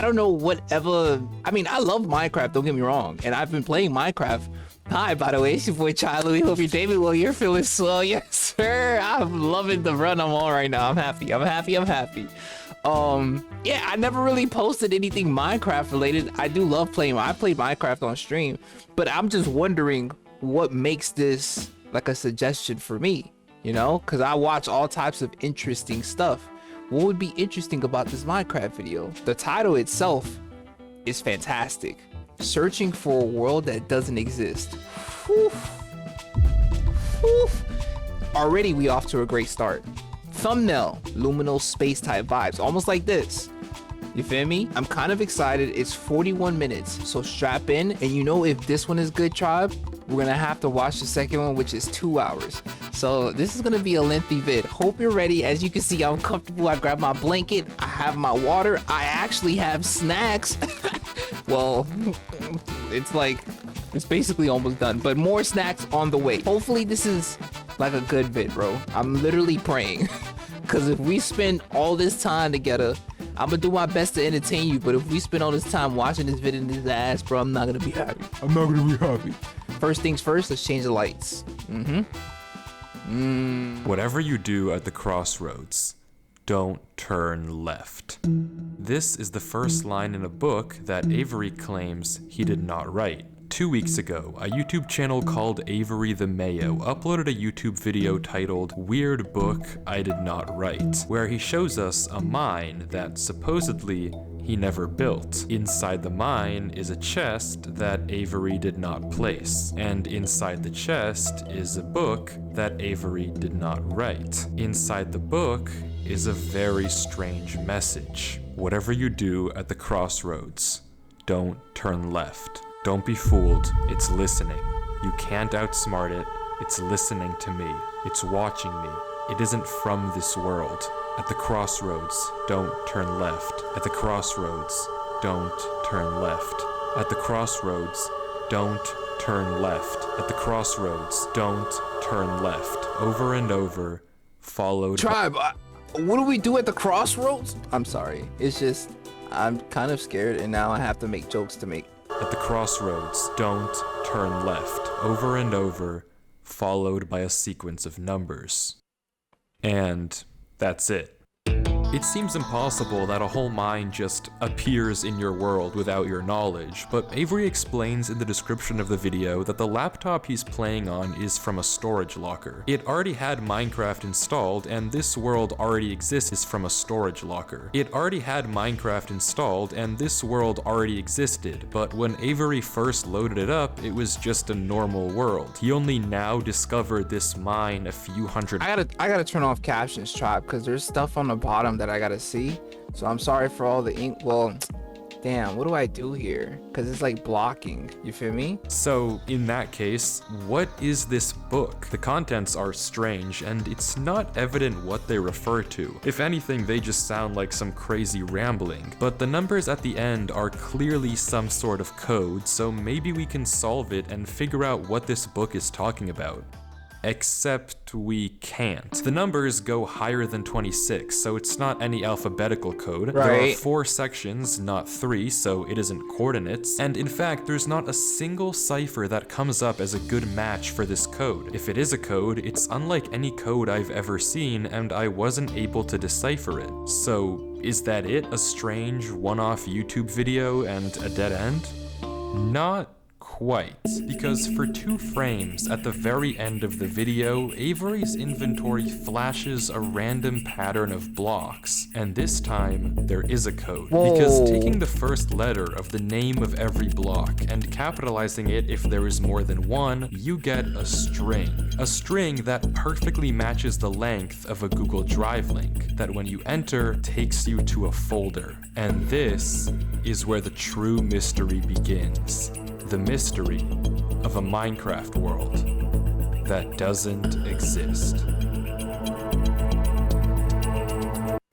I don't know whatever. I mean, I love Minecraft, don't get me wrong. And I've been playing Minecraft. Hi, by the way, it's your boy Chilo. We hope you're David. Well, you're feeling swell. Yes, sir. I'm loving the run I'm on right now. I'm happy. I'm happy. I'm happy. Yeah, I never really posted anything Minecraft related. I do love playing. I played Minecraft on stream, but I'm just wondering what makes this like a suggestion for me, you know, because I watch all types of interesting stuff. What would be interesting about this Minecraft video? The title itself is fantastic. Searching for a world that doesn't exist. Whew. Whew. Already we off to a great start. Thumbnail, luminal space type vibes, almost like this. You feel me? I'm kind of excited. It's 41 minutes, so strap in. And you know, if this one is good, tribe, we're gonna have to watch the second one, which is 2 hours. So this is gonna be a lengthy vid. Hope you're ready. As you can see, I'm comfortable. I grabbed my blanket, I have my water, I actually have snacks. Well, it's basically almost done, but more snacks on the way. Hopefully this is like a good vid, bro. I'm literally praying. Because if we spend all this time together, I'm gonna do my best to entertain you, but if we spend all this time watching this vid in his ass, bro, I'm not gonna be happy. I'm not gonna be happy. First things first, let's change the lights. Whatever you do at the crossroads, don't turn left. This is the first line in a book that Avery claims he did not write. 2 weeks ago, a YouTube channel called Avery the Mayo uploaded a YouTube video titled Weird Book I Did Not Write, where he shows us a mine that supposedly he never built. Inside the mine is a chest that Avery did not place, and inside the chest is a book that Avery did not write. Inside the book is a very strange message. Whatever you do at the crossroads, don't turn left. Don't be fooled, it's listening. You can't outsmart it, it's listening to me. It's watching me. It isn't from this world. At the crossroads, don't turn left. At the crossroads, don't turn left. At the crossroads, don't turn left. At the crossroads, don't turn left. Over and over, followed Tribe, what do we do at the crossroads? I'm sorry. It's just, I'm kind of scared and now I have to make jokes to make. At the crossroads, don't turn left. Over and over, followed by a sequence of numbers. And that's it. It seems impossible that a whole mine just appears in your world without your knowledge, but Avery explains in the description of the video that the laptop he's playing on is from a storage locker. It already had Minecraft installed, and this world already exists from a storage locker. It already had Minecraft installed, and this world already existed, but when Avery first loaded it up, it was just a normal world. He only now discovered this mine a few hundred— I gotta turn off captions, tribe, because there's stuff on the bottom that I gotta see. So I'm sorry for all the ink. Well, damn, what do I do here? Because it's like blocking, you feel me? So in that case, what is this book? The contents are strange, and it's not evident what they refer to. If anything, they just sound like some crazy rambling. But the numbers at the end are clearly some sort of code, so maybe we can solve it and figure out what this book is talking about. Except we can't. The numbers go higher than 26, so it's not any alphabetical code. Right. There are 4 sections, not 3, so it isn't coordinates. And in fact, there's not a single cipher that comes up as a good match for this code. If it is a code, it's unlike any code I've ever seen, and I wasn't able to decipher it. So is that it? A strange one-off YouTube video and a dead end? Not quite, because for 2 frames at the very end of the video, Avery's inventory flashes a random pattern of blocks, and this time there is a code. Whoa. Because taking the first letter of the name of every block and capitalizing it if there is more than one, you get a string. A string that perfectly matches the length of a Google Drive link that when you enter takes you to a folder. And this is where the true mystery begins. The mystery of a Minecraft world that doesn't exist.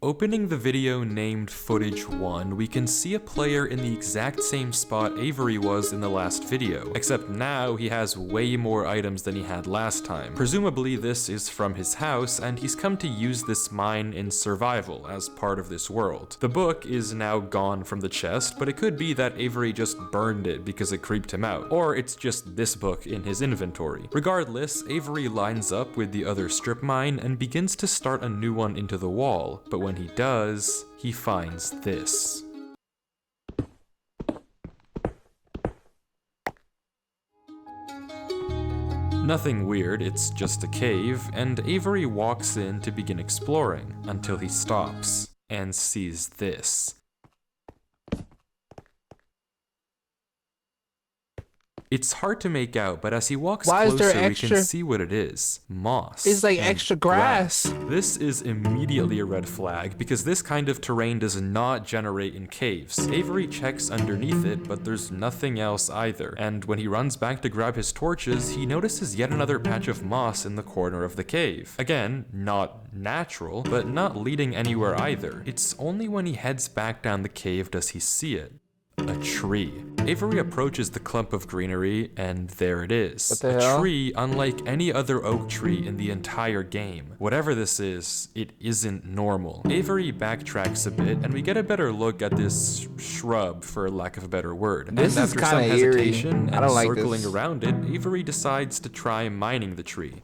Opening the video named Footage 1, we can see a player in the exact same spot Avery was in the last video, except now he has way more items than he had last time. Presumably this is from his house, and he's come to use this mine in survival as part of this world. The book is now gone from the chest, but it could be that Avery just burned it because it creeped him out, or it's just this book in his inventory. Regardless, Avery lines up with the other strip mine and begins to start a new one into the wall, but when he does, he finds this. Nothing weird, it's just a cave, and Avery walks in to begin exploring, until he stops and sees this. It's hard to make out, but as he walks closer, we can see what it is. Moss. It's like extra grass. This is immediately a red flag, because this kind of terrain does not generate in caves. Avery checks underneath it, but there's nothing else either. And when he runs back to grab his torches, he notices yet another patch of moss in the corner of the cave. Again, not natural, but not leading anywhere either. It's only when he heads back down the cave does he see it. A tree. Avery approaches the clump of greenery, and there it is. What the hell? A tree unlike any other oak tree in the entire game. Whatever this is, it isn't normal. Avery backtracks a bit, and we get a better look at this shrub, for lack of a better word. This and is after some kinda eerie. hesitation I and don't like circling this. around it, Avery decides to try mining the tree.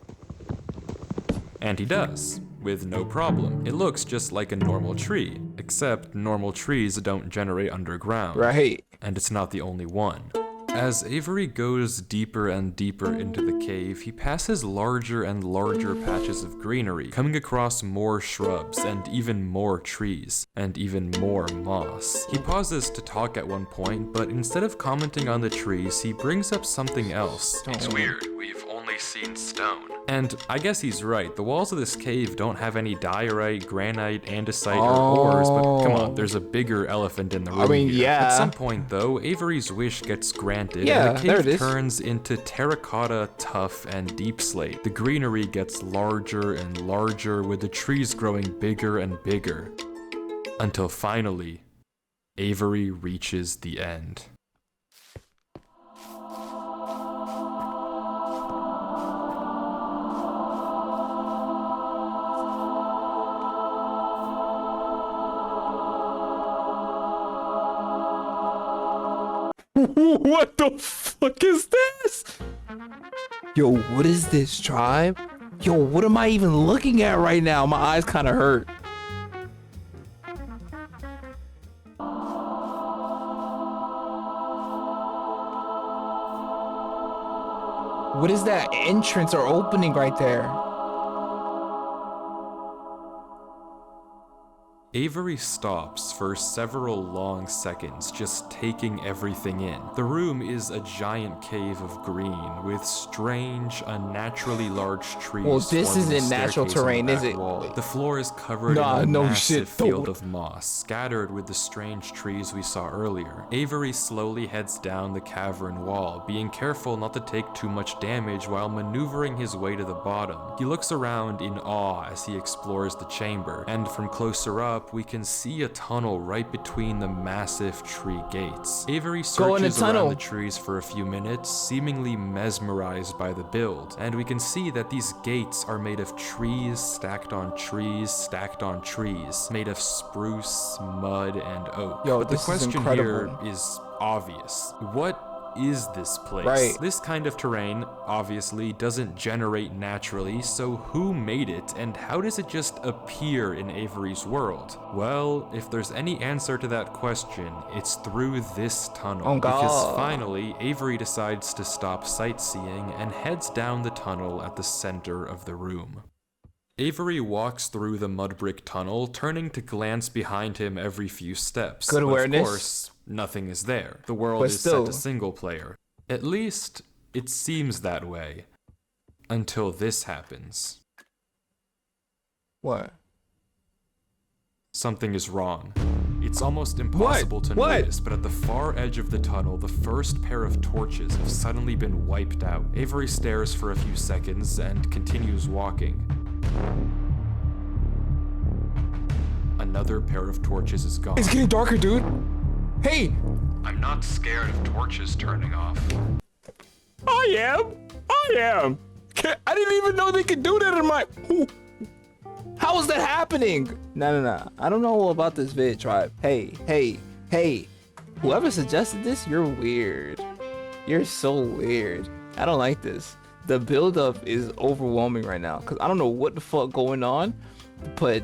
And he does, with no problem. It looks just like a normal tree, except normal trees don't generate underground. Right. And it's not the only one. As Avery goes deeper and deeper into the cave, he passes larger and larger patches of greenery, coming across more shrubs and even more trees, and even more moss. He pauses to talk at one point, but instead of commenting on the trees, he brings up something else. It's weird, we've only seen stone. And I guess he's right, the walls of this cave don't have any diorite, granite, andesite, or ores, but come on, there's a bigger elephant in the room. I mean, here. yeah. At some point though, Avery's wish gets granted, Yeah, and the there it cave is. turns into terracotta, tuff, and deep slate. The greenery gets larger and larger, with the trees growing bigger and bigger. Until finally, Avery reaches the end. What the fuck is this? Yo, what is this, tribe? Yo, what am I even looking at right now? My eyes kind of hurt. What is that entrance or opening right there? Avery stops for several long seconds, just taking everything in. The room is a giant cave of green with strange, unnaturally large trees. Well, this forming a isn't natural staircase on the terrain, is back it? wall. The floor is covered Nah, in a no massive shit, field don't. of moss, scattered with the strange trees we saw earlier. Avery slowly heads down the cavern wall, being careful not to take too much damage while maneuvering his way to the bottom. He looks around in awe as he explores the chamber, and from closer up, we can see a tunnel right between the massive tree gates. Avery Go in the searches around tunnel. the trees for a few minutes, seemingly mesmerized by the build, and we can see that these gates are made of trees stacked on trees stacked on trees, made of spruce, mud, and oak. Yo, But the this is question here incredible. is obvious. What is this place? Right. This kind of terrain obviously doesn't generate naturally, so who made it and how does it just appear in Avery's world? Well, if there's any answer to that question, it's through this tunnel. Oh, God. Because finally, Avery decides to stop sightseeing and heads down the tunnel at the center of the room. Avery walks through the mud brick tunnel, turning to glance behind him every few steps. Good But awareness. of course, nothing is there. The world But is still. set to single player. At least, it seems that way. Until this happens. What? Something is wrong. It's almost impossible to What? notice, but at the far edge of the tunnel, the first pair of torches have suddenly been wiped out. Avery stares for a few seconds and continues walking. Another pair of torches is gone. It's getting darker, dude. Hey. I'm not scared of torches turning off. I am. I didn't even know they could do that in my... Ooh. How is that happening? No. I don't know about this vid, tribe. Hey. Whoever suggested this, you're weird. You're so weird. I don't like this. The buildup is overwhelming right now because I don't know what the fuck going on, but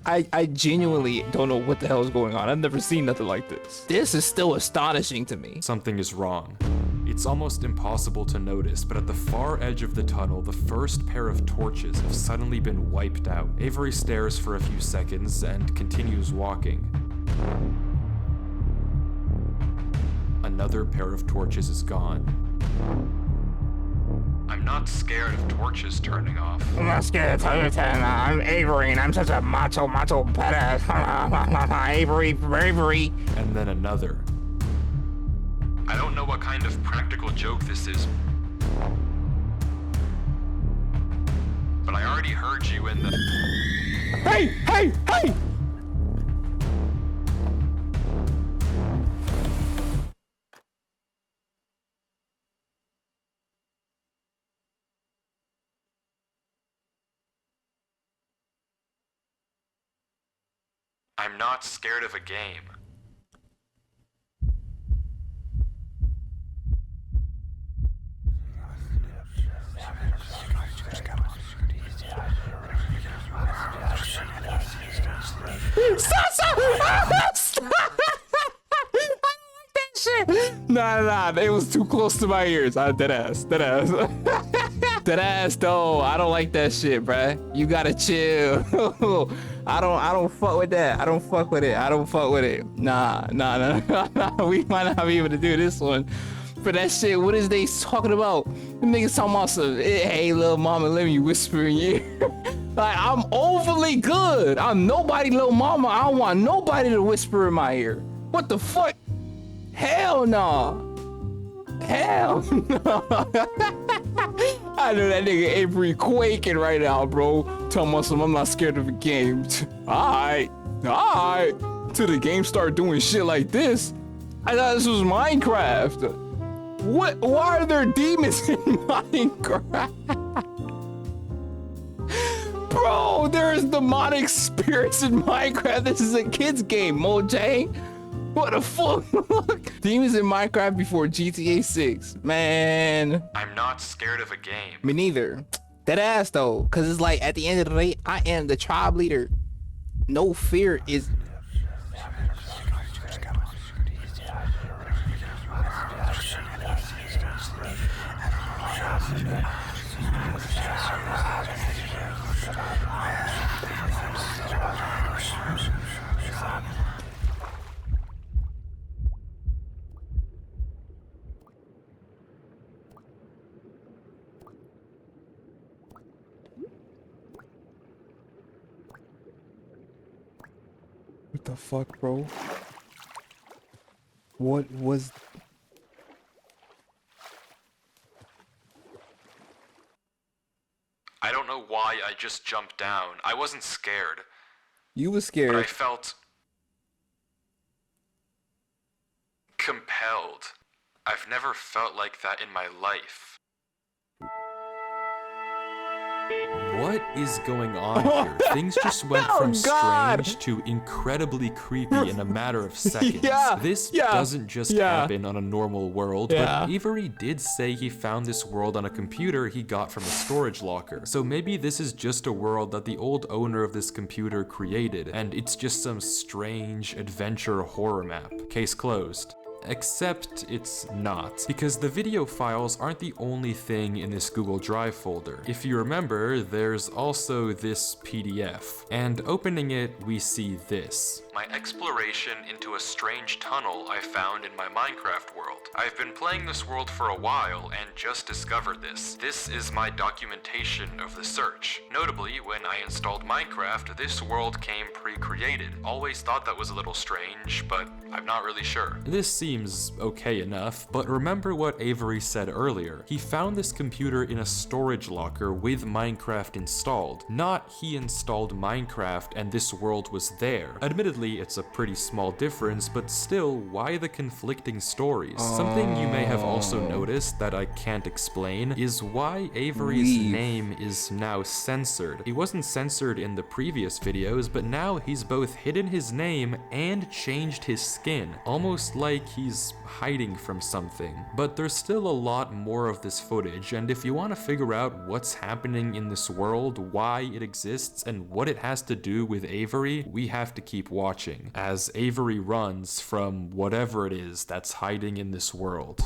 I genuinely don't know what the hell is going on. I've never seen nothing like this. This is still astonishing to me. Something is wrong. It's almost impossible to notice, but at the far edge of the tunnel, the first pair of torches have suddenly been wiped out. Avery stares for a few seconds and continues walking. Another pair of torches is gone. I'm not scared of torches turning off. I'm not scared of torches turning off. I'm Avery and I'm such a macho badass. Avery. And then another. I don't know what kind of practical joke this is, but I already heard you in the... Hey! I'm not scared of a game. Stop! Nah, it was too close to my ears. Dead ass. Dead ass though. I don't like that shit, bruh. You gotta chill. I don't fuck with that. I don't fuck with it. Nah. We might not be able to do this one. For that shit, what is they talking about? Them niggas talking about some, hey, little mama, let me whisper in your ear. Like, I'm overly good. I'm nobody, little mama. I don't want nobody to whisper in my ear. What the fuck? Hell no. I know that nigga Avery quaking right now, bro. Tell me something, I'm not scared of a game. Alright. Till the game start doing shit like this. I thought this was Minecraft. What? Why are there demons in Minecraft? Bro, there is demonic spirits in Minecraft. This is a kid's game, Mojang. What the fuck? Demons in Minecraft before GTA 6. Man. I'm not scared of a game. Me neither. That ass though. Cause it's like at the end of the day, I am the tribe leader. No fear is... What the fuck, bro? What was... I don't know why I just jumped down. I wasn't scared, You was but I scared. felt compelled. I've never felt like that in my life. What is going on here? Things just went Oh, from God. strange to incredibly creepy in a matter of seconds. Yeah, This yeah, doesn't just yeah. happen on a normal world, Yeah. but Avery did say he found this world on a computer he got from a storage locker. So maybe this is just a world that the old owner of this computer created, and it's just some strange adventure horror map. Case closed. Except it's not, because the video files aren't the only thing in this Google Drive folder. If you remember, there's also this PDF, and opening it, we see this. my exploration into a strange tunnel I found in my Minecraft world. I've been playing this world for a while and just discovered this. This is my documentation of the search. Notably, when I installed Minecraft, this world came pre-created. Always thought that was a little strange, but I'm not really sure. This seems okay enough, but remember what Avery said earlier. He found this computer in a storage locker with Minecraft installed. Not he installed Minecraft and this world was there. Admittedly, it's a pretty small difference, but still, why the conflicting stories? Something you may have also noticed that I can't explain is why Avery's name is now censored. He wasn't censored in the previous videos, but now he's both hidden his name and changed his skin, almost like he's hiding from something. But there's still a lot more of this footage, and if you want to figure out what's happening in this world, why it exists, and what it has to do with Avery, we have to keep watching, as Avery runs from whatever it is that's hiding in this world.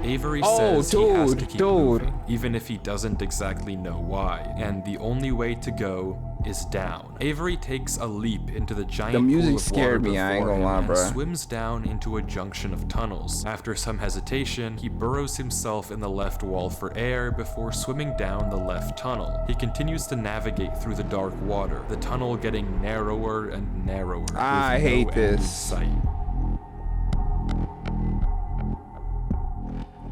Avery says he has to keep moving, even if he doesn't exactly know why, and the only way to go is down. Avery takes a leap into the giant The music pool of scared water me, I ain't before gonna him lie, and bruh. swims down into a junction of tunnels. After some hesitation, he burrows himself in the left wall for air before swimming down the left tunnel. He continues to navigate through the dark water, the tunnel getting narrower and narrower. I with no hate end in this. sight.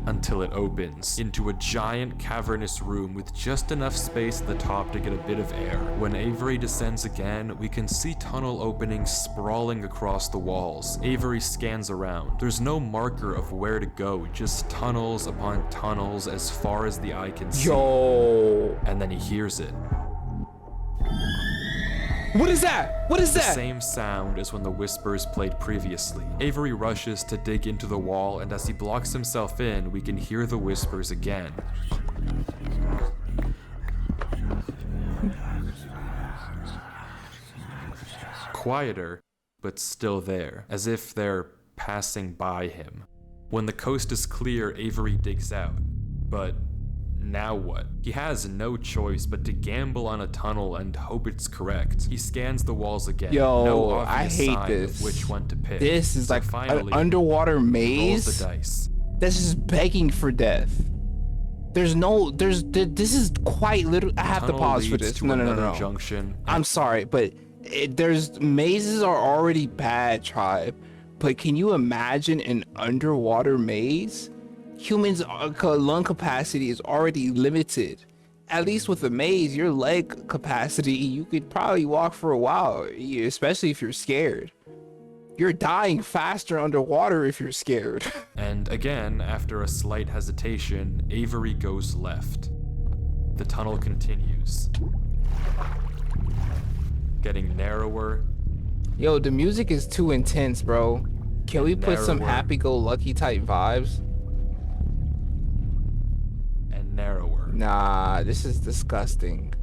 Until it opens into a giant cavernous room with just enough space at the top to get a bit of air. When Avery descends again, we can see tunnel openings sprawling across the walls. Avery scans around. There's no marker of where to go, just tunnels upon tunnels as far as the eye can see. Yo. And then he hears it. What is that? What is The that? same sound as when the whispers played previously. Avery rushes to dig into the wall, and as he blocks himself in, we can hear the whispers again. Quieter, but still there, as if they're passing by him. When the coast is clear, Avery digs out. But now what? He has no choice but to gamble on a tunnel and hope it's correct. He scans the walls again. Yo, no I obvious hate sign this. of which one to pick. This is So like finally, an underwater he rolls maze the dice. that's just begging for death. This is quite literally. I have to Tunnel pause for leads this. to No. another junction. I'm sorry, but there's mazes are already bad, tribe. But can you imagine an underwater maze? Humans' lung capacity is already limited. At least with a maze, your leg capacity, you could probably walk for a while, especially if you're scared. You're dying faster underwater if you're scared. And again, after a slight hesitation, Avery goes left. The tunnel continues, getting narrower. Yo, the music is too intense, bro. Can we put some Narrower. happy-go-lucky type vibes? And narrower, Nah, this is disgusting.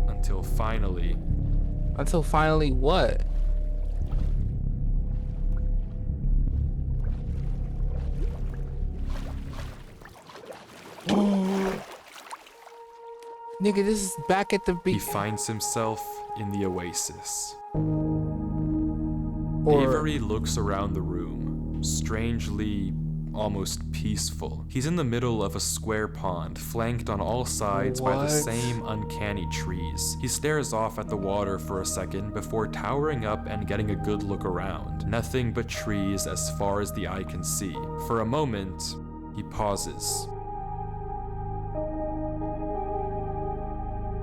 until finally, Until finally what? Nigga, this is back at the he beach. finds himself in the oasis. Or Avery looks around the room, strangely almost peaceful. He's in the middle of a square pond, flanked on all sides by the What? same uncanny trees. He stares off at the water for a second before towering up and getting a good look around. Nothing but trees as far as the eye can see. For a moment, he pauses.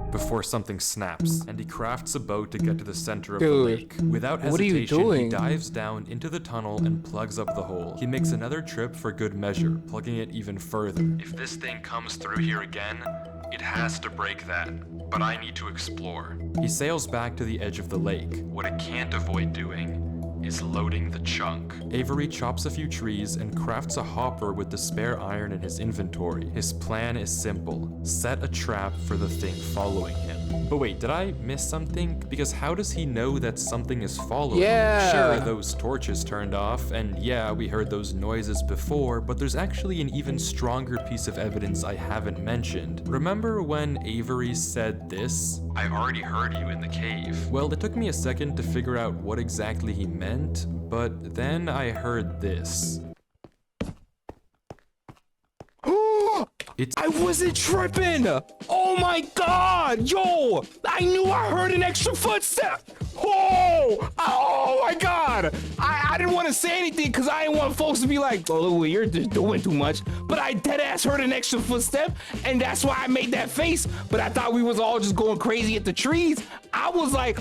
Before something snaps, and he crafts a boat to get to the center of the Dude, lake. Without what are you hesitation, he doing? dives down into the tunnel and plugs up the hole. He makes another trip for good measure, plugging it even further. If this thing comes through here again, it has to break that. But I need to explore. He sails back to the edge of the lake. What it can't avoid doing is loading the chunk. Avery chops a few trees and crafts a hopper with the spare iron in his inventory. His plan is simple: set a trap for the thing following him. But wait, did I miss something? Because how does he know that something is following him? Yeah. Sure, those torches turned off, and yeah, we heard those noises before, but there's actually an even stronger piece of evidence I haven't mentioned. Remember when Avery said this? I already heard you in the cave. Well, it took me a second to figure out what exactly he meant, but then I heard this. I wasn't tripping. Oh my god, yo! I knew I heard an extra footstep. Oh my god! I didn't want to say anything because I didn't want folks to be like, "Oh, you're just doing too much." But I dead ass heard an extra footstep, and that's why I made that face. But I thought we was all just going crazy at the trees. I was like,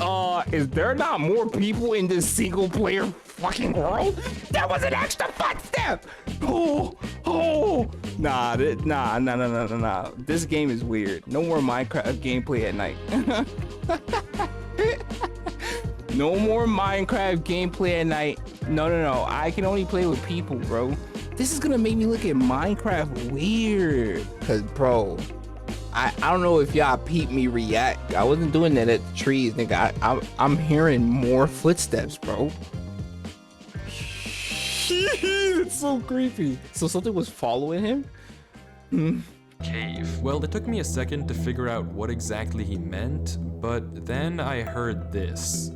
is there not more people in this single player fucking world? That was an extra footstep. Nah. This game is weird. No more Minecraft gameplay at night. No more Minecraft gameplay at night. No. I can only play with people, bro. This is gonna make me look at Minecraft weird. Cause, bro, I don't know if y'all peeped me react. I wasn't doing that at the trees, nigga. I'm hearing more footsteps, bro. It's so creepy. So something was following him? Cave. Well, it took me a second to figure out what exactly he meant, but then I heard this.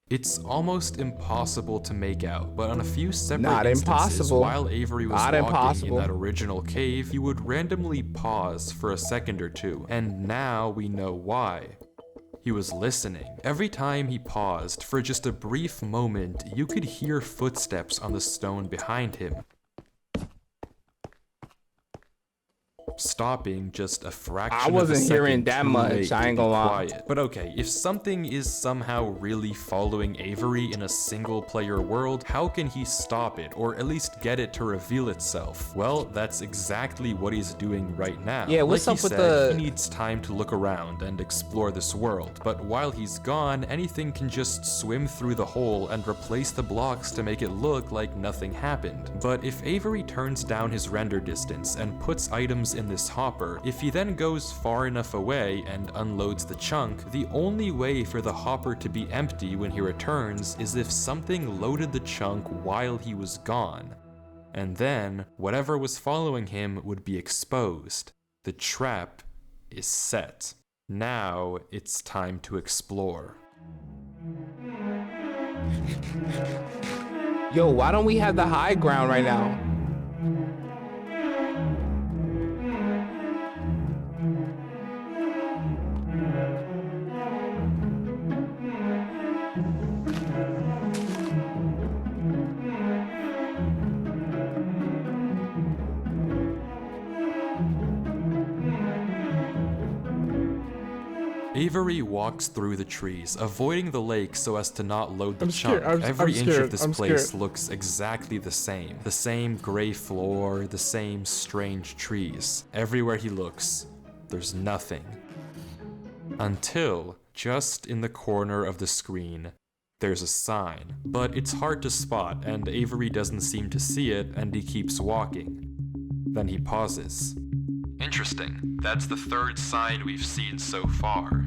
It's almost impossible to make out, but on a few separate instances, while Avery was walking in that original cave, he would randomly pause for a second or two, and now we know why. He was listening. Every time he paused, for just a brief moment, you could hear footsteps on the stone behind him. Stopping just a fraction I wasn't of a second hearing that too much, late I to ain't be gonna lie. quiet. But okay, if something is somehow really following Avery in a single player world, how can he stop it, or at least get it to reveal itself? Well, that's exactly what he's doing right now. Yeah, what's like up with said, the... he needs time to look around and explore this world, but while he's gone, anything can just swim through the hole and replace the blocks to make it look like nothing happened. But if Avery turns down his render distance and puts items in this hopper, if he then goes far enough away and unloads the chunk, the only way for the hopper to be empty when he returns is if something loaded the chunk while he was gone. And then, whatever was following him would be exposed. The trap is set. Now it's time to explore. Yo, why don't we have the high ground right now? Avery walks through the trees, avoiding the lake so as to not load the chunk. scared. Every I'm inch scared. of this I'm place scared. looks exactly the same. The same gray floor, the same strange trees. Everywhere he looks, there's nothing. Until, just in the corner of the screen, there's a sign. But it's hard to spot, and Avery doesn't seem to see it, and he keeps walking. Then he pauses. Interesting. That's the third sign we've seen so far.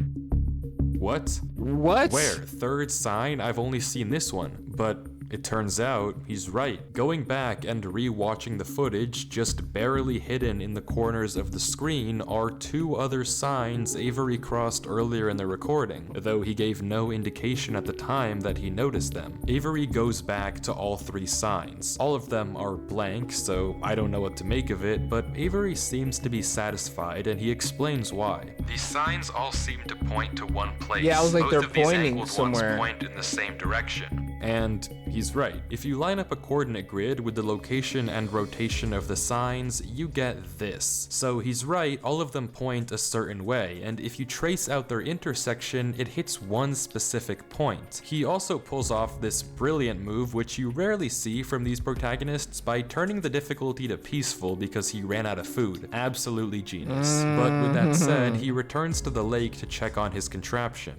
What? What? Where? Third sign? I've only seen this one, but it turns out he's right. Going back and re-watching the footage, just barely hidden in the corners of the screen are two other signs Avery crossed earlier in the recording, though he gave no indication at the time that he noticed them. Avery goes back to all three signs. All of them are blank, so I don't know what to make of it, but Avery seems to be satisfied and he explains why. These signs all seem to point to one place. Yeah, I was like, Both they're of these pointing angled somewhere. ones point in the same direction. And he's right. If you line up a coordinate grid with the location and rotation of the signs, you get this. So he's right, all of them point a certain way, and if you trace out their intersection, it hits one specific point. He also pulls off this brilliant move, which you rarely see from these protagonists, by turning the difficulty to peaceful because he ran out of food. Absolutely genius. But with that said, he returns to the lake to check on his contraption.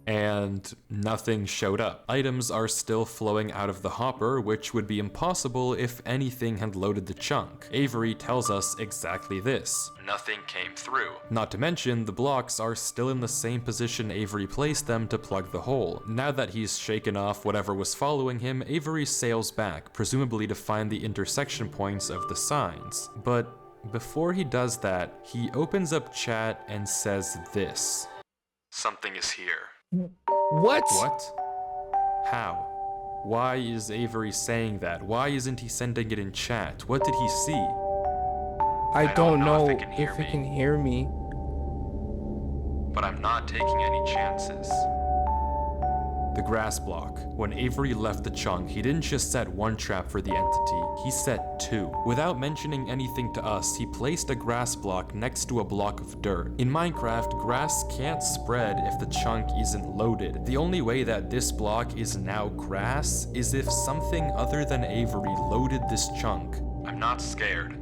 and nothing showed up. Items are still flowing out of the hopper, which would be impossible if anything had loaded the chunk. Avery tells us exactly this. Nothing came through. Not to mention, the blocks are still in the same position Avery placed them to plug the hole. Now that he's shaken off whatever was following him, Avery sails back, presumably to find the intersection points of the signs. But before he does that, he opens up chat and says this. Something is here. What? What? How? Why is Avery saying that? Why isn't he sending it in chat? What did he see? I don't know if it can hear me. But I'm not taking any chances. The grass block. When Avery left the chunk, he didn't just set one trap for the entity, he set two. Without mentioning anything to us, he placed a grass block next to a block of dirt. In Minecraft, grass can't spread if the chunk isn't loaded. The only way that this block is now grass is if something other than Avery loaded this chunk. I'm not scared.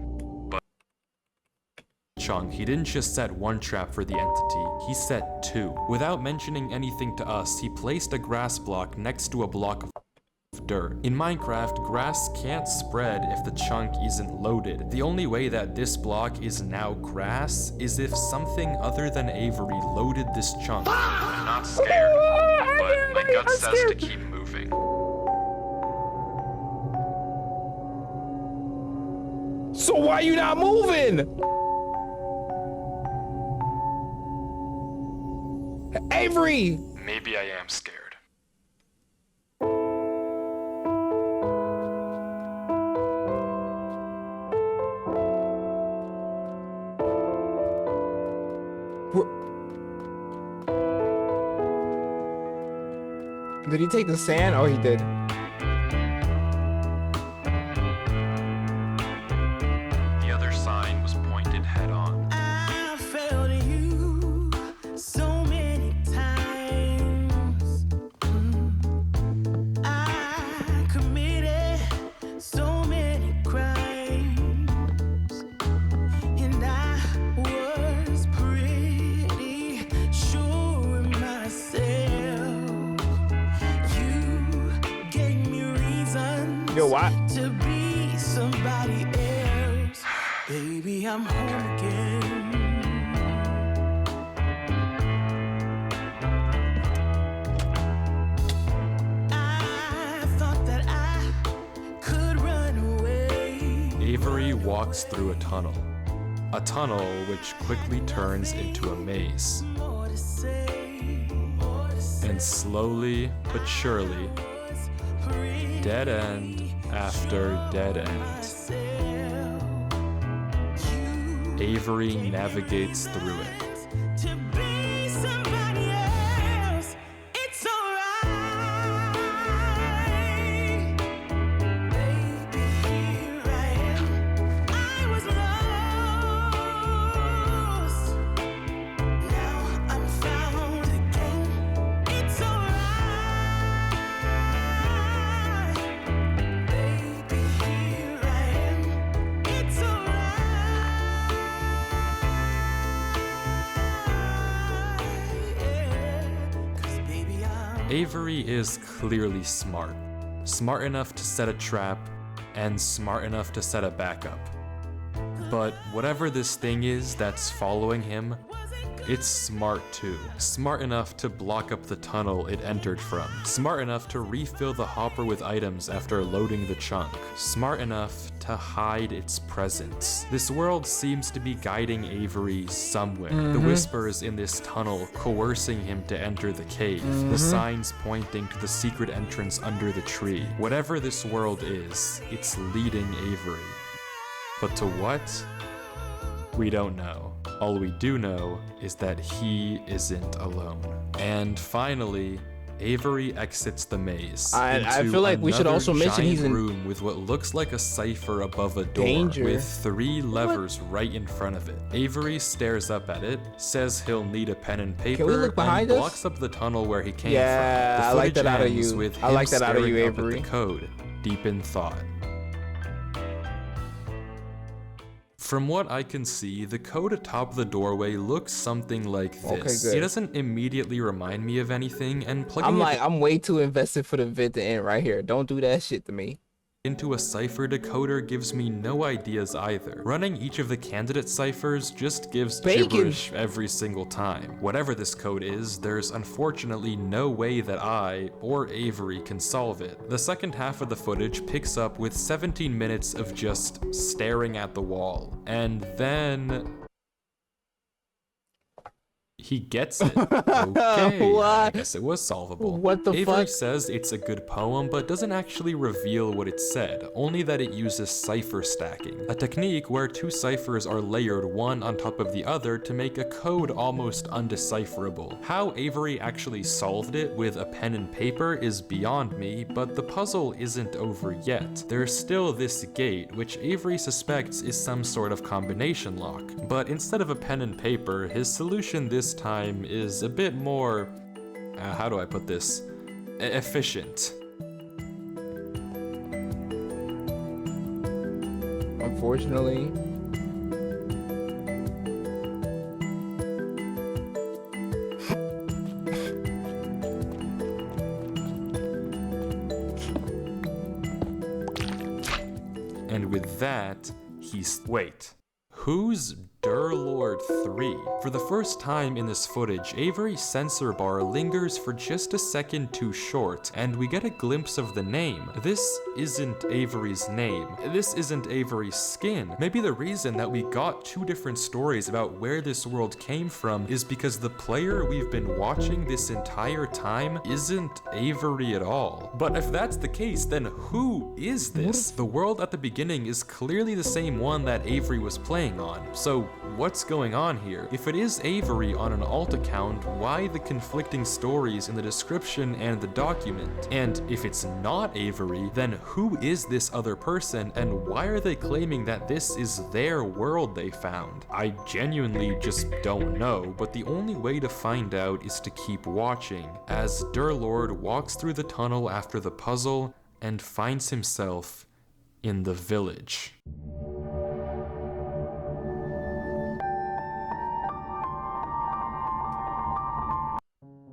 Chunk, he didn't just set one trap for the entity, he set two. Without mentioning anything to us, he placed a grass block next to a block of dirt. In Minecraft, grass can't spread if the chunk isn't loaded. The only way that this block is now grass is if something other than Avery loaded this chunk. I'm not scared, but my gut says to keep moving. So why you not moving? Avery! Maybe I am scared. Did he take the sand? Oh, he did. The other sign was pointed head on. I failed you so many times. I committed so many crimes, and I was pretty sure of myself. You gave me reasons Yo, what? to be somebody else. Baby, I'm home again. I thought that I could run away. Avery walks through a tunnel. A tunnel which quickly turns into a maze. More to say, more to say. And slowly but surely, dead end after dead end, Avery navigates through it. To be somebody else, it's alright. Baby, here I am. I was lost. Now I'm found again. It's alright. Baby, here I am. It's alright. Avery is clearly smart. Smart enough to set a trap, and smart enough to set a backup. But whatever this thing is that's following him, it's smart too. Smart enough to block up the tunnel it entered from. Smart enough to refill the hopper with items after loading the chunk. Smart enough to hide its presence. This world seems to be guiding Avery somewhere. The whispers in this tunnel coercing him to enter the cave. The signs pointing to the secret entrance under the tree. Whatever this world is, it's leading Avery. But to what? We don't know. All we do know is that he isn't alone. And finally, Avery exits the maze. I into feel like we should another also mention giant he's in room with what looks like a cipher above a door danger. with 3 levers right in front of it. Avery stares up at it, says he'll need a pen and paper, look behind and us? blocks up the tunnel where he came Yeah, from. The I like footage that out of ends you. with I him like that out of you, staring up at Avery. the code, deep in thought. From what I can see, the code atop the doorway looks something like this. good. It doesn't immediately remind me of anything, and plugging I'm way too invested for the vid to end right here. Don't do that shit to me. into a cipher decoder gives me no ideas either. Running each of the candidate ciphers just gives Bacon. gibberish every single time. Whatever this code is, there's unfortunately no way that I or Avery can solve it. The second half of the footage picks up with 17 minutes of just staring at the wall. And then he gets it. Okay, I What? guess it was solvable. What the Avery fuck? says it's a good poem, but doesn't actually reveal what it said, only that it uses cipher stacking, a technique where two ciphers are layered one on top of the other to make a code almost undecipherable. How Avery actually solved it with a pen and paper is beyond me, but the puzzle isn't over yet. There's still this gate, which Avery suspects is some sort of combination lock, but instead of a pen and paper, his solution this time is a bit more, how do I put this, efficient. Unfortunately. And with that, wait. Who's Durlord 3? For the first time in this footage, Avery's sensor bar lingers for just a second too short, and we get a glimpse of the name. This isn't Avery's name. This isn't Avery's skin. Maybe the reason that we got two different stories about where this world came from is because the player we've been watching this entire time isn't Avery at all. But if that's the case, then who is this? The world at the beginning is clearly the same one that Avery was playing on. So what's going on here? If it is Avery on an alt account, why the conflicting stories in the description and the document? And if it's not Avery, then who is this other person and why are they claiming that this is their world they found? I genuinely just don't know, but the only way to find out is to keep watching as Durlord walks through the tunnel after the puzzle and finds himself in the village.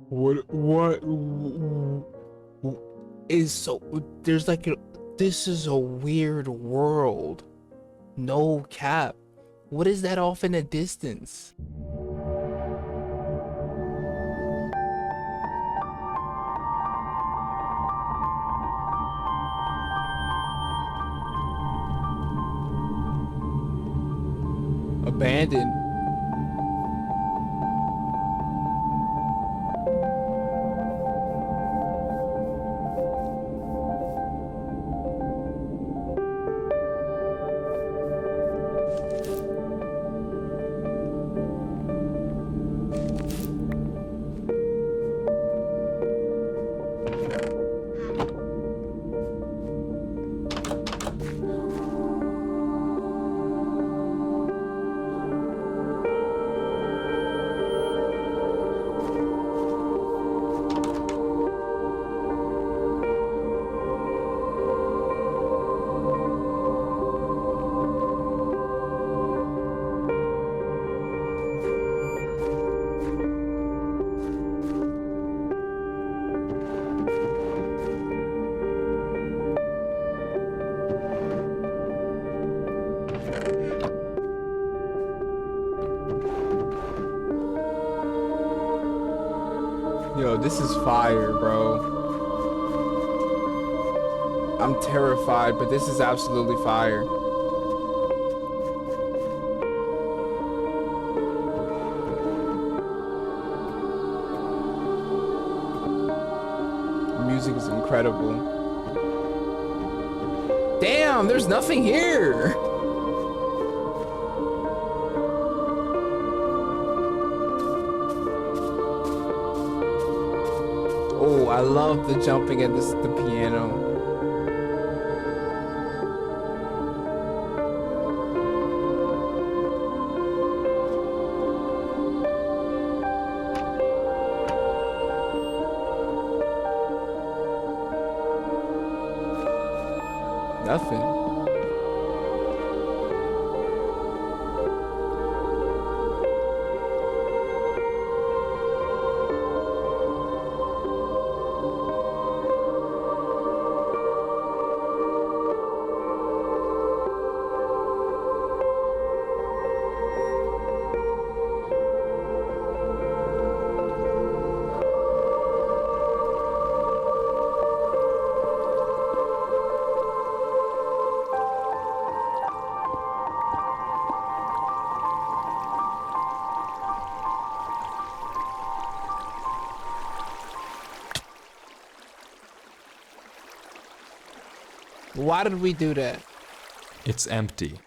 What is so there's like this is a weird world. No cap. What is that off in the distance? Abandoned. Yo, this is fire, bro. I'm terrified, but this is absolutely fire. The music is incredible. Damn, there's nothing here. Oh, I love the jumping at the piano. Nothing. Why did we do that? It's empty.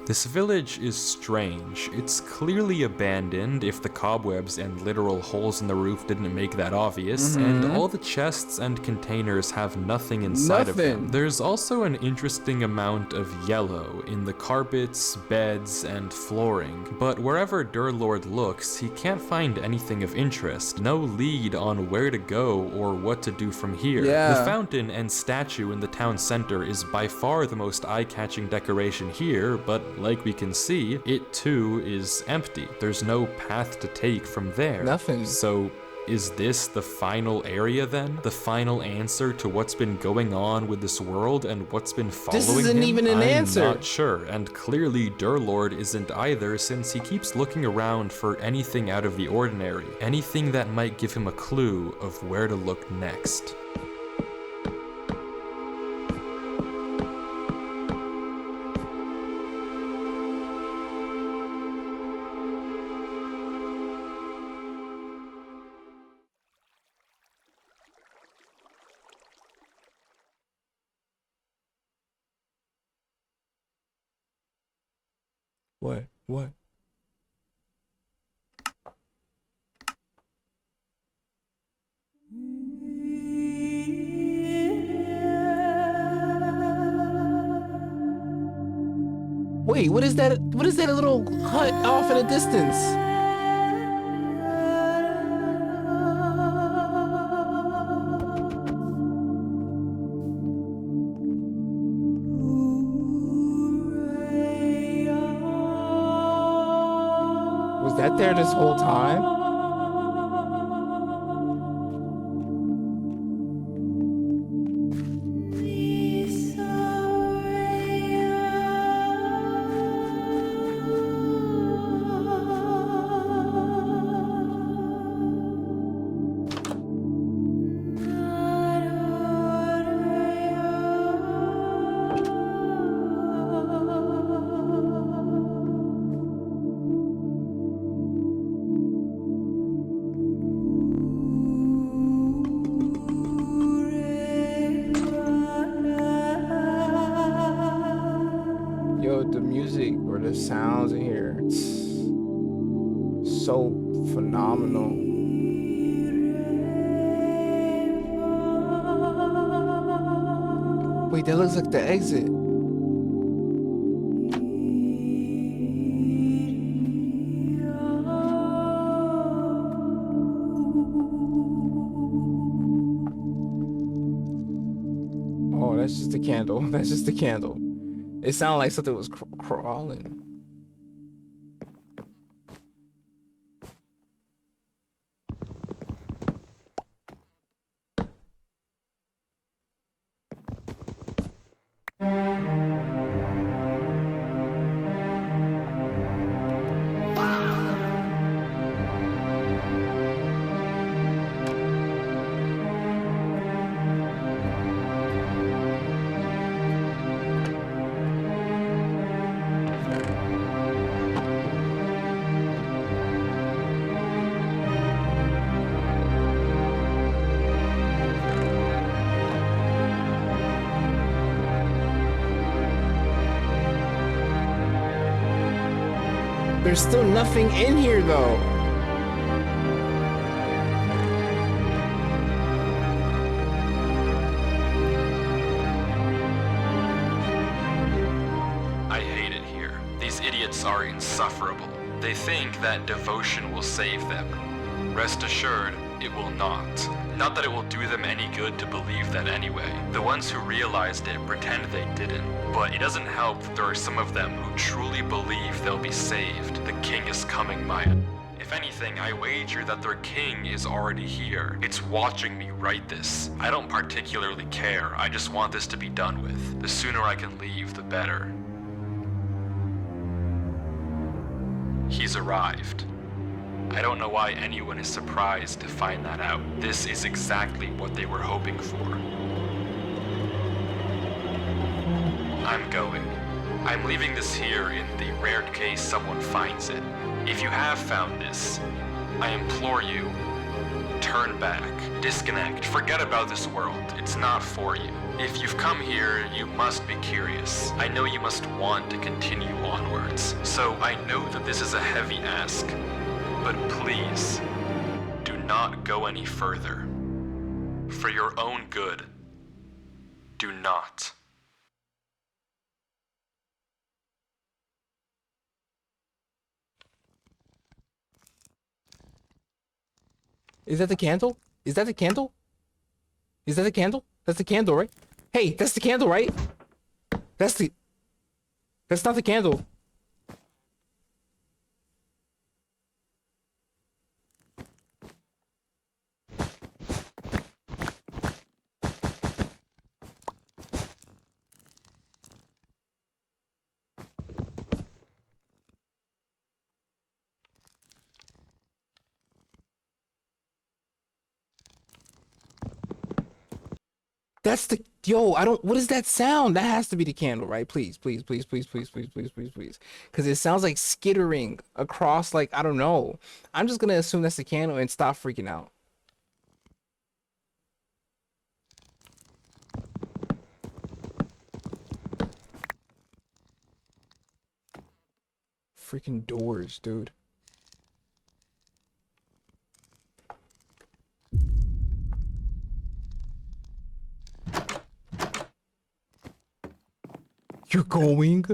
This village is strange. It's clearly abandoned if the cobwebs and literal holes in the roof didn't make that obvious, and all the chests and containers have nothing inside of them. Nothing. There's also an interesting amount of yellow in the carpets, beds, and flooring, but wherever Durlord looks, he can't find anything of interest. No lead on where to go or what to do from here. Yeah. The fountain and statue in the town center is by far the most eye-catching decoration here, but like we can see, it too is empty. There's no path to take from there. Nothing. So, is this the final area then? The final answer to what's been going on with this world and what's been following him? isn't even an answer. I'm not sure, and clearly Durlord isn't either, since he keeps looking around for anything out of the ordinary. Anything that might give him a clue of where to look next. What? What? Wait, what is that? What is that little hut off in the distance? Was that there this whole time? Yo, the music or the sounds in here, it's so phenomenal. Wait, that looks like the exit. Oh, that's just a candle. That's just a candle. It sounded like something was crawling. There's still nothing in here though. I hate it here. These idiots are insufferable. They think that devotion will save them. Rest assured, it will not. Not that it will do them any good to believe that anyway. The ones who realized it pretend they didn't. But it doesn't help that there are some of them who truly believe they'll be saved. The king is coming, Maya. If anything, I wager that their king is already here. It's watching me write this. I don't particularly care. I just want this to be done with. The sooner I can leave, the better. He's arrived. I don't know why anyone is surprised to find that out. This is exactly what they were hoping for. I'm going. I'm leaving this here in the rare case someone finds it. If you have found this, I implore you, Turn back. Disconnect. Forget about this world. It's not for you. If you've come here, you must be curious. I know you must want to continue onwards. So I know that this is a heavy ask. But please, do not go any further. For your own good, do not. Is that the candle? Is that the candle? Is that the candle? That's the candle, right? Hey, that's the candle, right? That's not the candle. That's the yo. I don't. What is that sound? That has to be the candle, right? Please, please, please, please, please, please, please, please, please, because it sounds like skittering across. Like I don't know. I'm just gonna assume that's the candle and stop freaking out. Freaking doors, dude. You're going?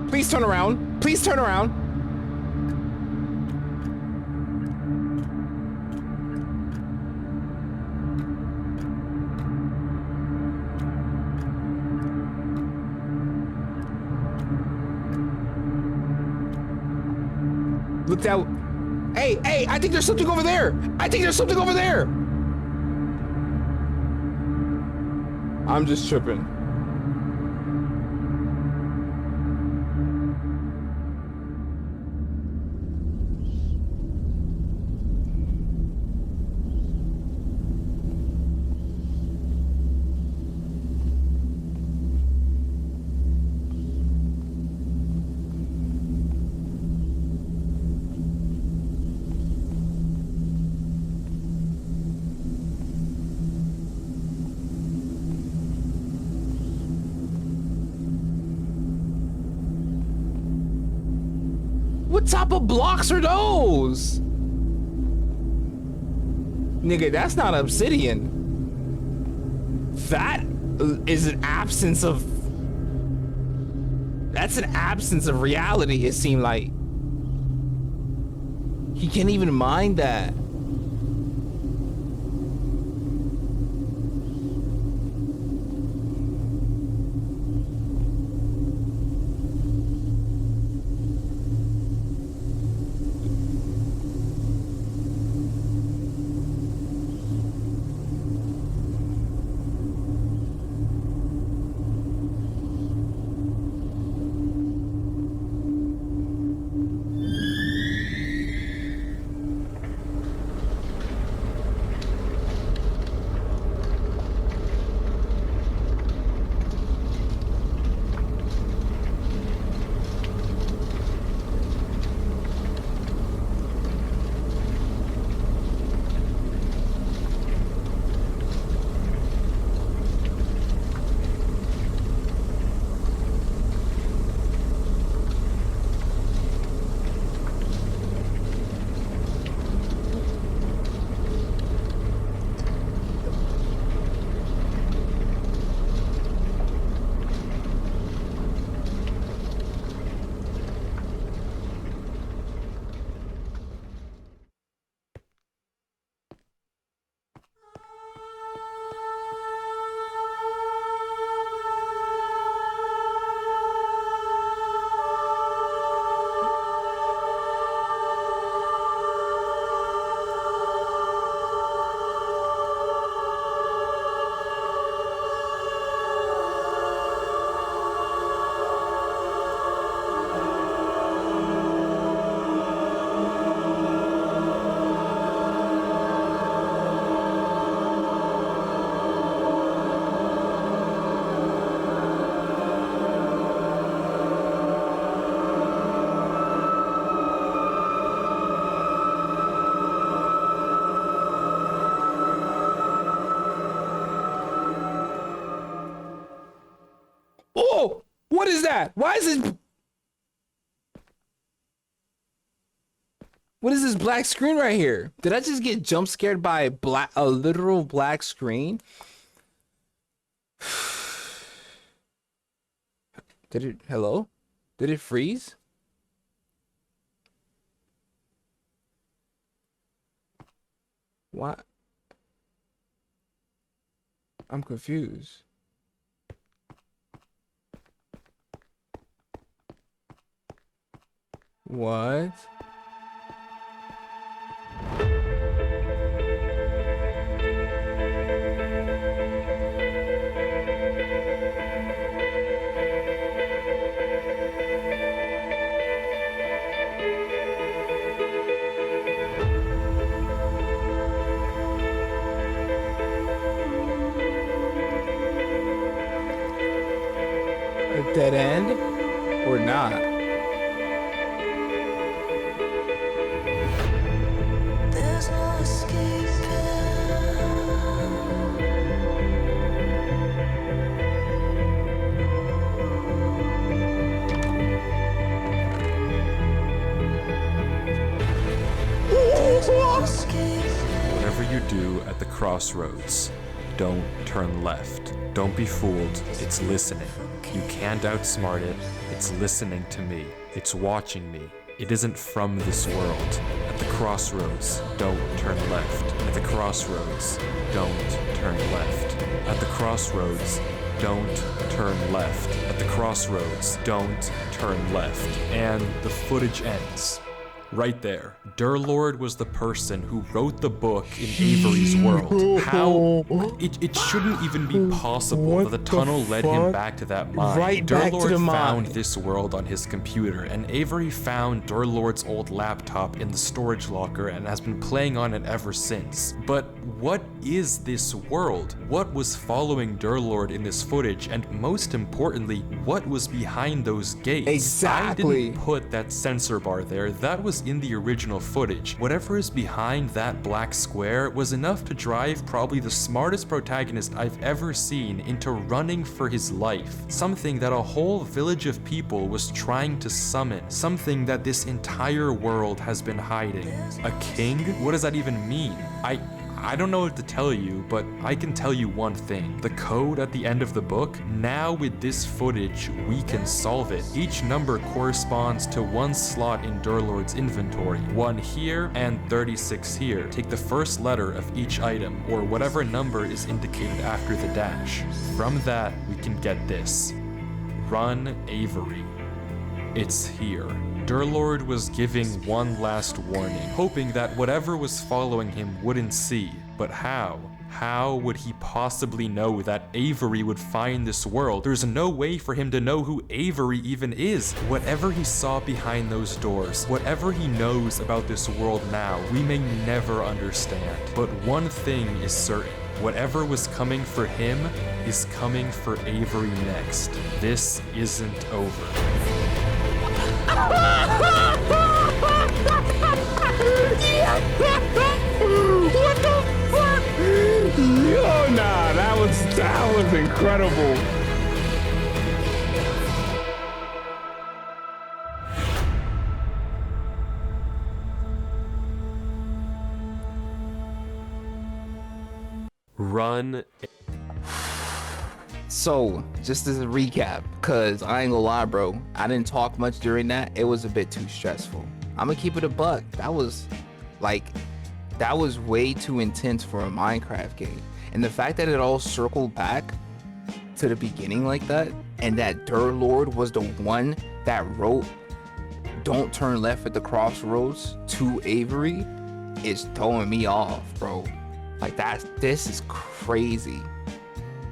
Please turn around. Please turn around. Looked out. Hey, hey, I think there's something over there. I think there's something over there. I'm just tripping. What type of blocks are those? Nigga, that's not obsidian. That is an absence of... That's an absence of reality, it seemed like. He can't even mind that. What is that? Why is this? What is this black screen right here? Did I just get jump scared by a literal black screen? Hello? Did it freeze? What? I'm confused. What? A dead end or not? There's no escaping. Whatever you do at the crossroads, don't turn left. Don't be fooled. It's listening. You can't outsmart it. It's listening to me. It's watching me. It isn't from this world. At the crossroads, don't turn left. At the crossroads, don't turn left. At the crossroads, don't turn left. At the crossroads, don't turn left. And the footage ends. Right there. Durlord was the person who wrote the book in Avery's world. How? It shouldn't even be possible that the tunnel led him back to that mine. Right back to Durlord the found mine. this world on his computer, and Avery found Durlord's old laptop in the storage locker and has been playing on it ever since. But what is this world? What was following Durlord in this footage? And most importantly, what was behind those gates? Exactly. I didn't put that sensor bar there. That was in the original footage. Whatever is behind that black square was enough to drive probably the smartest protagonist I've ever seen into running for his life. Something that a whole village of people was trying to summon. Something that this entire world has been hiding. A king? What does that even mean? I don't know what to tell you, but I can tell you one thing. The code at the end of the book, now with this footage, we can solve it. Each number corresponds to one slot in Durlord's inventory. 1 here and 36 here. Take the first letter of each item, or whatever number is indicated after the dash. From that, we can get this. Run Avery. It's here. Durlord was giving one last warning, hoping that whatever was following him wouldn't see. But how? How would he possibly know that Avery would find this world? There's no way for him to know who Avery even is. Whatever he saw behind those doors, whatever he knows about this world now, we may never understand. But one thing is certain. Whatever was coming for him is coming for Avery next. This isn't over. What the fuck? Yo, nah, that was incredible. Run. So, just as a recap, cause I ain't gonna lie, bro, I didn't talk much during that. It was a bit too stressful. I'm gonna keep it a buck. That was way too intense for a Minecraft game. And the fact that it all circled back to the beginning like that, and that Durlord was the one that wrote "Don't turn left at the crossroads" to Avery is throwing me off, bro. Like this is crazy.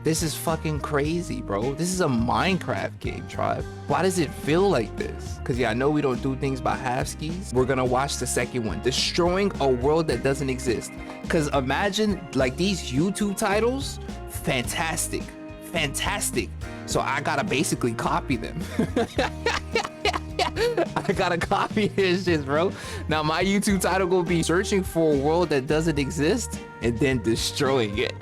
This is fucking crazy, bro. This is a Minecraft game, Tribe. Why does it feel like this? Because yeah, I know we don't do things by half skis. We're gonna watch the second one, Destroying a World That Doesn't Exist. Because imagine, like, these YouTube titles, fantastic. So I gotta basically copy them. I gotta copy his shit, bro. Now my YouTube title gonna be Searching for a World That Doesn't Exist and then Destroying It.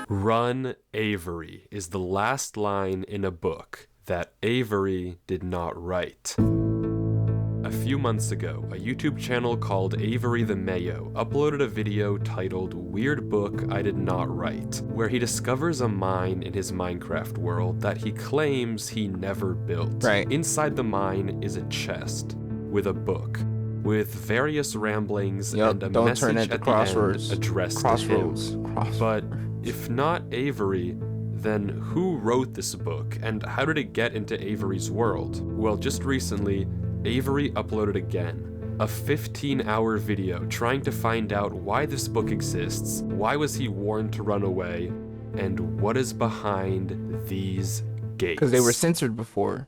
Run, Avery is the last line in a book that Avery did not write. A few months ago, a YouTube channel called Avery the Mayo uploaded a video titled Weird Book I Did Not Write, where he discovers a mine in his Minecraft world that he claims he never built. Right. Inside the mine is a chest with a book, with various ramblings Yup, and a don't message turn at into the crosswords. end addressed Crossroads. to him. But if not Avery, then who wrote this book, and how did it get into Avery's world? Well, just recently, Avery uploaded again, a 15-hour video trying to find out why this book exists, why was he warned to run away, and what is behind these gates. Because they were censored before.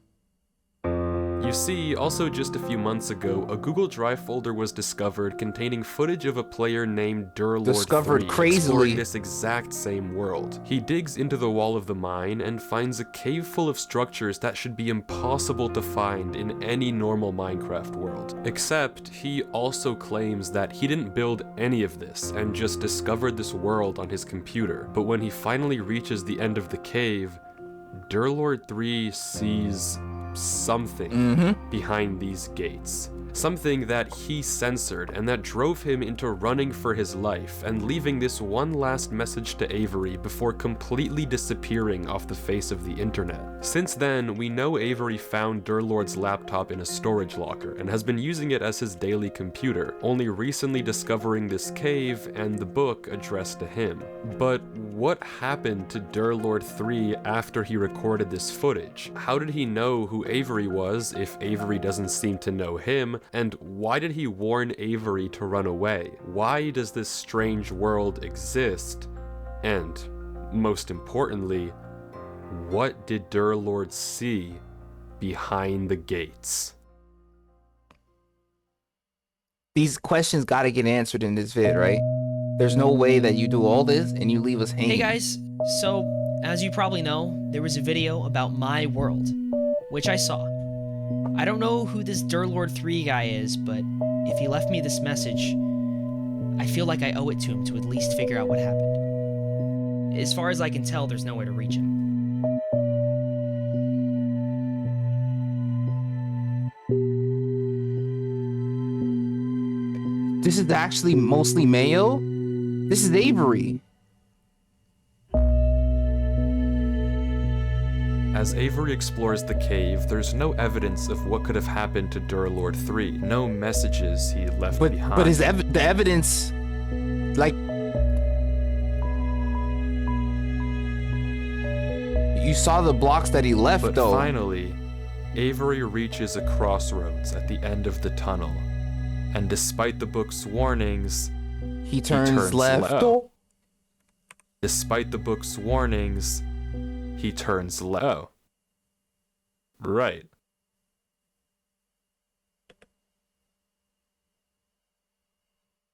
You see, also just a few months ago, a Google Drive folder was discovered containing footage of a player named Durlord Discovered 3 crazily. exploring this exact same world. He digs into the wall of the mine and finds a cave full of structures that should be impossible to find in any normal Minecraft world. Except, he also claims that he didn't build any of this and just discovered this world on his computer. But when he finally reaches the end of the cave, Durlord 3 sees something behind these gates. Something that he censored and that drove him into running for his life and leaving this one last message to Avery before completely disappearing off the face of the internet. Since then, we know Avery found Durlord's laptop in a storage locker and has been using it as his daily computer, only recently discovering this cave and the book addressed to him. But what happened to Durlord 3 after he recorded this footage? How did he know who Avery was if Avery doesn't seem to know him? And why did he warn Avery to run away? Why does this strange world exist? And, most importantly, what did Durlord see behind the gates? These questions gotta get answered in this vid, right? There's no way that you do all this and you leave us hanging. Hey guys, so as you probably know, there was a video about my world, which I saw. I don't know who this Durlord 3 guy is, but if he left me this message, I feel like I owe it to him to at least figure out what happened. As far as I can tell, there's no way to reach him. This is actually mostly Mayo? This is Avery. As Avery explores the cave, there's no evidence of what could have happened to Durlord 3. No messages he left behind. But his the evidence, like, you saw the blocks that he left, But though. finally, Avery reaches a crossroads at the end of the tunnel. And despite the book's warnings, he turns left. left. Despite the book's warnings, he turns left. Oh. Right.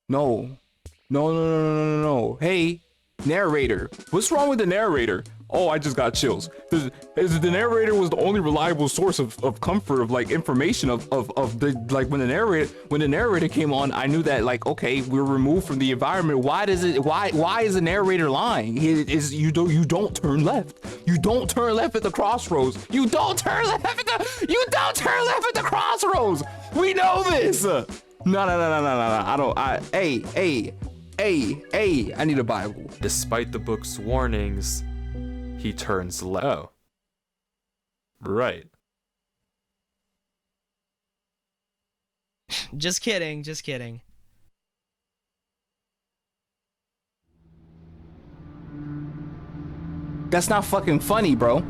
No. No. Hey, narrator. What's wrong with the narrator? Oh, I just got chills. The narrator was the only reliable source of comfort, of like information of the, like, when the narrator came on, I knew that, like, okay, we're removed from the environment. Why is the narrator lying? You don't turn left. You don't turn left at the crossroads. You don't turn left at the crossroads. We know this. No. I need a Bible. Despite the book's warnings, he turns left. Oh. Right. Just kidding, just kidding. That's not fucking funny, bro.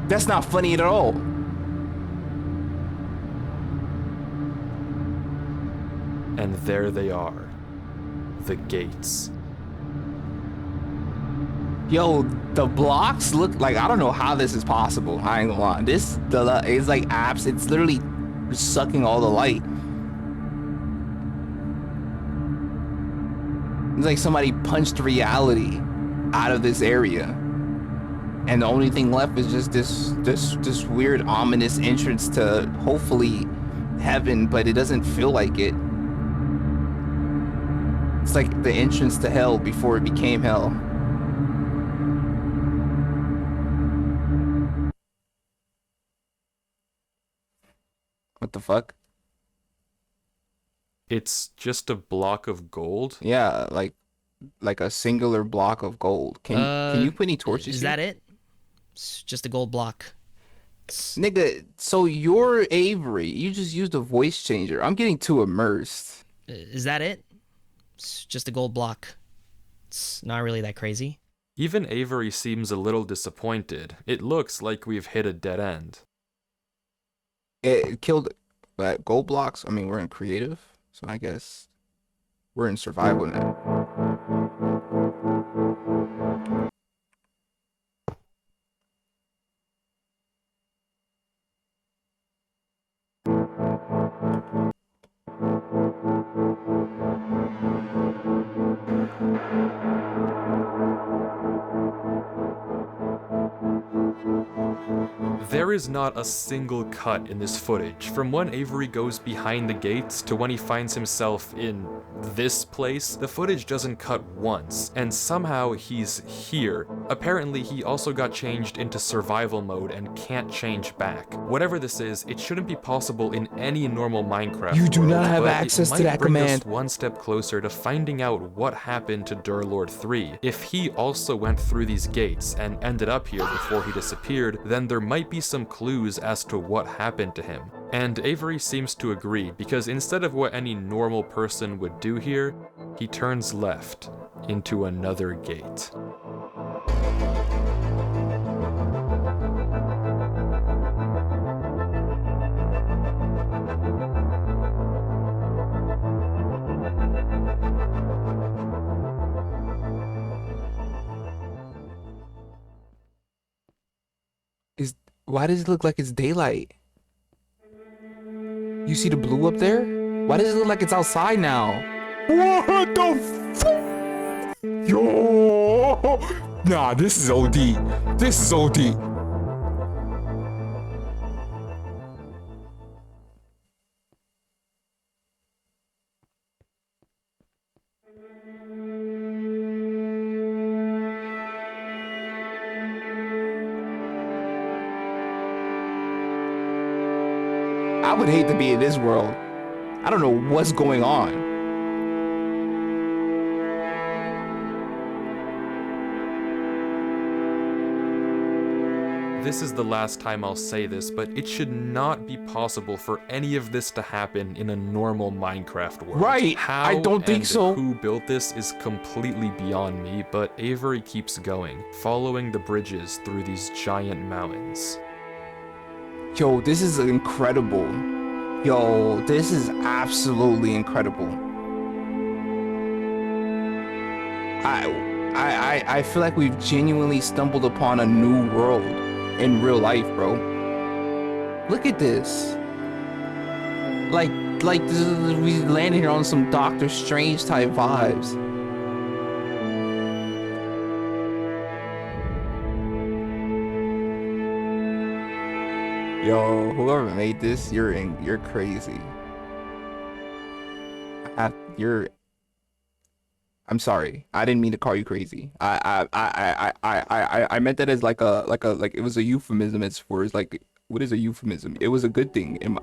That's not funny at all. And there they are. The gates. Yo, the blocks look like, I don't know how this is possible. I ain't gonna lie. It's like apps. It's literally sucking all the light. It's like somebody punched reality out of this area, and the only thing left is just this weird ominous entrance to hopefully heaven, but it doesn't feel like it. It's like the entrance to hell before it became hell. What the fuck? It's just a block of gold. Yeah, like a singular block of gold. Can you put any torches Is here? that it? It's just a gold block. Nigga, so you're Avery. You just used a voice changer. I'm getting too immersed. Is that it? It's just a gold block. It's not really that crazy. Even Avery seems a little disappointed. It looks like we've hit a dead end. It killed gold blocks. I mean, we're in creative, so I guess we're in survival now. There is not a single cut in this footage, from when Avery goes behind the gates to when he finds himself in this place. The footage doesn't cut once, and somehow he's here. Apparently, he also got changed into survival mode and can't change back. Whatever this is, it shouldn't be possible in any normal Minecraft You do world, not have but access to it might that bring command. us one step closer to finding out what happened to Durlord 3. If he also went through these gates and ended up here before he disappeared, then there might be some clues as to what happened to him. And Avery seems to agree, because instead of what any normal person would do here, he turns left into another gate. Why does it look like it's daylight? You see the blue up there? Why does it look like it's outside now? What the fuck? Yo! Nah, this is OD. This is OD. I would hate to be in this world. I don't know what's going on. This is the last time I'll say this, but it should not be possible for any of this to happen in a normal Minecraft world. Right, How I don't think and so. Who built this is completely beyond me, but Avery keeps going, following the bridges through these giant mountains. Yo, this is incredible. Yo, this is absolutely incredible. I feel like we've genuinely stumbled upon a new world in real life, bro. Look at this. Like we landed here on some Doctor Strange type vibes. Yo, whoever made this, you're crazy. I'm sorry. I didn't mean to call you crazy. I meant that as like it was a euphemism. It's for it's like, what is a euphemism? It was a good thing in my.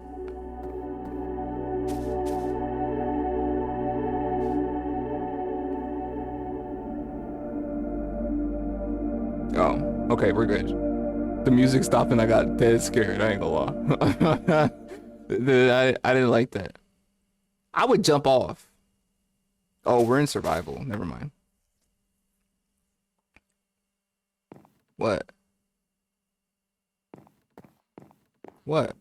Oh, okay, we're good. The music stopped and I got dead scared. I ain't gonna lie. I didn't like that. I would jump off. Oh, we're in survival. Never mind. What? What?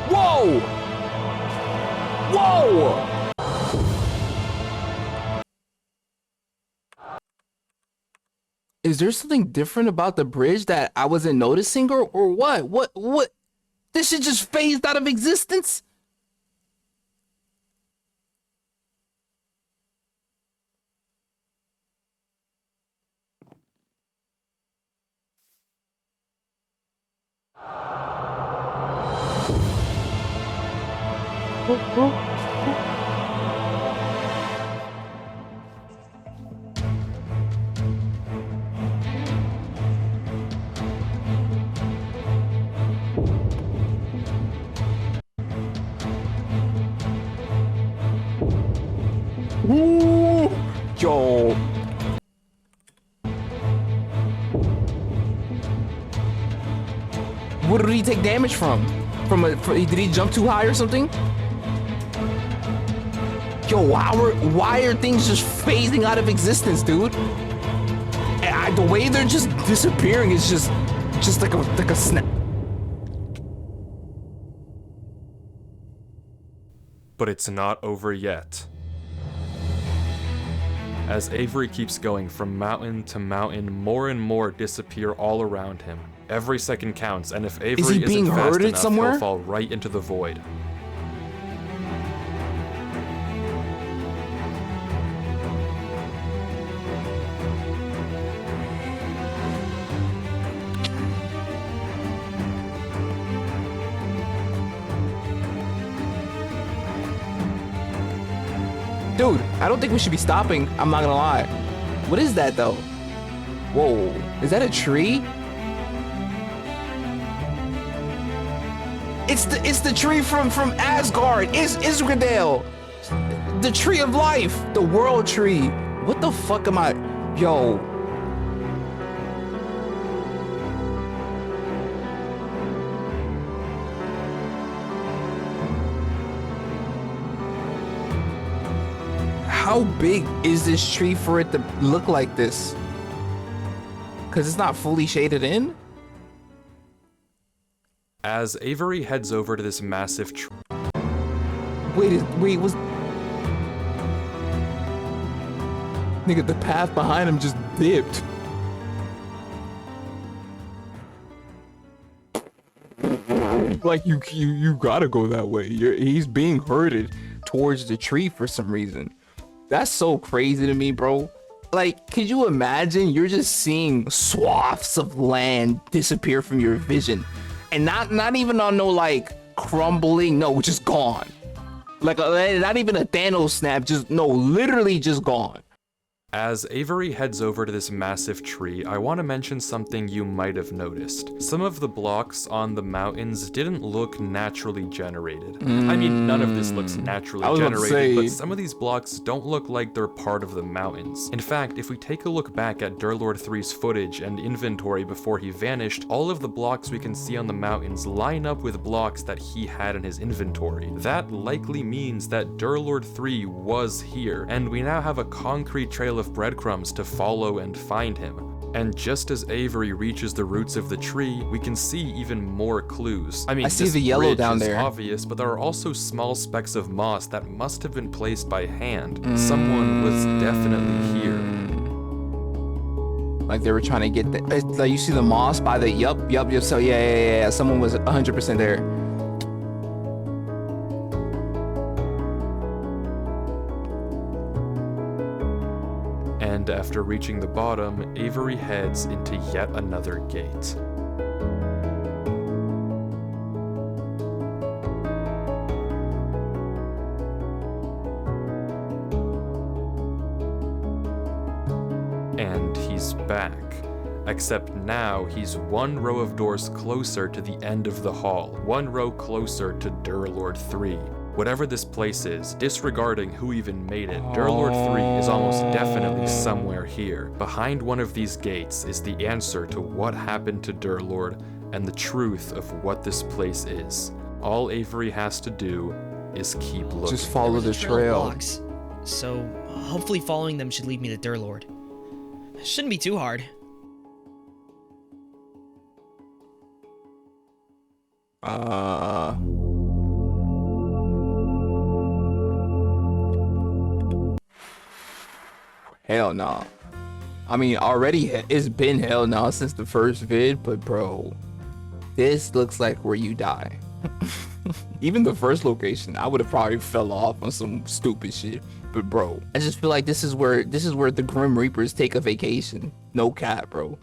Whoa! Whoa! is there something different about the bridge that I wasn't noticing, or what? What? This shit just phased out of existence? Ooh, yo. What did he take damage from? Did he jump too high or something? Yo, why are things just phasing out of existence, dude? The way they're just disappearing is just like a snap. But it's not over yet. As Avery keeps going from mountain to mountain, more and more disappear all around him. Every second counts, and if Avery he being isn't fast herded enough, somewhere? he'll fall right into the void. Dude, I don't think we should be stopping. I'm not gonna lie. What is that though? Whoa, is that a tree? It's the tree from Asgard. It's Isgradale. The tree of life. The world tree. What the fuck am I? Yo. How big is this tree for it to look like this? Because it's not fully shaded in? As Avery heads over to this massive tree, Wait, was... Nigga, the path behind him just dipped. Like, you gotta go that way. He's being herded towards the tree for some reason. That's so crazy to me, bro. Like, could you imagine you're just seeing swaths of land disappear from your vision, and not even on no like crumbling, no, just gone. Like not even a Thanos snap, just no, literally just gone. As Avery heads over to this massive tree, I want to mention something you might have noticed. Some of the blocks on the mountains didn't look naturally generated. I mean, none of this looks naturally generated, but some of these blocks don't look like they're part of the mountains. In fact, if we take a look back at Durlord 3's footage and inventory before he vanished, all of the blocks we can see on the mountains line up with blocks that he had in his inventory. That likely means that Durlord 3 was here, and we now have a concrete trail of breadcrumbs to follow and find him. And just as Avery reaches the roots of the tree, we can see even more clues. I mean, I see this the yellow bridge down is there. obvious, but there are also small specks of moss that must have been placed by hand. Someone was definitely here. Like they were trying to get the, like you see the moss by the yup. So yeah. Someone was 100% there. And after reaching the bottom, Avery heads into yet another gate. And he's back. Except now he's one row of doors closer to the end of the hall, one row closer to Durlord 3. Whatever this place is, disregarding who even made it, Durlord 3 is almost definitely somewhere here. Behind one of these gates is the answer to what happened to Durlord and the truth of what this place is. All Avery has to do is keep looking. Just follow the There's a of trail. blocks, so hopefully following them should lead me to Durlord. Shouldn't be too hard. Hell no. I mean, already it's been hell now since the first vid, but bro, this looks like where you die. Even the first location, I would have probably fell off on some stupid shit. But bro, I just feel like this is where the Grim Reapers take a vacation. No cap, bro.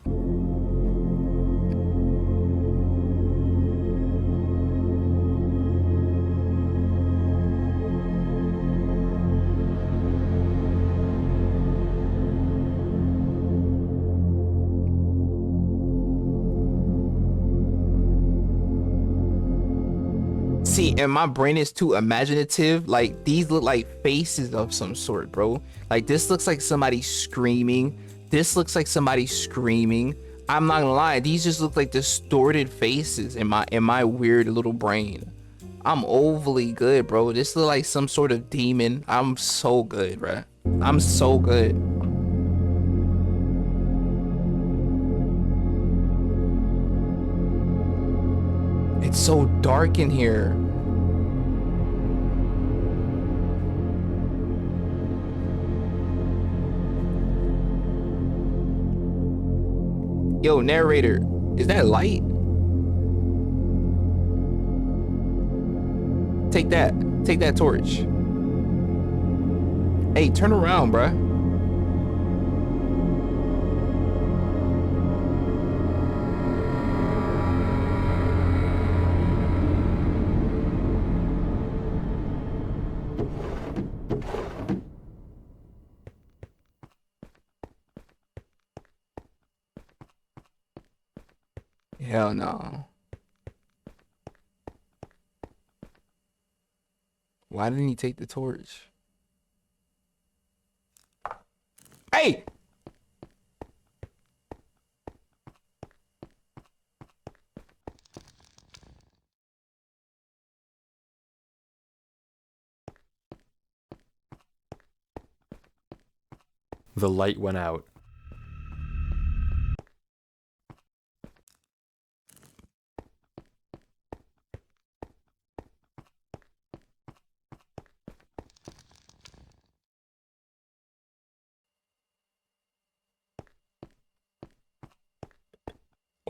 See, and my brain is too imaginative. Like, these look like faces of some sort, bro. Like, this looks like somebody screaming. This looks like somebody screaming. I'm not gonna lie, these just look like distorted faces in my weird little brain. I'm overly good, bro. This look like some sort of demon. I'm so good, bro. I'm so good. It's so dark in here. Yo, narrator, is that light? Take that torch. Hey, turn around, bruh. Hell no. Why didn't he take the torch? Hey! The light went out.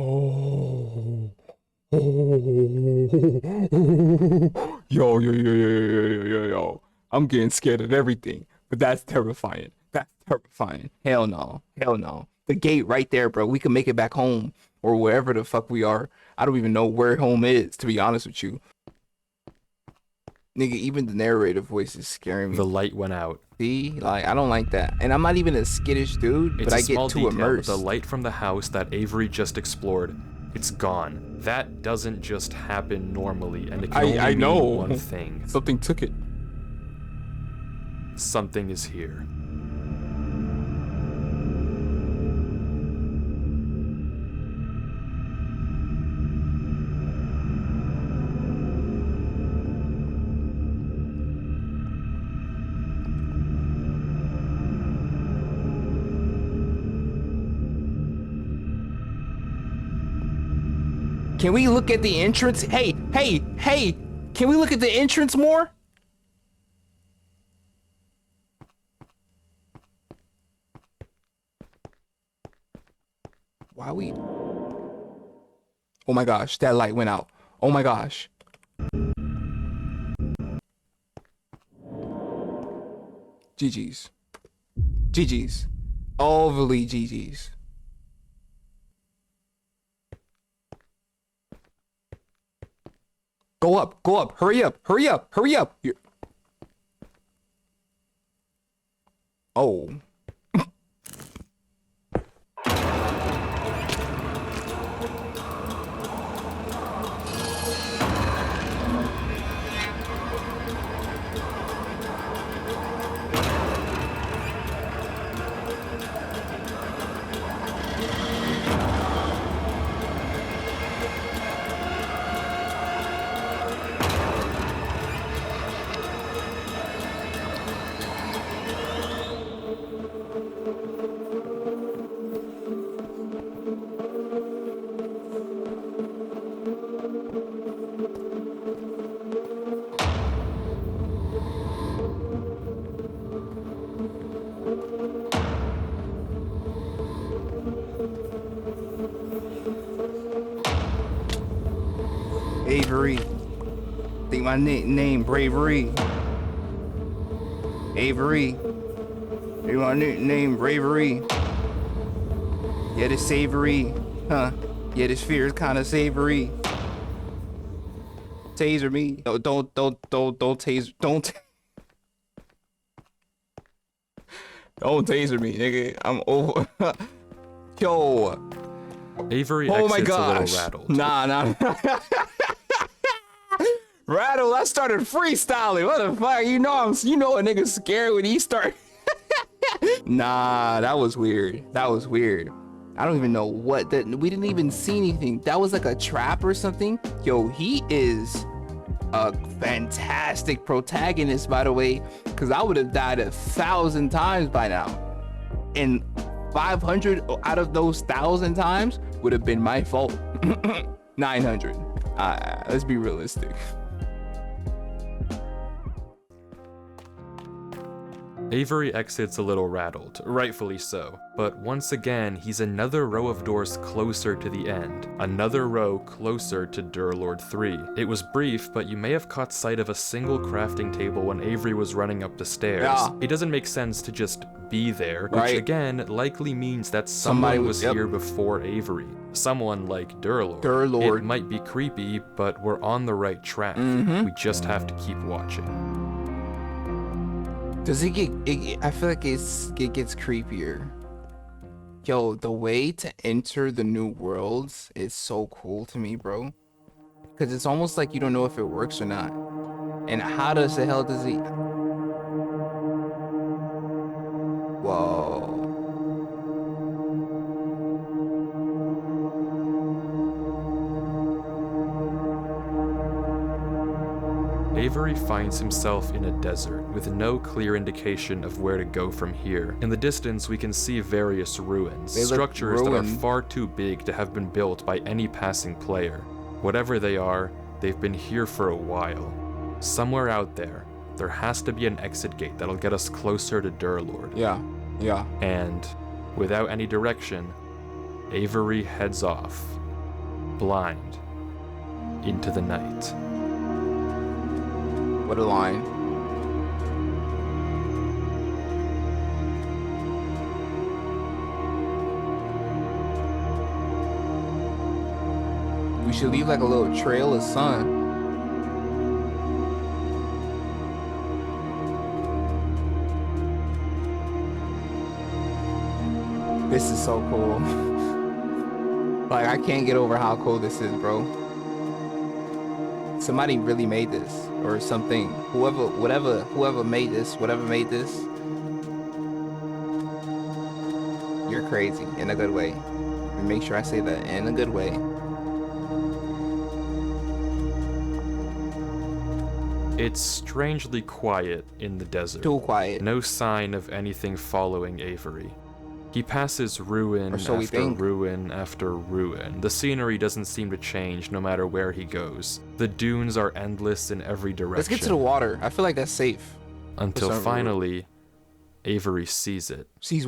Oh. Yo. I'm getting scared of everything, but that's terrifying. That's terrifying. Hell no. Hell no. The gate right there, bro. We can make it back home or wherever the fuck we are. I don't even know where home is, to be honest with you. Nigga, even the narrator voice is scaring me. The light went out. See? Like, I don't like that. And I'm not even a skittish dude, It's but a I small get too detail, but immersed. the light from the house that Avery just explored, it's gone. That doesn't just happen normally, and it can only I mean know. one thing. Something took it. Something is here. Can we look at the entrance? Hey, can we look at the entrance more? Why we? Oh my gosh, that light went out. Oh my gosh. GG's. GG's. Overly GG's. Go up, hurry up. Oh. Avery. Think my name Bravery. Avery. Think my name Bravery. Yeah, this savory, huh? Yeah, this fear is kind of savory. Taser me. No, don't taser. Don't taser me, nigga. I'm over. Yo. Avery Oh my exits a little gosh. rattled. Nah. Rattle, I started freestyling. What the fuck? You know a nigga's scared when he start. Nah, that was weird. I don't even know what that. We didn't even see anything. That was like a trap or something. Yo, he is a fantastic protagonist, by the way, because I would have died 1,000 times by now, and 500 out of those 1,000 times would have been my fault. 900. Let's be realistic. Avery exits a little rattled, rightfully so, but once again he's another row of doors closer to the end, another row closer to Durlord 3. It was brief, but you may have caught sight of a single crafting table when Avery was running up the stairs. Yeah. It doesn't make sense to just be there, which Right. again likely means that Somebody someone was- was yep. here before Avery. Someone like Durlord. Durlord. It might be creepy, but we're on the right track. Mm-hmm. We just have to keep watching. Does it get? I feel like it gets creepier. Yo, the way to enter the new worlds is so cool to me, bro. Because it's almost like you don't know if it works or not. And how the hell does he? Whoa. Avery finds himself in a desert with no clear indication of where to go from here. In the distance, we can see various ruins, They look structures that are ruined. far too big to have been built by any passing player. Whatever they are, they've been here for a while. Somewhere out there has to be an exit gate that'll get us closer to Durlord. Yeah. And without any direction, Avery heads off, blind, into the night. What a line. We should leave like a little trail of sun. This is so cool. Like, I can't get over how cool this is, bro. Somebody really made this, or something. Whoever made this, you're crazy in a good way. And make sure I say that in a good way. It's strangely quiet in the desert. Too quiet. No sign of anything following Avery. He passes ruin Or so we after think. ruin after ruin. The scenery doesn't seem to change no matter where he goes. The dunes are endless in every direction. Let's get to the water. I feel like that's safe. Until some- finally, Avery sees it. Sees.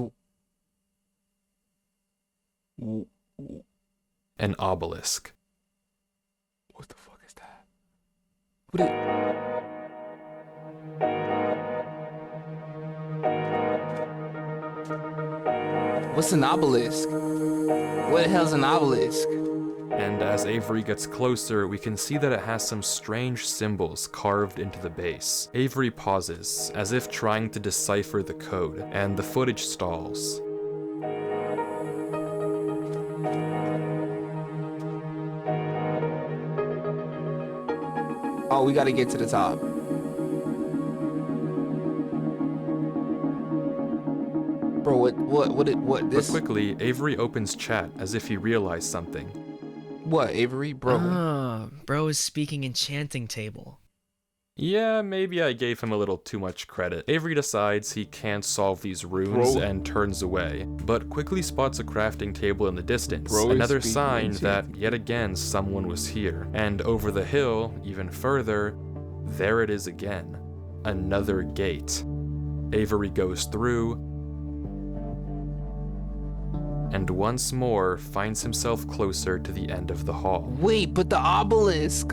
An obelisk. What the fuck is that? What is... What's an obelisk? What the hell's an obelisk? And as Avery gets closer, we can see that it has some strange symbols carved into the base. Avery pauses, as if trying to decipher the code, and the footage stalls. Oh, we gotta get to the top. Bro, what But this? quickly, Avery opens chat as if he realized something. What, Avery? Bro. Bro is speaking enchanting table. Yeah, maybe I gave him a little too much credit. Avery decides he can't solve these runes Bro. and turns away, but quickly spots a crafting table in the distance, Bro is another speaking sign that enchanting. yet again someone was here. And over the hill, even further, there it is again, another gate. Avery goes through, and once more finds himself closer to the end of the hall. Wait, but the obelisk.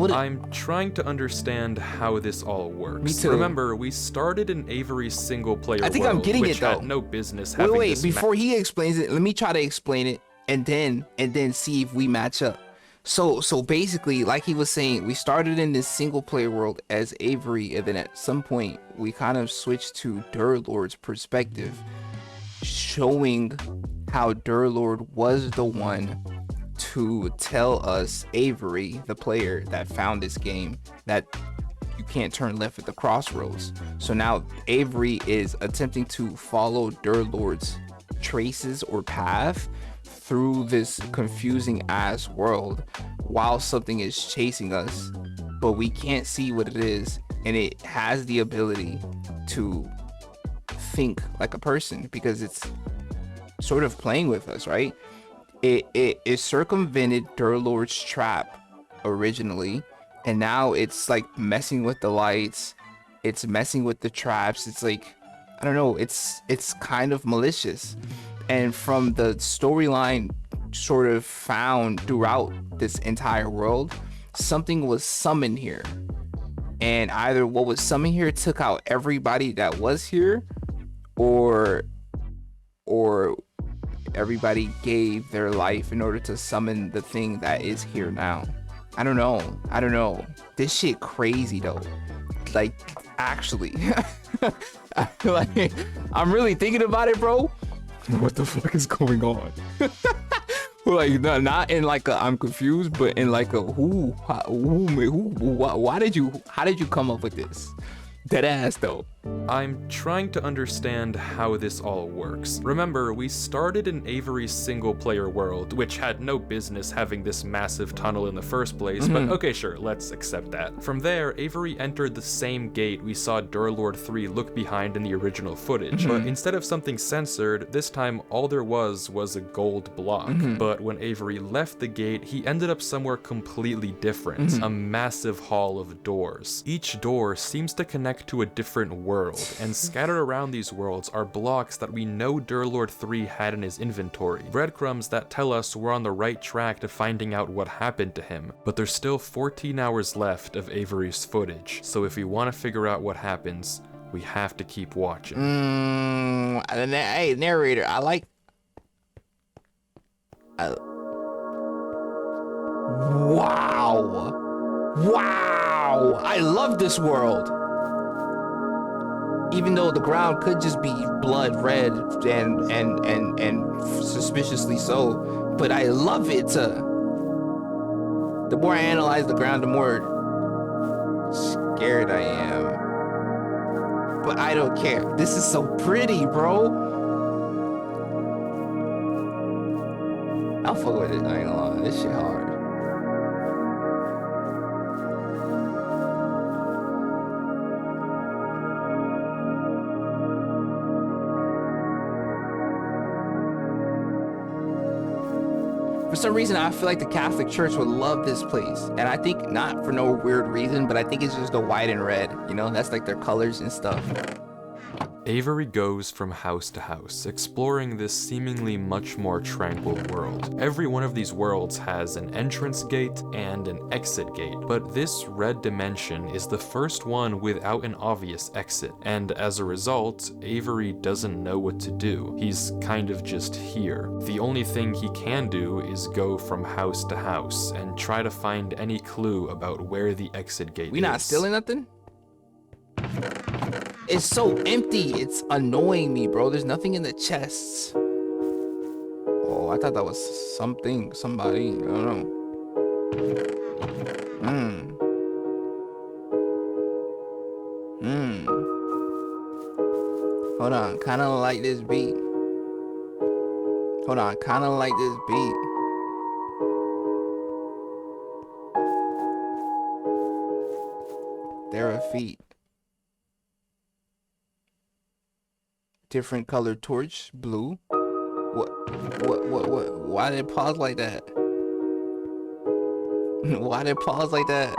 What? I'm trying to understand how this all works. Me too. Remember, we started in Avery's single-player I think world, I'm getting which it, though. had no business Wait, having wait. this Before he explains it, let me try to explain it, and then see if we match up. So basically, like he was saying, we started in this single player world as Avery, and then at some point we kind of switched to Durlord's perspective, showing how Durlord was the one to tell us, Avery, the player that found this game, that you can't turn left at the crossroads. So now Avery is attempting to follow Durlord's traces or path through this confusing ass world while something is chasing us, but we can't see what it is, and it has the ability to think like a person because it's sort of playing with us, right? It circumvented Durlord's trap originally, and now it's like messing with the lights, it's messing with the traps. It's like, I don't know, it's kind of malicious. And from the storyline sort of found throughout this entire world, something was summoned here, and either what was summoned here took out everybody that was here, or everybody gave their life in order to summon the thing that is here now. I don't know. This shit crazy though. Like, actually. Like, I'm really thinking about it, bro. What the fuck is going on? Like, not in like a I'm confused, but in like a how did you come up with this? Dead ass though. I'm trying to understand how this all works. Remember, we started in Avery's single-player world, which had no business having this massive tunnel in the first place, but okay, sure, let's accept that. From there, Avery entered the same gate we saw Durlord 3 look behind in the original footage, but instead of something censored, this time all there was a gold block. But when Avery left the gate, he ended up somewhere completely different, a massive hall of doors. Each door seems to connect to a different world, and scattered around these worlds are blocks that we know Durlord 3 had in his inventory, breadcrumbs that tell us we're on the right track to finding out what happened to him. But there's still 14 hours left of Avery's footage, so if we want to figure out what happens, we have to keep watching. Hey, narrator, Wow, I love this world. Even though the ground could just be blood red and suspiciously so, but I love it. The more I analyze the ground, the more scared I am. But I don't care. This is so pretty, bro. I'll fuck with it. I ain't gonna lie. This shit hard. For some reason, I feel like the Catholic Church would love this place. And I think not for no weird reason, but I think it's just the white and red. You know, that's like their colors and stuff. Avery goes from house to house, exploring this seemingly much more tranquil world. Every one of these worlds has an entrance gate and an exit gate, but this red dimension is the first one without an obvious exit, and as a result, Avery doesn't know what to do. He's kind of just here. The only thing he can do is go from house to house and try to find any clue about where the exit gate is. We not stealing nothing? It's so empty. It's annoying me, bro. There's nothing in the chests. Oh, I thought that was something, somebody. I don't know. Hold on. Kind of like this beat. Hold on. Kind of like this beat. There are feet. Different colored torch, blue. What? Why did it pause like that? Why did it pause like that?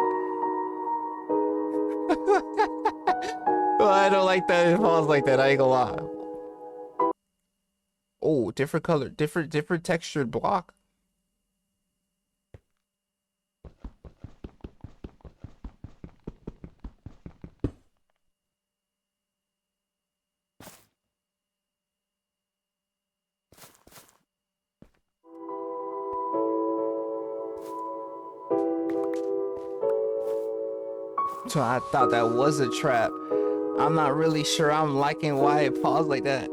Well, I don't like that it paused like that, I ain't gonna lie. Oh, different color, different textured block. So I thought that was a trap. I'm not really sure I'm liking why it paused like that.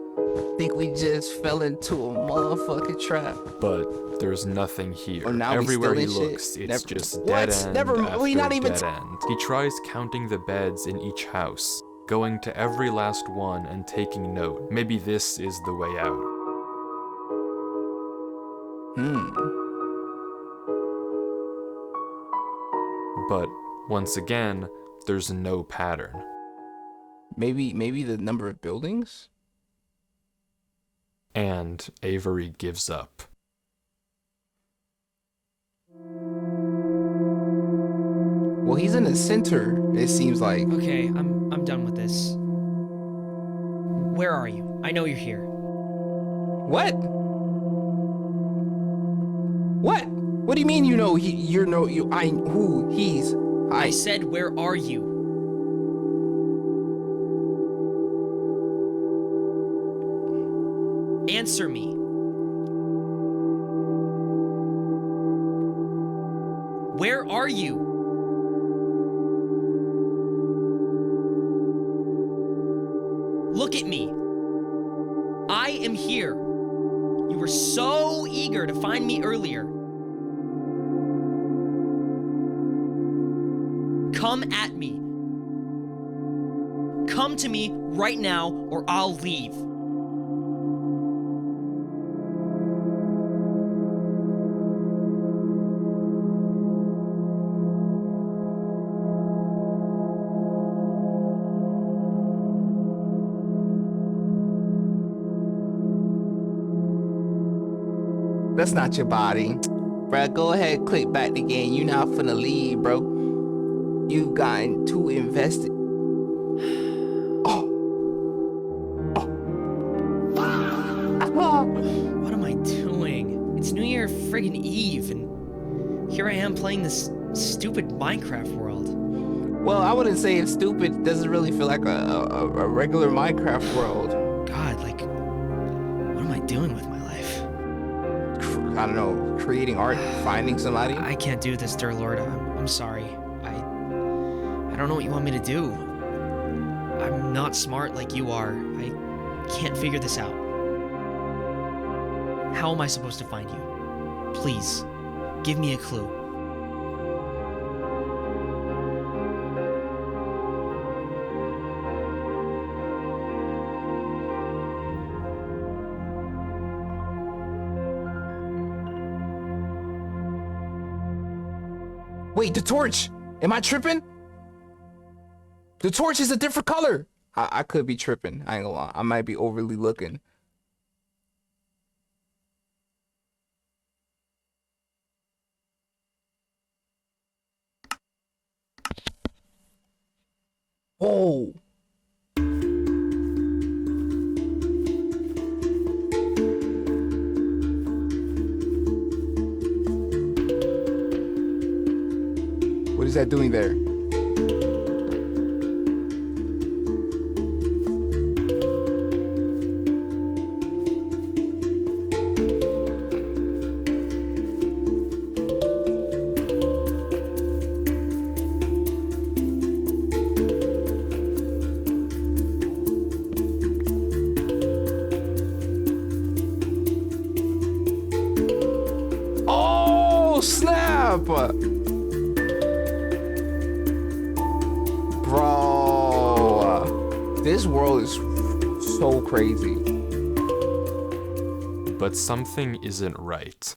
Think we just fell into a motherfucking trap. But there's nothing here. Oh, now we Everywhere he still in looks, shit? it's Never- just What? dead end Never- after we not even dead end. He tries counting the beds in each house, going to every last one and taking note. Maybe this is the way out. But once again, there's no pattern. Maybe the number of buildings? And Avery gives up. Well, he's in the center, it seems like. Okay, I'm done with this. Where are you? I know you're here. What? What? What do you mean you know he's I said, where are you? Answer me. Where are you? Look at me. I am here. You were so eager to find me earlier. Come at me. Come to me right now, or I'll leave. That's not your body. Bruh, go ahead, click back the game. You not finna leave, bro. You've gotten too invested. What am I doing? It's New Year friggin' Eve, and here I am playing this stupid Minecraft world. Well, I wouldn't say it's stupid. It doesn't really feel like a regular Minecraft world. God, like, what am I doing with my life? I don't know, creating art, finding somebody. I can't do this, dear Lord. I'm sorry. I don't know what you want me to do. I'm not smart like you are. I can't figure this out. How am I supposed to find you? Please, give me a clue. Wait, the torch! Am I tripping? The torch is a different color! I could be tripping, I ain't gonna lie. I might be overly looking. Whoa! What is that doing there? Oh, snap! Bro, this world is so crazy. But something isn't right.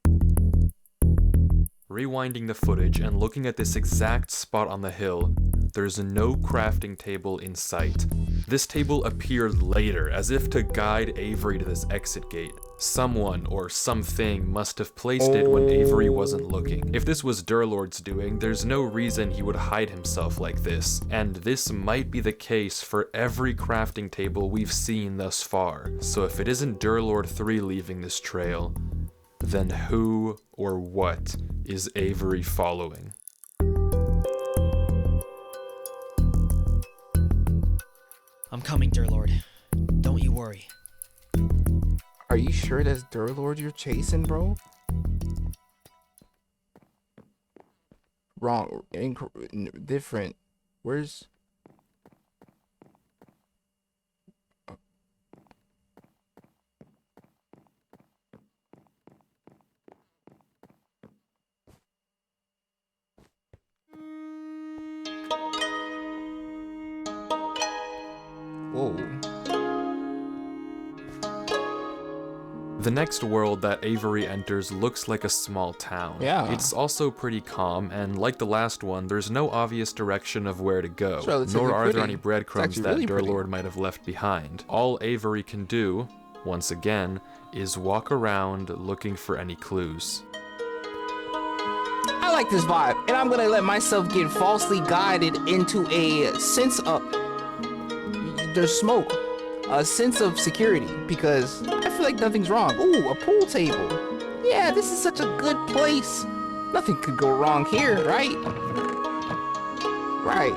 Rewinding the footage and looking at this exact spot on the hill, there's no crafting table in sight. This table appeared later, as if to guide Avery to this exit gate. Someone or something must have placed it when Avery wasn't looking. If this was Durlord's doing, there's no reason he would hide himself like this. And this might be the case for every crafting table we've seen thus far. So if it isn't Durlord 3 leaving this trail, then who or what is Avery following? I'm coming, dear Lord. Don't you worry. Are you sure that's Durlord you're chasing, bro? Wrong. Different. Where's... Whoa. The next world that Avery enters looks like a small town. Yeah. It's also pretty calm, and like the last one, there's no obvious direction of where to go, It's relatively nor are there pretty. any breadcrumbs It's actually that really pretty. Durlord might have left behind. All Avery can do, once again, is walk around looking for any clues. I like this vibe, and I'm gonna let myself get falsely guided into a sense of... There's smoke. A sense of security, because I feel like nothing's wrong. Ooh, a pool table. Yeah, this is such a good place. Nothing could go wrong here, right? Right.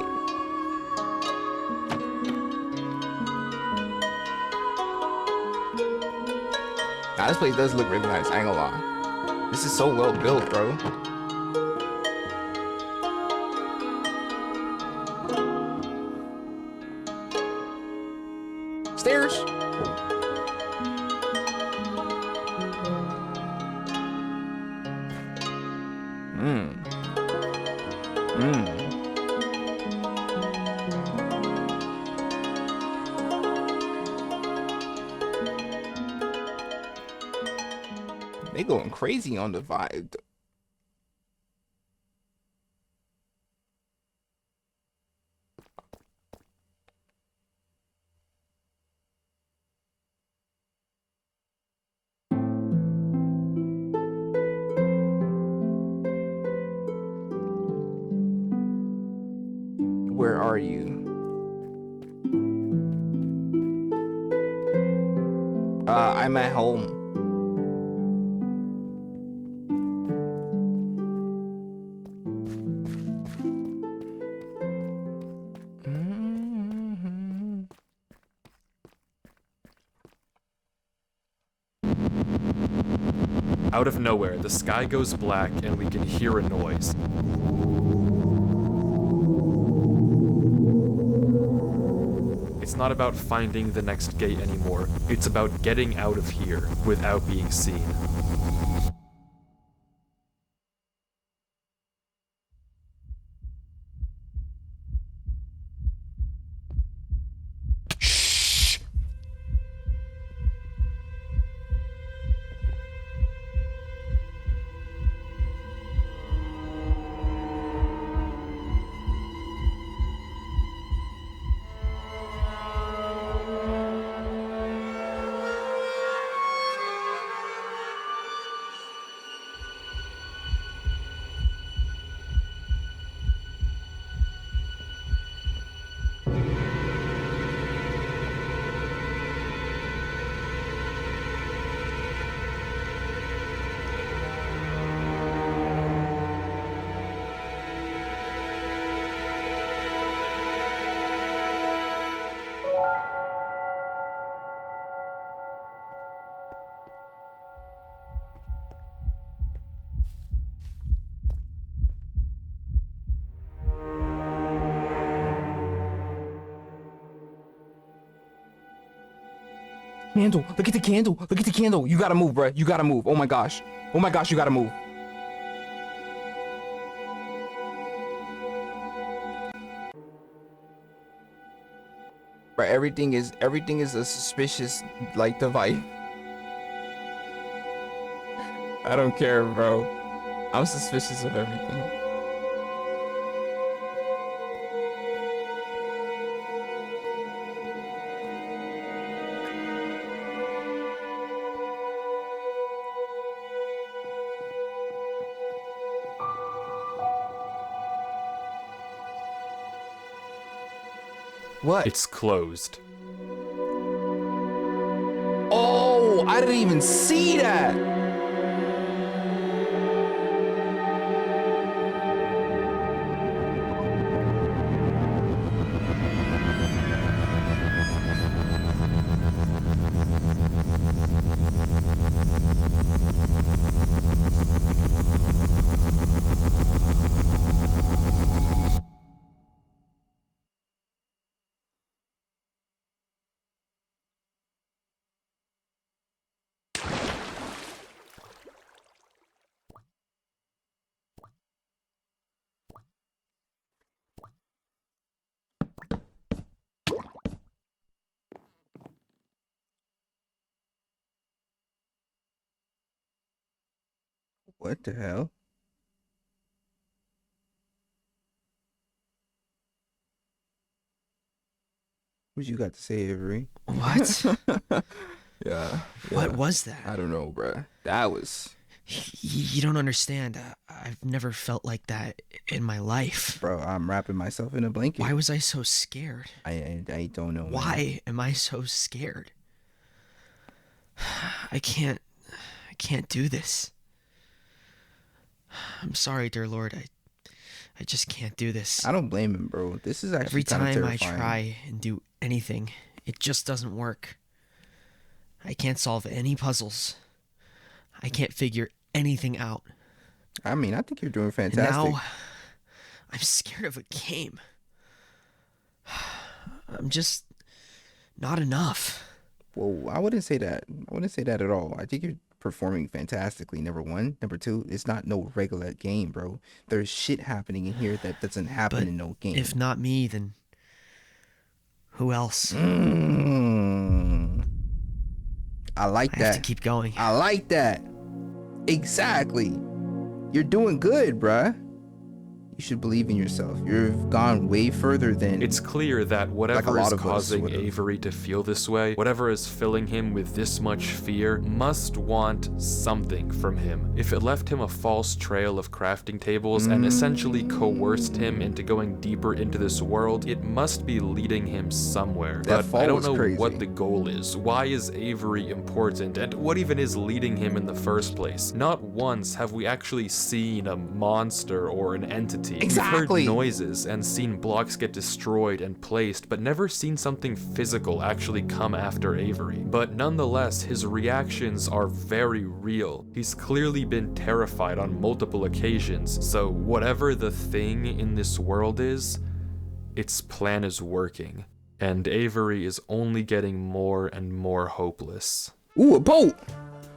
Nah, this place does look really nice, I ain't gonna lie. This is so well built, bro. Stairs. They going crazy on the vibe. Where are you? I'm at home. Out of nowhere, the sky goes black and we can hear a noise. It's not about finding the next gate anymore. It's about getting out of here without being seen. Candle, look at the candle, look at the candle. You gotta move, bruh. You gotta move. Oh my gosh, you gotta move. Bruh, everything is a suspicious, like, device. I don't care, bro. I'm suspicious of everything. What? It's closed. Oh, I didn't even see that. What the hell? What you got to say, Avery? What? Yeah. What was that? I don't know, bruh. That was, You don't understand. I've never felt like that in my life. bro. I'm wrapping myself in a blanket. Why was I so scared? I don't know. Man. Why am I so scared? I can't do this. I'm sorry, dear Lord. I just can't do this. I don't blame him, bro. This is actually Every kind of time I terrifying. try and do anything, it just doesn't work. I can't solve any puzzles. I can't figure anything out. I mean, I think you're doing And fantastic. now I'm scared of a game. I'm just not enough. Well, I wouldn't say that. I wouldn't say that at all. I think you're performing fantastically. Number one. Number two, it's not no regular game, bro. There's shit happening in here that doesn't happen But in no game. if not me, then who else? I like I have to that. keep going. I like that. Exactly. You're doing good, bruh. You should believe in yourself. You've gone way further than It's clear that Like a whatever lot is of us causing would've. Avery to feel this way, whatever is filling him with this much fear, must want something from him. If it left him a false trail of crafting tables and essentially coerced him into going deeper into this world, it must be leading him somewhere. That But fall I don't was know crazy. what the goal is. Why is Avery important? And what even is leading him in the first place? Not once have we actually seen a monster or an entity. Exactly. We've heard noises and seen blocks get destroyed and placed, but never seen something physical actually come after Avery. But nonetheless, his reactions are very real. He's clearly been terrified on multiple occasions, so whatever the thing in this world is, its plan is working. And Avery is only getting more and more hopeless. Ooh, a boat.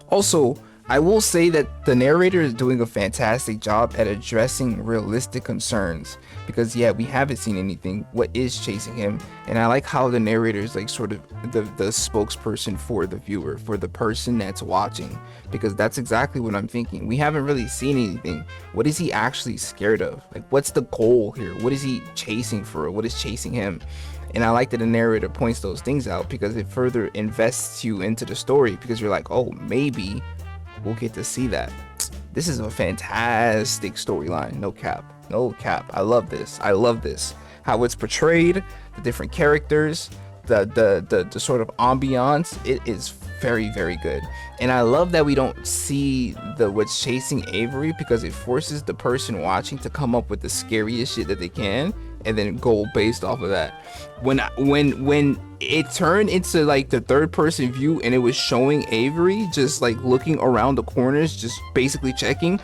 Also, I will say that the narrator is doing a fantastic job at addressing realistic concerns because yeah, we haven't seen anything. What is chasing him? And I like how the narrator is like sort of the spokesperson for the viewer, for the person that's watching, because that's exactly what I'm thinking. We haven't really seen anything. What is he actually scared of? Like, what's the goal here? What is he chasing for? What is chasing him? And I like that the narrator points those things out because it further invests you into the story because you're like, oh, maybe we'll get to see that. This is a fantastic storyline. No cap. No cap. I love this. I love this. How it's portrayed, the different characters, the sort of ambiance. It is very, very good. And I love that we don't see what's chasing Avery because it forces the person watching to come up with the scariest shit that they can and then go based off of that. When it turned into like the third person view and it was showing Avery just like looking around the corners, just basically checking,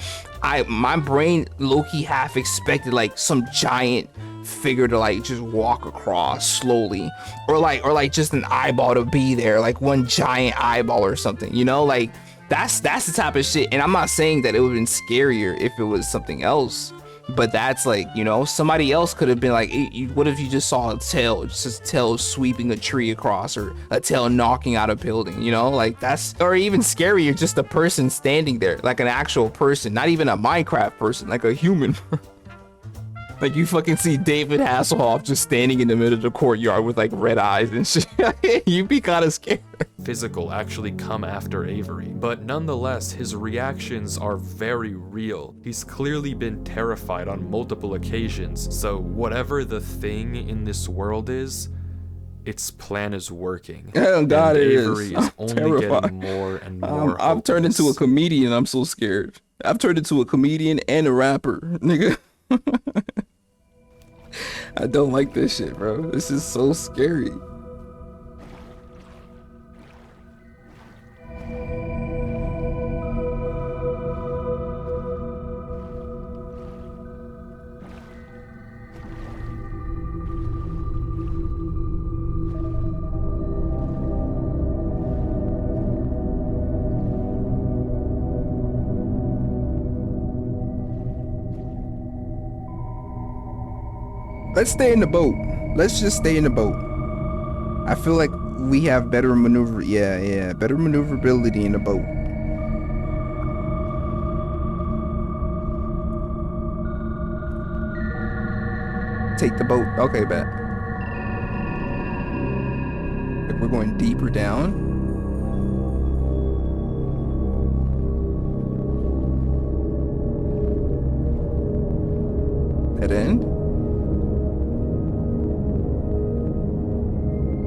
my brain low-key half expected like some giant figure to like just walk across slowly, or like just an eyeball to be there, like one giant eyeball or something, you know, like that's the type of shit. And I'm not saying that it would have been scarier if it was something else, but that's like, you know, somebody else could have been like, what if you just saw a tail, just a tail sweeping a tree across, or a tail knocking out a building, you know, like that's, or even scarier, just a person standing there, like an actual person, not even a Minecraft person, like a human. Like you fucking see David Hasselhoff just standing in the middle of the courtyard with like red eyes and shit. You'd be kind of scared. Physical actually come after Avery, but nonetheless, his reactions are very real. He's clearly been terrified on multiple occasions, so whatever the thing in this world is, its plan is working. Oh God, and it Avery is. is I'm only terrified. getting more and more. I've turned into a hopeless. comedian. I'm so scared. I've turned into a comedian and a rapper, nigga. I don't like this shit, bro. This is so scary. Let's stay in the boat. Let's just stay in the boat. I feel like we have better better maneuverability in the boat. take the boat. Okay, bet. If we're going deeper down. Dead end.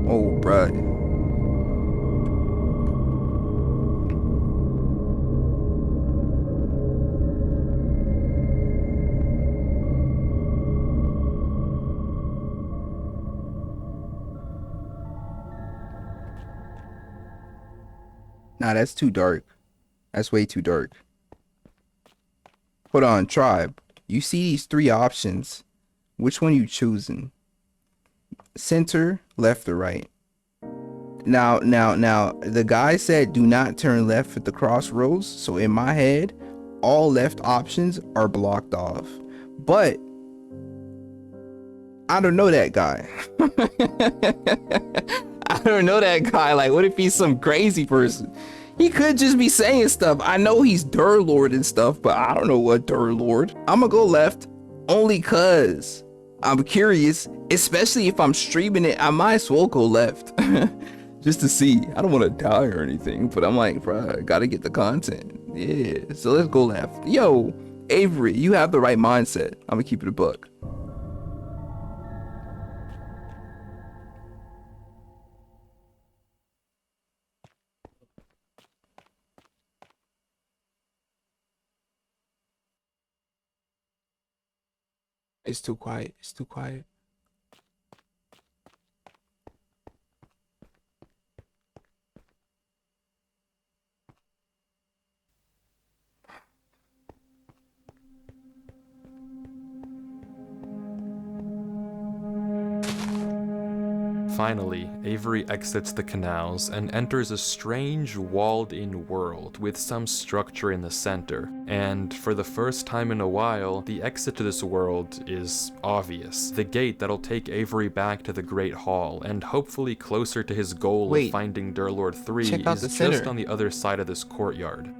Oh, bruh. Nah, that's too dark. That's way too dark. Hold on, tribe. You see these three options. Which one you choosing? Center, left, or right? Now, the guy said do not turn left at the crossroads. So in my head, all left options are blocked off. But I don't know that guy. I don't know that guy. Like, what if he's some crazy person? He could just be saying stuff. I know he's Durlord and stuff, but I don't know what Durlord. I'm gonna go left only cause I'm curious, especially if I'm streaming it. I might as well go left just to see. I don't want to die or anything, but I'm like, bruh, gotta get the content. Yeah, so let's go left. Yo, Avery, you have the right mindset. I'm gonna keep it a buck. It's too quiet. It's too quiet. Finally, Avery exits the canals and enters a strange walled-in world with some structure in the center. And for the first time in a while, the exit to this world is obvious. The gate that'll take Avery back to the Great Hall and hopefully closer to his goal of finding Durlord 3 check out is the just center. on the other side of this courtyard.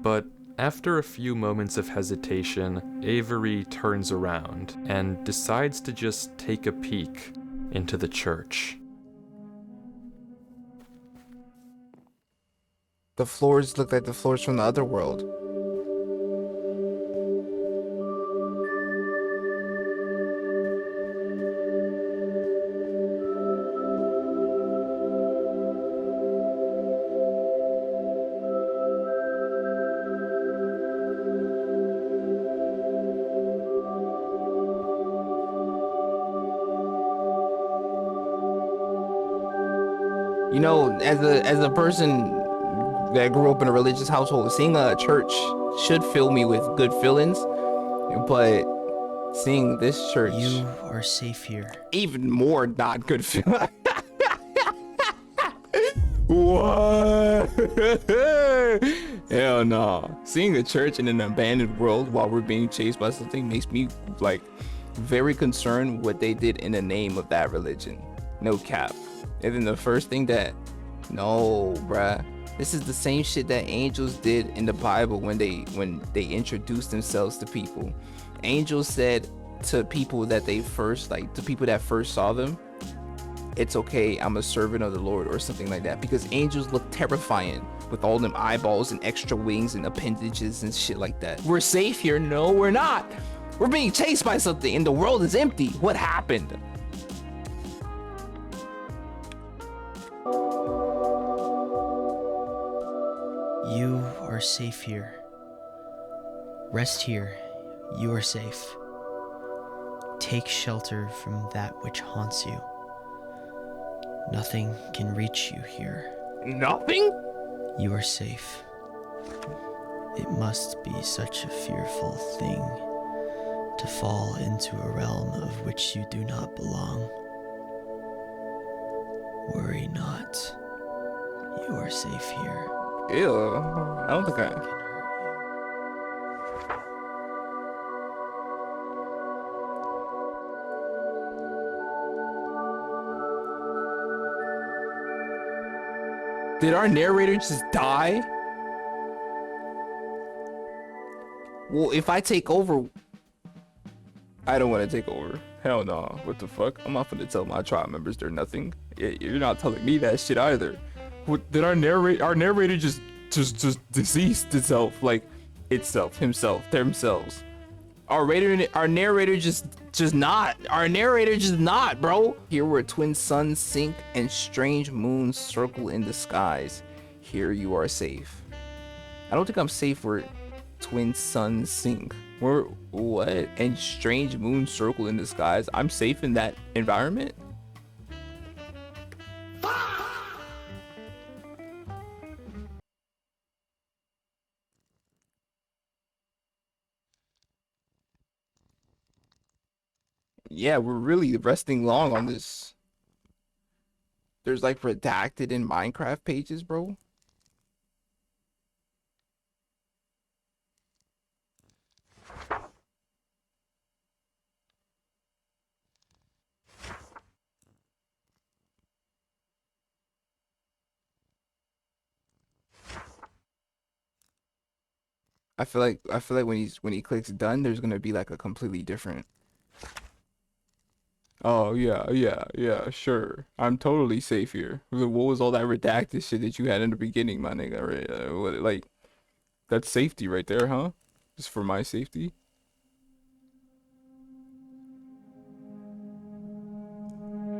But after a few moments of hesitation, Avery turns around and decides to just take a peek into the church. The floors look like the floors from the other world. You know, as a person that grew up in a religious household, seeing a church should fill me with good feelings, but seeing this church, You are safe here. even more not good feelings. What? Hell no. Seeing a church in an abandoned world while we're being chased by something makes me like very concerned what they did in the name of that religion. No cap. And then the first thing that, no, bruh. This is the same shit that angels did in the Bible when they introduced themselves to people. Angels said to people that they first, like to people that first saw them, it's okay, I'm a servant of the Lord or something like that, because angels look terrifying with all them eyeballs and extra wings and appendages and shit like that. We're safe here. No, we're not. We're being chased by something and the world is empty. What happened? You are safe here. Rest here. You are safe. Take shelter from that which haunts you. Nothing can reach you here. Nothing? You are safe. It must be such a fearful thing to fall into a realm of which you do not belong. Worry not. You are safe here. Ew. I don't think I... Did our narrator just die? Well, if I take over, I don't want to take over. Hell no. What the fuck? I'm not gonna tell my tribe members they're nothing. You're not telling me that shit either. What did our narrator just deceased itself, like itself, himself, themselves. Our narrator just not. Our narrator just not, bro. Here where twin suns sink and strange moons circle in the skies. Here you are safe. I don't think I'm safe where twin suns sink. Where what? And strange moons circle in the skies. I'm safe in that environment? Yeah, we're really resting long on this. There's like redacted in Minecraft pages, bro. I feel like when he clicks done, there's gonna be like a completely different. Oh yeah, sure. I'm totally safe here. What was all that redacted shit that you had in the beginning, my nigga? Right? What, like that's safety right there, huh? Just for my safety.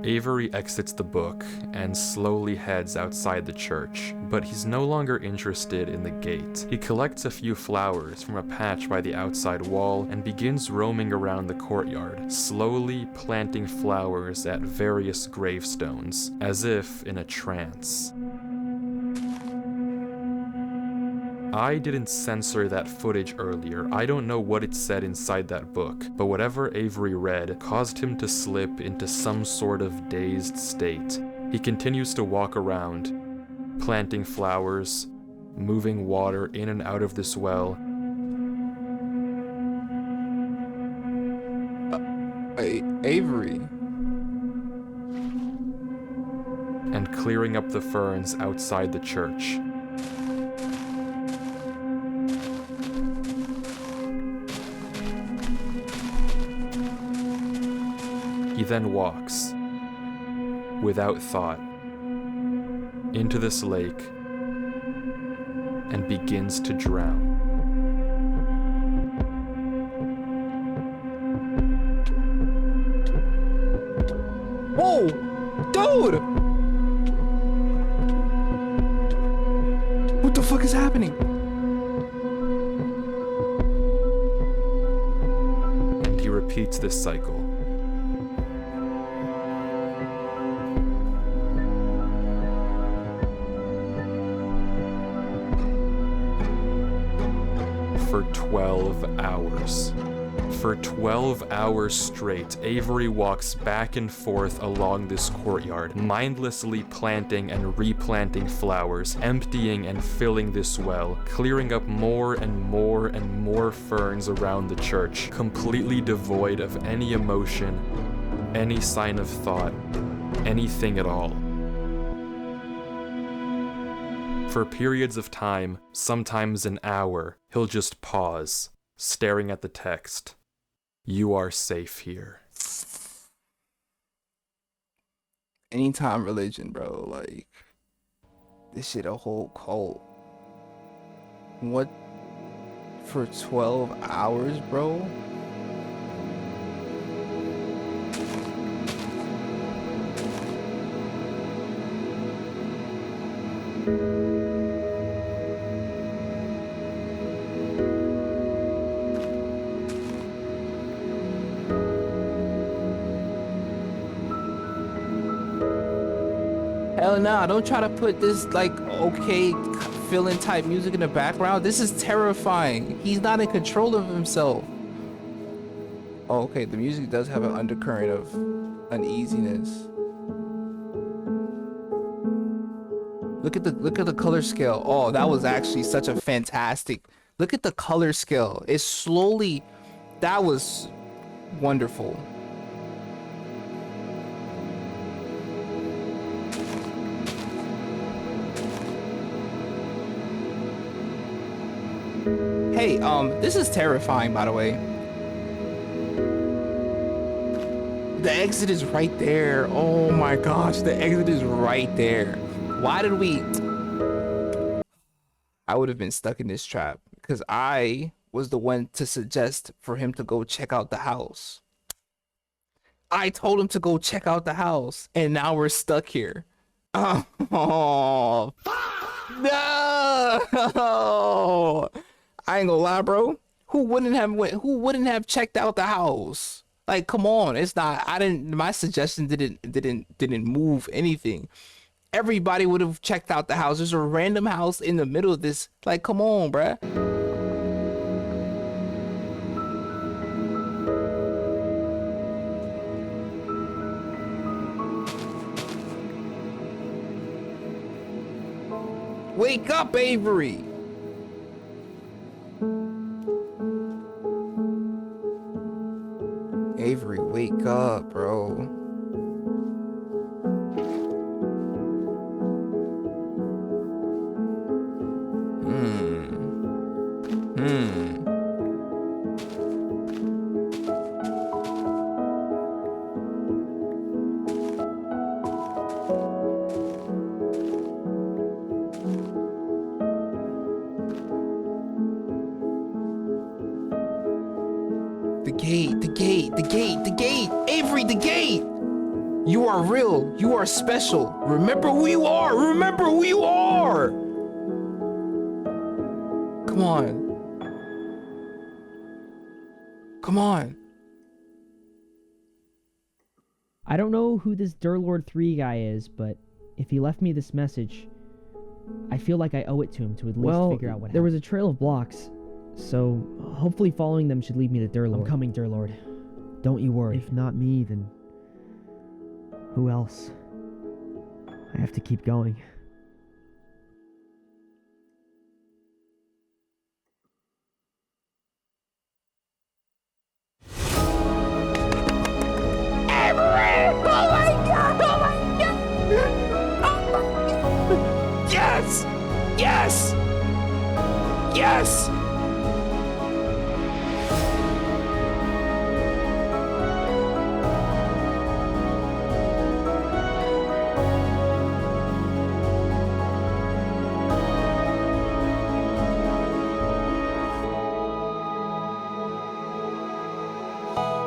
Avery exits the book and slowly heads outside the church, but he's no longer interested in the gate. He collects a few flowers from a patch by the outside wall and begins roaming around the courtyard, slowly planting flowers at various gravestones, as if in a trance. I didn't censor that footage earlier. I don't know what it said inside that book, but whatever Avery read caused him to slip into some sort of dazed state. He continues to walk around, planting flowers, moving water in and out of this well. Avery. And clearing up the ferns outside the church. He then walks, without thought, into this lake and begins to drown. Whoa! Dude! What the fuck is happening? And he repeats this cycle. For 12 hours. For 12 hours straight, Avery walks back and forth along this courtyard, mindlessly planting and replanting flowers, emptying and filling this well, clearing up more and more and more ferns around the church, completely devoid of any emotion, any sign of thought, anything at all. For periods of time, sometimes an hour, he'll just pause, staring at the text. You are safe here. Anytime religion, bro, like this shit a whole cult. What? For 12 hours, bro? Hell nah, don't try to put this like okay feeling type music in the background. This is terrifying. He's not in control of himself. Oh, okay, the music does have an undercurrent of uneasiness. Look at the color scale. Oh, that was actually such a fantastic. Look at the color scale. It's slowly. That was wonderful. Hey, This is terrifying, by the way. The exit is right there. Oh my gosh, the exit is right there. Why did we? I would have been stuck in this trap because I was the one to suggest for him to go check out the house. I told him to go check out the house, and now we're stuck here. Oh, no! I ain't gonna lie, bro. Who wouldn't have checked out the house? Like, come on, it's not. My suggestion didn't move anything. Everybody would have checked out the house. There's a random house in the middle of this. Like, come on, bruh. Wake up, Avery. Avery, wake up, bro. The gate, Avery, the gate. You are real. You are special. Remember who you are. Remember who you are. Come on. Come on. I don't know who this Durlord 3 guy is, but if he left me this message, I feel like I owe it to him to at least figure out what happened. There was a trail of blocks, so hopefully following them should lead me to Durlord. I'm coming, Durlord. Don't you worry. If not me, then who else? I have to keep going. Yes! Yes! Yes!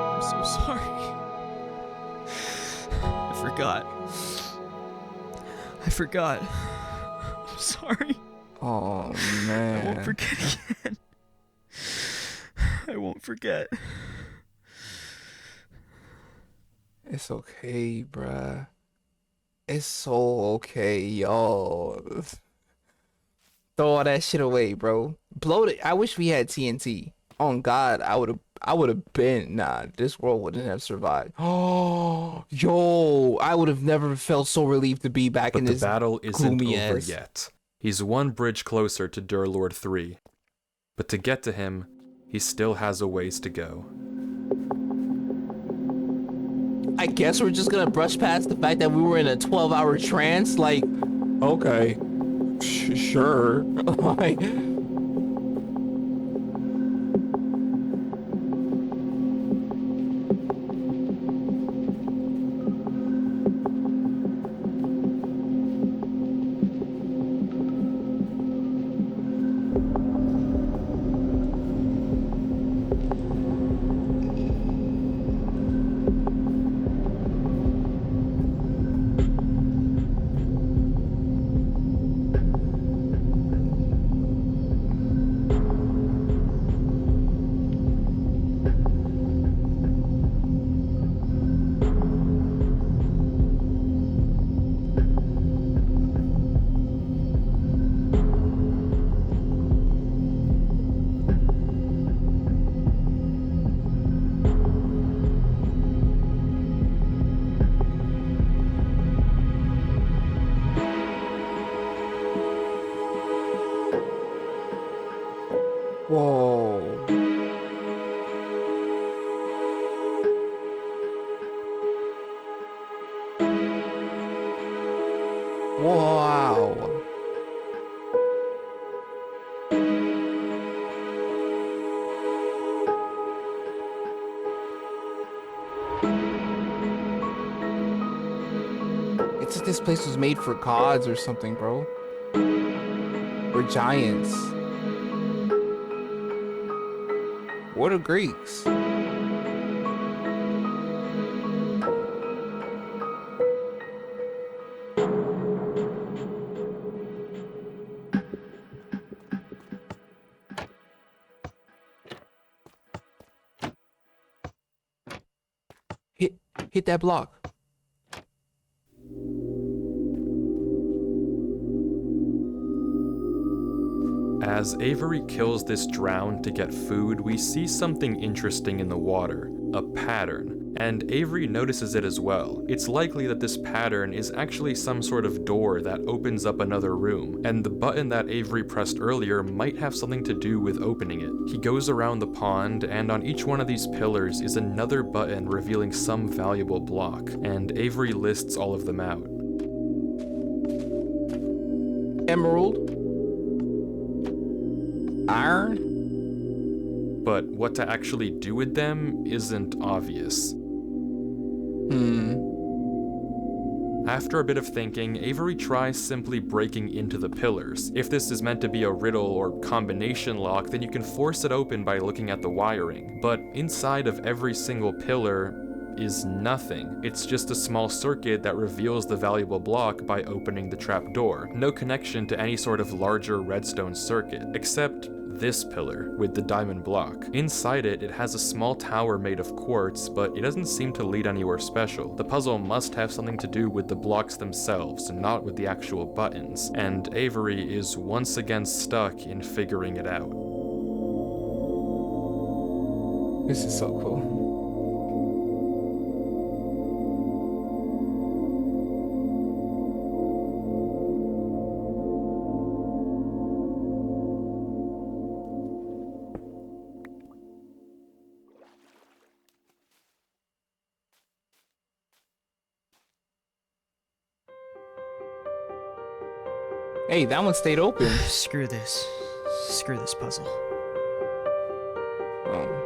I'm so sorry. I forgot. I'm sorry. Oh, man. I won't forget again. I won't forget. It's okay, bruh. It's so okay, yo. Throw all that shit away, bro. Blow it. I wish we had TNT. On God, I would have been. Nah, this world wouldn't have survived. Oh, yo, I would have never felt so relieved to be back in But this the battle isn't gloomy over ass. yet. He's one bridge closer to Durlord 3. But to get to him, he still has a ways to go. I guess we're just gonna brush past the fact that we were in a 12-hour trance. Like, okay, sure. Like, whoa. Wow. Looks like this place was made for gods or something, bro. Or giants. What are Greeks? Hit that block. As Avery kills this drown to get food, we see something interesting in the water, a pattern, and Avery notices it as well. It's likely that this pattern is actually some sort of door that opens up another room, and the button that Avery pressed earlier might have something to do with opening it. He goes around the pond, and on each one of these pillars is another button revealing some valuable block, and Avery lists all of them out. Emerald. Iron. But what to actually do with them isn't obvious. After a bit of thinking, Avery tries simply breaking into the pillars. If this is meant to be a riddle or combination lock, then you can force it open by looking at the wiring. But inside of every single pillar is nothing. It's just a small circuit that reveals the valuable block by opening the trapdoor. No connection to any sort of larger redstone circuit, except this pillar with the diamond block. Inside it, it has a small tower made of quartz, but it doesn't seem to lead anywhere special. The puzzle must have something to do with the blocks themselves, not with the actual buttons, and Avery is once again stuck in figuring it out. This is so cool. Hey, that one stayed open. Screw this. Screw this puzzle. Oh.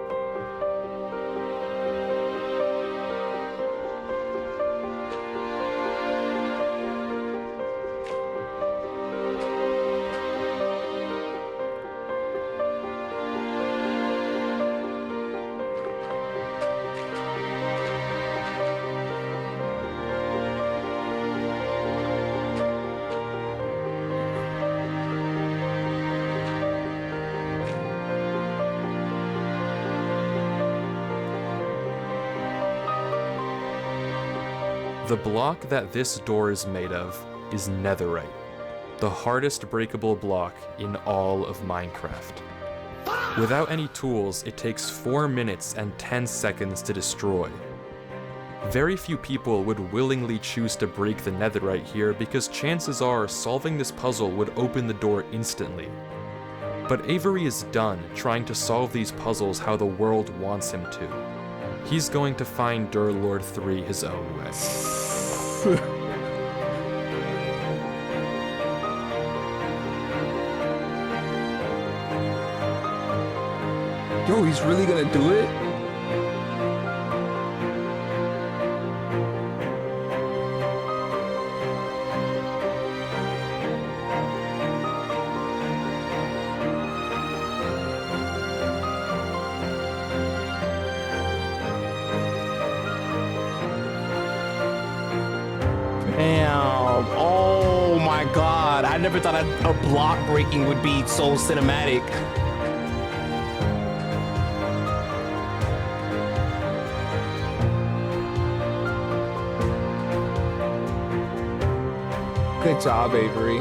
The block that this door is made of is netherite, the hardest breakable block in all of Minecraft. Without any tools, it takes 4 minutes and 10 seconds to destroy. Very few people would willingly choose to break the netherite here because chances are solving this puzzle would open the door instantly. But Avery is done trying to solve these puzzles how the world wants him to. He's going to find Durlord 3 his own way. Yo, he's really gonna do it? Damn. Oh my god. I never thought a block breaking would be so cinematic. Good job, Avery.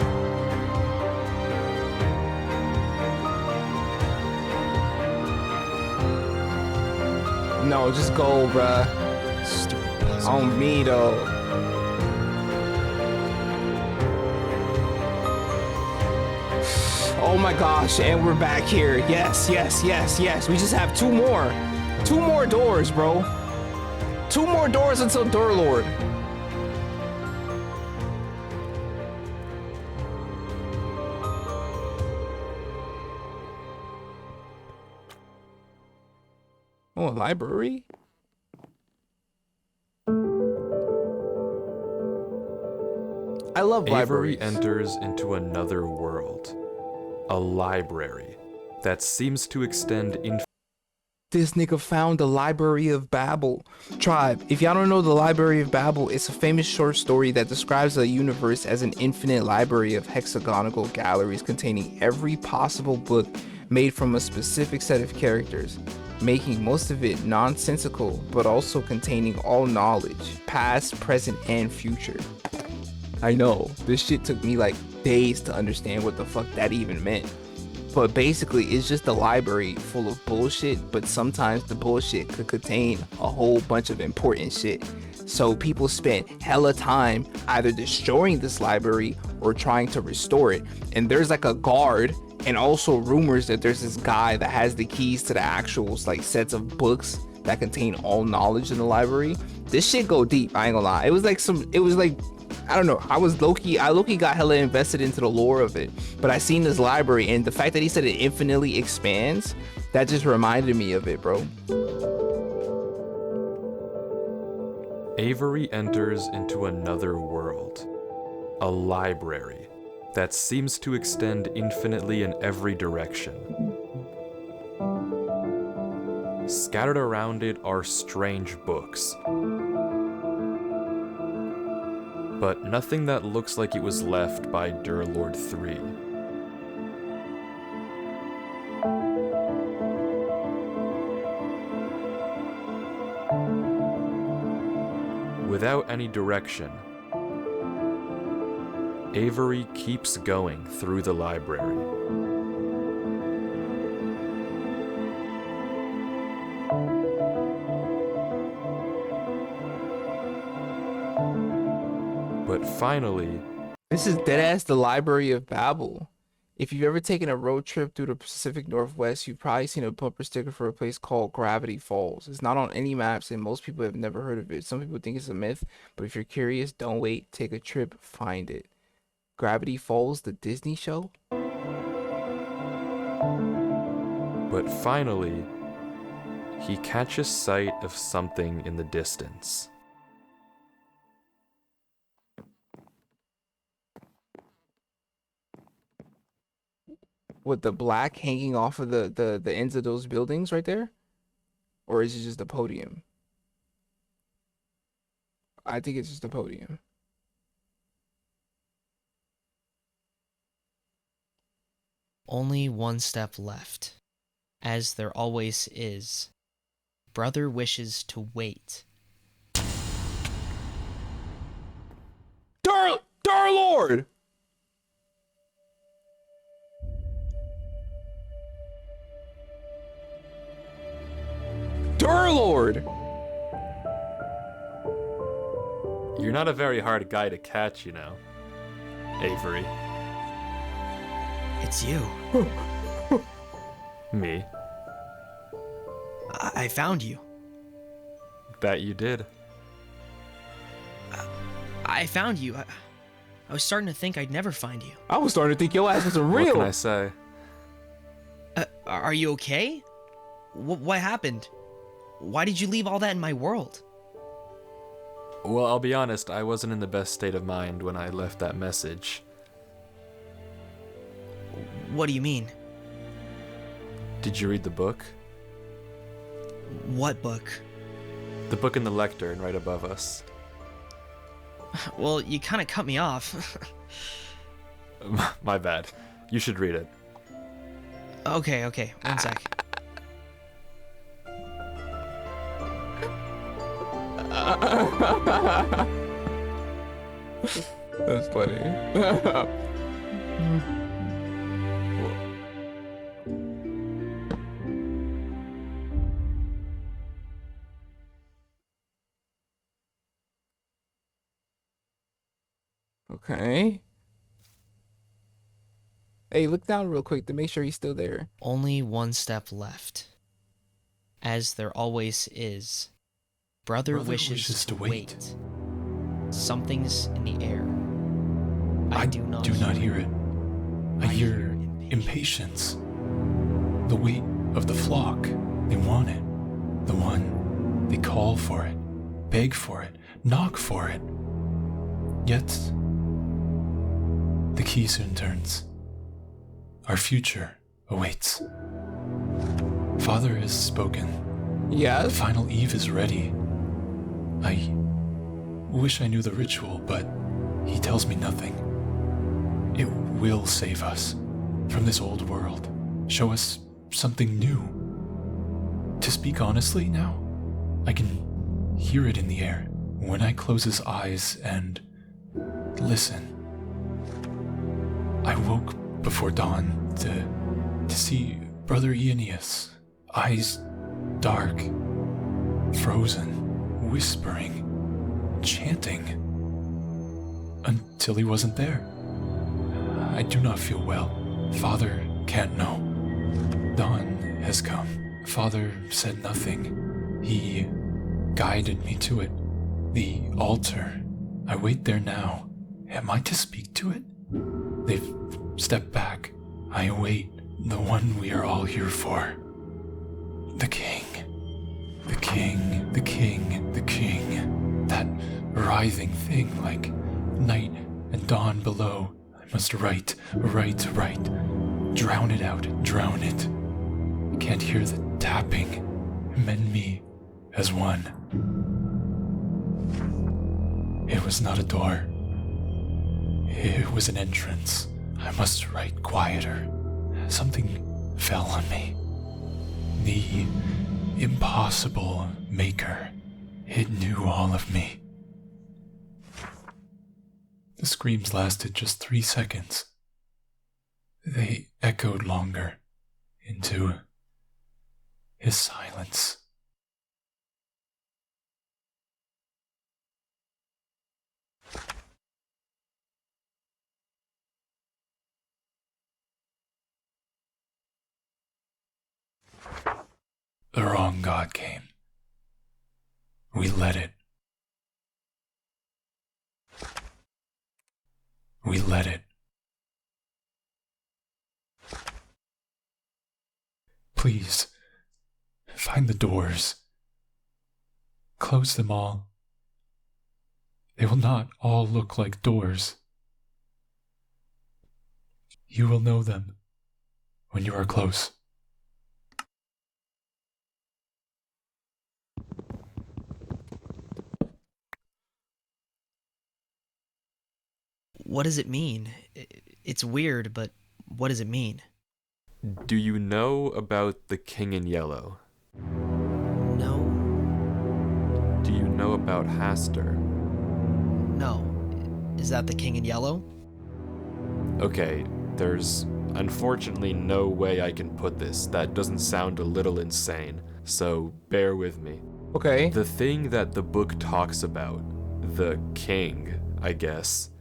No, just go, bruh. Stupid puzzle. On me, though. Oh my gosh, and we're back here. Yes, yes, yes, yes. We just have two more. Two more doors, bro. Two more doors until Durlord. Oh, a library? I love Avery libraries. enters into another world. A library that seems to extend This nigga found the Library of Babel. Tribe, if y'all don't know the Library of Babel, it's a famous short story that describes a universe as an infinite library of hexagonal galleries containing every possible book made from a specific set of characters, making most of it nonsensical, but also containing all knowledge, past, present, and future. I know, this shit took me like days to understand what the fuck that even meant. But basically, it's just a library full of bullshit, but sometimes the bullshit could contain a whole bunch of important shit. So people spent hella time either destroying this library or trying to restore it. And there's like a guard, and also rumors that there's this guy that has the keys to the actual like sets of books that contain all knowledge in the library. This shit go deep, I ain't gonna lie. It was like I don't know. I low-key got hella invested into the lore of it. But I seen this library, and the fact that he said it infinitely expands, that just reminded me of it, bro. Avery enters into another world. A library that seems to extend infinitely in every direction. Scattered around it are strange books, but nothing that looks like it was left by Durlord III. Without any direction, Avery keeps going through the library. But finally, This is deadass the Library of Babel. If you've ever taken a road trip through the Pacific Northwest, you've probably seen a bumper sticker for a place called Gravity Falls. It's not on any maps, and most people have never heard of it. Some people think it's a myth, but if you're curious, don't wait. Take a trip, find it. Gravity Falls, the Disney show? but finally, he catches sight of something in the distance. With the black hanging off of the ends of those buildings right there? Or is it just a podium? I think it's just a podium. Only one step left. As there always is. Brother wishes to wait. Darlord! Durlord! You're not a very hard guy to catch, you know, Avery. It's you. Me. I found you. That you did. I found you. I was starting to think I'd never find you. I was starting to think your ass was What real. can I say? Are you okay? What happened? Why did you leave all that in my world? Well, I'll be honest, I wasn't in the best state of mind when I left that message. What do you mean? Did you read the book? What book? The book in the lectern right above us. Well, you kind of cut me off. My bad. You should read it. Okay, one sec. That's funny. Okay. Hey, look down real quick to make sure he's still there. Only one step left. As there always is. Brother wishes to wait. Something's in the air. I do not hear it. I hear impatience. The weight of the flock. They want it. The one. They call for it. Beg for it. Knock for it. Yet, The key soon turns. Our future awaits. Father has spoken. The Yes. final Eve is ready. I wish I knew the ritual, but he tells me nothing. It will save us from this old world, show us something new. To speak honestly now, I can hear it in the air when I close his eyes and listen. I woke before dawn to see Brother Aeneas, eyes dark, frozen, whispering, chanting, until he wasn't there. I do not feel well. Father can't know. Dawn has come. Father said nothing. He guided me to it. The altar. I wait there now. Am I to speak to it? They've stepped back. I await the one we are all here for. The king. The king, the king, the king. That writhing thing like night and dawn below. I must write. Drown it out, drown it. I can't hear the tapping. Mend me as one. It was not a door. It was an entrance. I must write quieter. Something fell on me. The impossible maker. It knew all of me. The screams lasted just 3 seconds. They echoed longer into his silence. The wrong God came. We let it. We let it. Please, find the doors. Close them all. They will not all look like doors. You will know them when you are close. What does it mean? It's weird, but what does it mean? Do you know about the King in Yellow? No. Do you know about Hastur? No. Is that the king in yellow? Okay, there's unfortunately no way I can put this that doesn't sound a little insane, so bear with me. Okay. The thing that the book talks about, the king, I guess,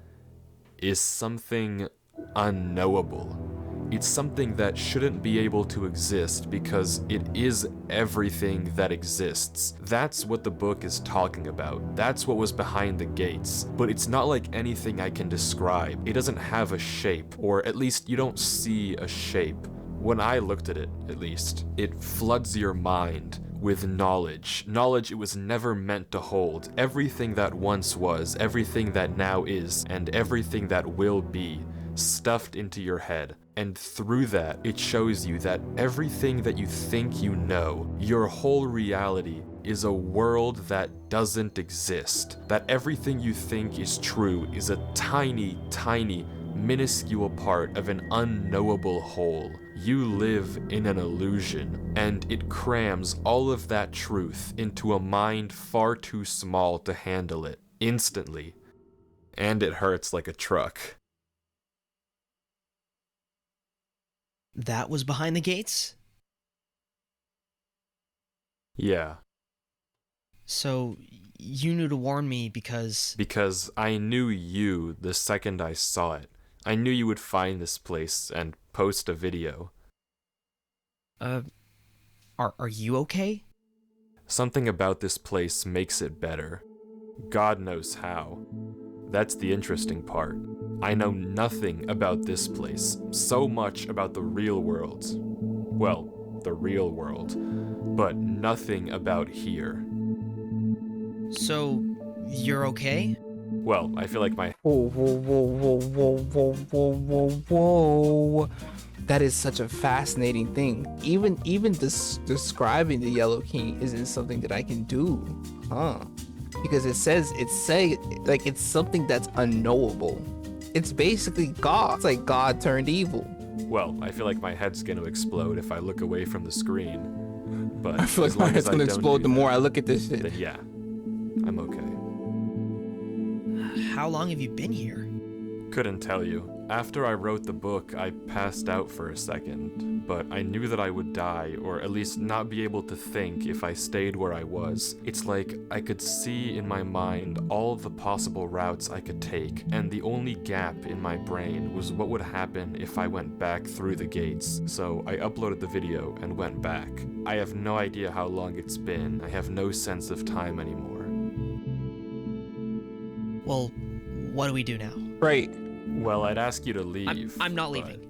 is something unknowable. It's something that shouldn't be able to exist because it is everything that exists. That's what the book is talking about. That's what was behind the gates. But it's not like anything I can describe. It doesn't have a shape, or at least you don't see a shape. When I looked at it, at least, it floods your mind with knowledge. Knowledge it was never meant to hold. Everything that once was, everything that now is, and everything that will be, stuffed into your head. And through that, it shows you that everything that you think you know, your whole reality, is a world that doesn't exist. That everything you think is true is a tiny, tiny, minuscule part of an unknowable whole. You live in an illusion, and it crams all of that truth into a mind far too small to handle it, instantly. And it hurts like a truck. That was behind the gates? Yeah. So, you knew to warn me because I knew you the second I saw it. I knew you would find this place and post a video. Are you okay? Something about this place makes it better. God knows how. That's the interesting part. I know nothing about this place, so much about the real world. Well, the real world, but nothing about here. So, you're okay? Well, I feel like my Whoa, whoa, whoa, whoa, whoa, whoa, whoa, whoa, whoa. That is such a fascinating thing. Even describing the Yellow King isn't something that I can do, huh? Because it's like it's something that's unknowable. It's basically God. It's like God turned evil. Well, I feel like my head's gonna explode if I look away from the screen. But I feel like as my long head's as I gonna don't explode do the more that, I look at this shit. then yeah, I'm okay. How long have you been here? Couldn't tell you. After I wrote the book, I passed out for a second, but I knew that I would die, or at least not be able to think if I stayed where I was. It's like I could see in my mind all of the possible routes I could take, and the only gap in my brain was what would happen if I went back through the gates. So I uploaded the video and went back. I have no idea how long it's been. I have no sense of time anymore. Well, what do we do now? Right. Well, I'd ask you to leave. I'm not but- leaving.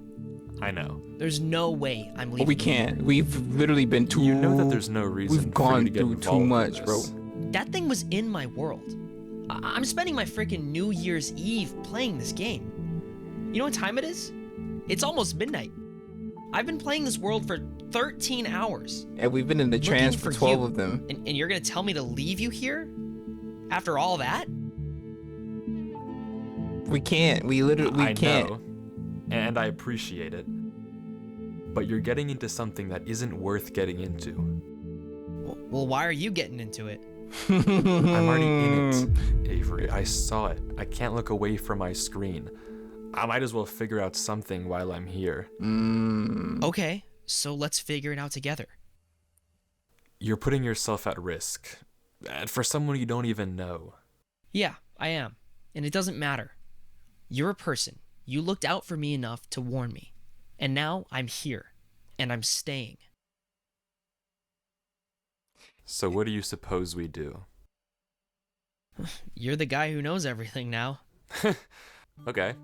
I know. There's no way I'm leaving. But we can't. We've literally been too. You know that there's no reason We've for you gone to get through too involved in much, bro. this. That thing was in my world. I'm spending my freaking New Year's Eve playing this game. You know what time it is? It's almost midnight. I've been playing this world for 13 hours. And we've been in the trance for for 12 you. of them. And you're gonna tell me to leave you here? After all that? We can't. We literally I can't. know, and I appreciate it. But you're getting into something that isn't worth getting into. Well, why are you getting into it? I'm already in it, Avery. I saw it. I can't look away from my screen. I might as well figure out something while I'm here. Okay, so let's figure it out together. You're putting yourself at risk. For someone you don't even know. Yeah, I am. And it doesn't matter. You're a person. You looked out for me enough to warn me. And now I'm here. And I'm staying. So what do you suppose we do? You're the guy who knows everything now. Okay,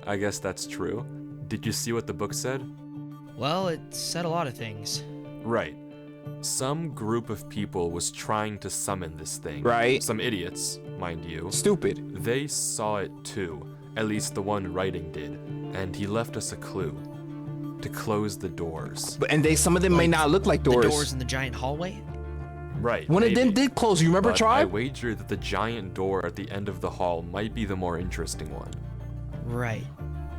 I guess that's true. Did you see what the book said? Well, it said a lot of things. Right. Some group of people was trying to summon this thing. Right. Some idiots, mind you. Stupid. They saw it too. At least the one writing did. And he left us a clue. To close the doors. And some of them may not look like doors. The doors in the giant hallway? Right. One of them maybe. did close. You remember, But I Tribe? wager that the giant door at the end of the hall might be the more interesting one. Right.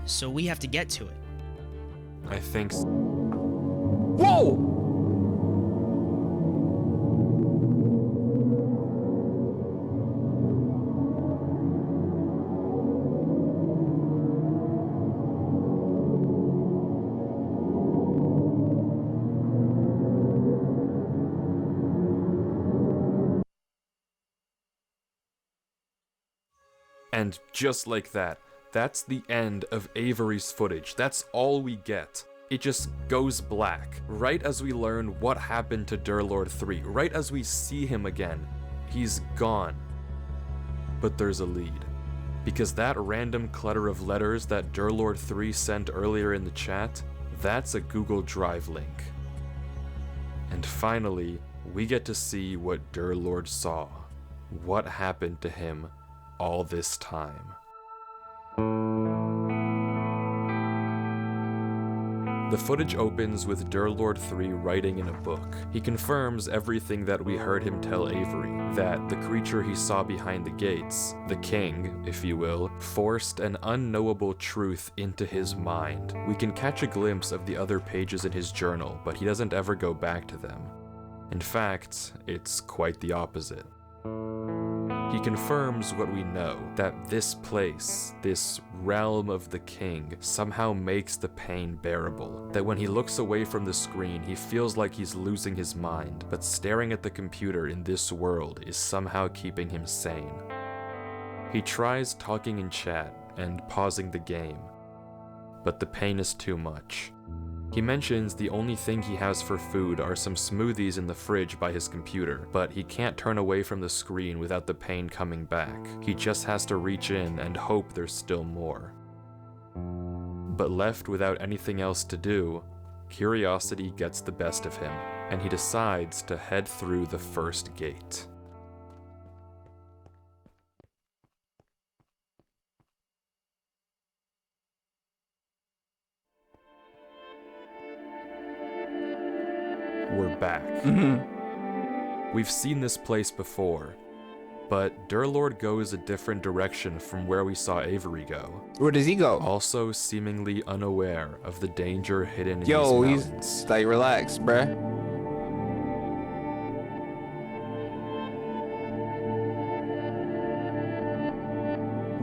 So we have to get to it. I think s- Whoa! And just like that, that's the end of Avery's footage. That's all we get. It just goes black, right as we learn what happened to Durlord 3, right as we see him again. He's gone. But there's a lead. Because that random clutter of letters that Durlord 3 sent earlier in the chat, that's a Google Drive link. And finally, we get to see what Durlord saw. What happened to him all this time. The footage opens with Durlord 3 writing in a book. He confirms everything that we heard him tell Avery, that the creature he saw behind the gates, the king, if you will, forced an unknowable truth into his mind. We can catch a glimpse of the other pages in his journal, but he doesn't ever go back to them. In fact, it's quite the opposite. He confirms what we know, that this place, this realm of the king, somehow makes the pain bearable. That when he looks away from the screen, he feels like he's losing his mind, but staring at the computer in this world is somehow keeping him sane. He tries talking in chat and pausing the game, but the pain is too much. He mentions the only thing he has for food are some smoothies in the fridge by his computer, but he can't turn away from the screen without the pain coming back. He just has to reach in and hope there's still more. But left without anything else to do, curiosity gets the best of him, and he decides to head through the first gate. back. We've seen this place before, but Durlord goes a different direction from where we saw Avery go, Where does he go? also seemingly unaware of the danger hidden in Yo, these he's mountains. like, relax, bruh.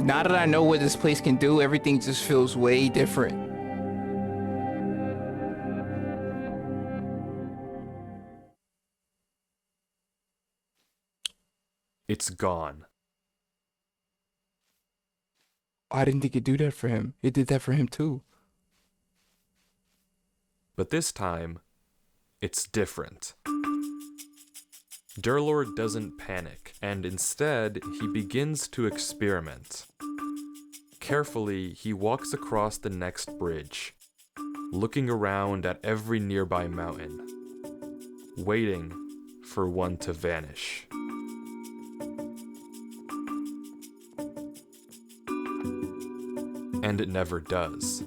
Now that I know what this place can do, everything just feels way different. It's gone. I didn't think it'd do that for him. It did that for him too. But this time, it's different. Durlord doesn't panic, and instead, he begins to experiment. Carefully, he walks across the next bridge, looking around at every nearby mountain, waiting for one to vanish. And it never does.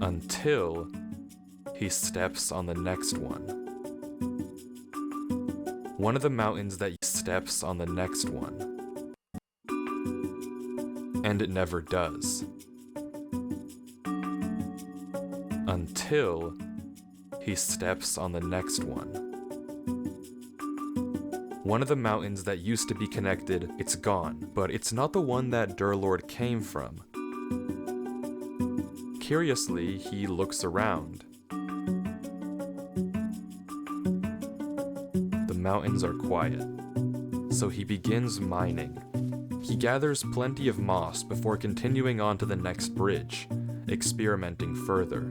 Until he steps on the next one. One of the mountains that steps on the next one. And it never does. Until he steps on the next one. One of the mountains that used to be connected, it's gone, but it's not the one that Durlord came from. Curiously, he looks around. The mountains are quiet, so he begins mining. He gathers plenty of moss before continuing on to the next bridge, experimenting further.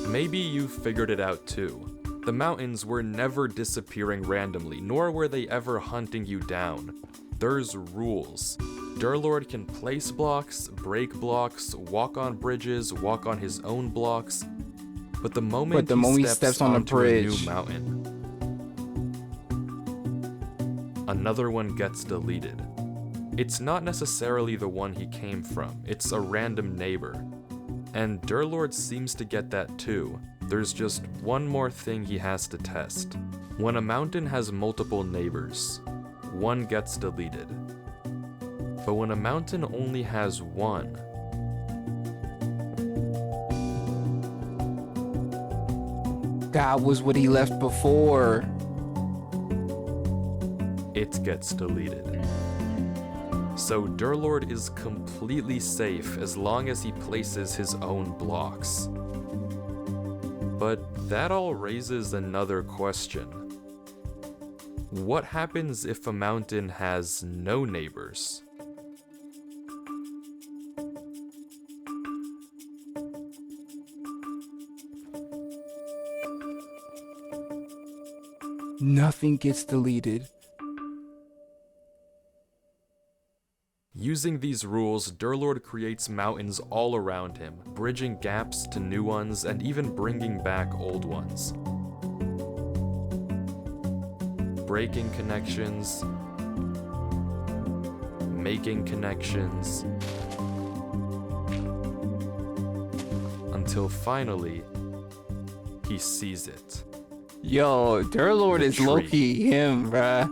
Maybe you figured it out too. The mountains were never disappearing randomly, nor were they ever hunting you down. There's rules. Durlord can place blocks, break blocks, walk on bridges, walk on his own blocks. But the moment he steps on the onto a bridge, new mountain, another one gets deleted. It's not necessarily the one he came from, it's a random neighbor. And Durlord seems to get that too. There's just one more thing he has to test. When a mountain has multiple neighbors, one gets deleted. But when a mountain only has one, that was what he left before. it gets deleted. So Durlord is completely safe as long as he places his own blocks. But that all raises another question. What happens if a mountain has no neighbors? Nothing gets deleted. Using these rules, Durlord creates mountains all around him, bridging gaps to new ones and even bringing back old ones. Breaking connections, making connections, until finally, he sees it. Yo, Durlord is tree. low-key him, bruh.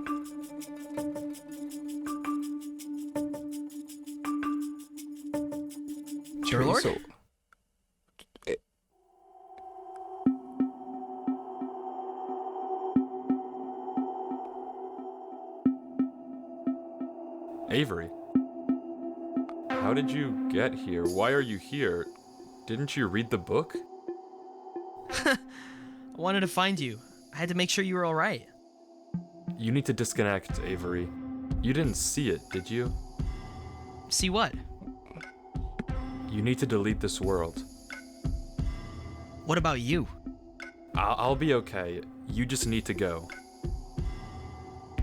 Durlord? So, Avery, how did you get here? Why are you here? Didn't you read the book? I wanted to find you. I had to make sure you were alright. You need to disconnect, Avery. You didn't see it, did you? See what? You need to delete this world. What about you? I'll be okay. You just need to go.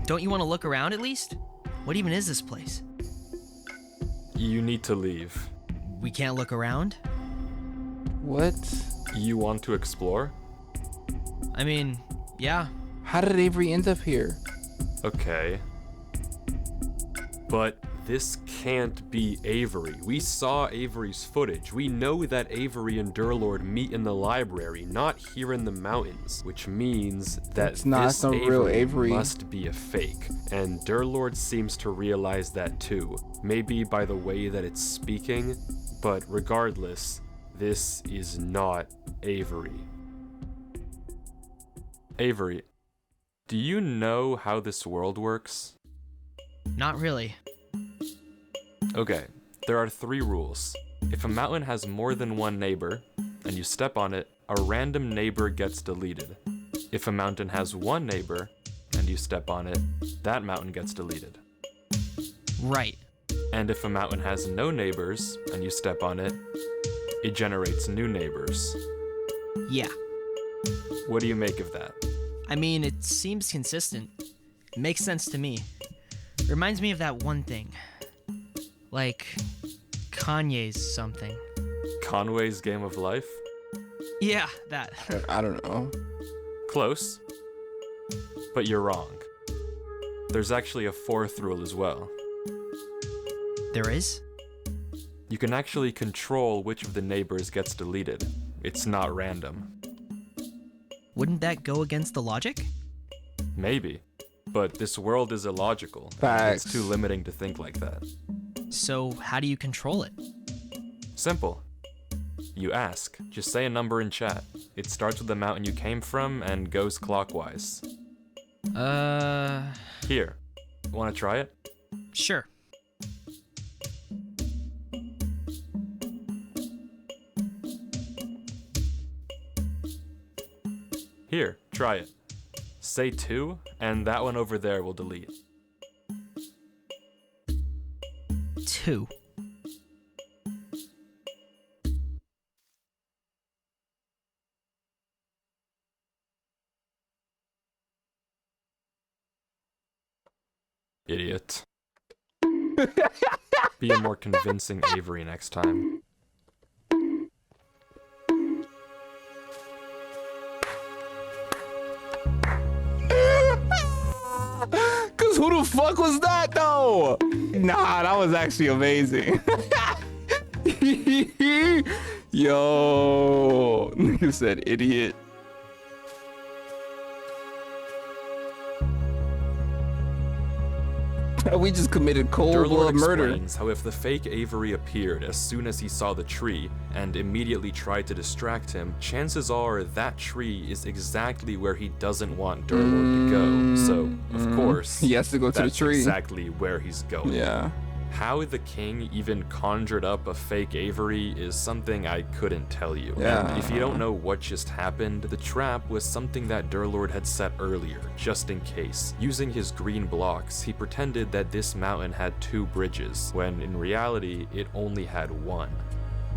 Don't you want to look around at least? What even is this place? You need to leave. We can't look around? What? You want to explore? I mean, yeah. How did Avery end up here? Okay. But this can't be Avery. We saw Avery's footage. We know that Avery and Durlord meet in the library, not here in the mountains, which means that It's not this the real Avery. must be a fake. And Durlord seems to realize that too. Maybe by the way that it's speaking, but regardless, this is not Avery. Avery, do you know how this world works? Not really. Okay, there are 3 rules. If a mountain has more than one neighbor, and you step on it, a random neighbor gets deleted. If a mountain has one neighbor, and you step on it, that mountain gets deleted. Right. And if a mountain has no neighbors, and you step on it, it generates new neighbors. Yeah. What do you make of that? I mean, it seems consistent. It makes sense to me. Reminds me of that one thing. Like, Kanye's something. Conway's Game of Life? Yeah, that. I don't know. Close. But you're wrong. There's actually a 4th rule as well. There is? You can actually control which of the neighbors gets deleted. It's not random. Wouldn't that go against the logic? Maybe. But this world is illogical. Facts. It's too limiting to think like that. So, how do you control it? Simple. You ask. Just say a number in chat. It starts with the mountain you came from and goes clockwise. Here. Wanna try it? Sure. Here, try it. Say 2, and that one over there will delete. 2. Idiot. Be a more convincing Avery next time. Cause who the fuck was that though? Nah, that was actually amazing. Yo, nigga said idiot. We just committed cold Durlord blood murder. explains how if the fake Avery appeared as soon as he saw the tree and immediately tried to distract him, chances are that tree is exactly where he doesn't want Durlord to go. So, of course, He has to go to the that's tree. exactly where he's going. Yeah. How the king even conjured up a fake Avery is something I couldn't tell you. Yeah. And if you don't know what just happened, the trap was something that Durlord had set earlier, just in case. Using his green blocks, he pretended that this mountain had 2 bridges, when in reality, it only had 1.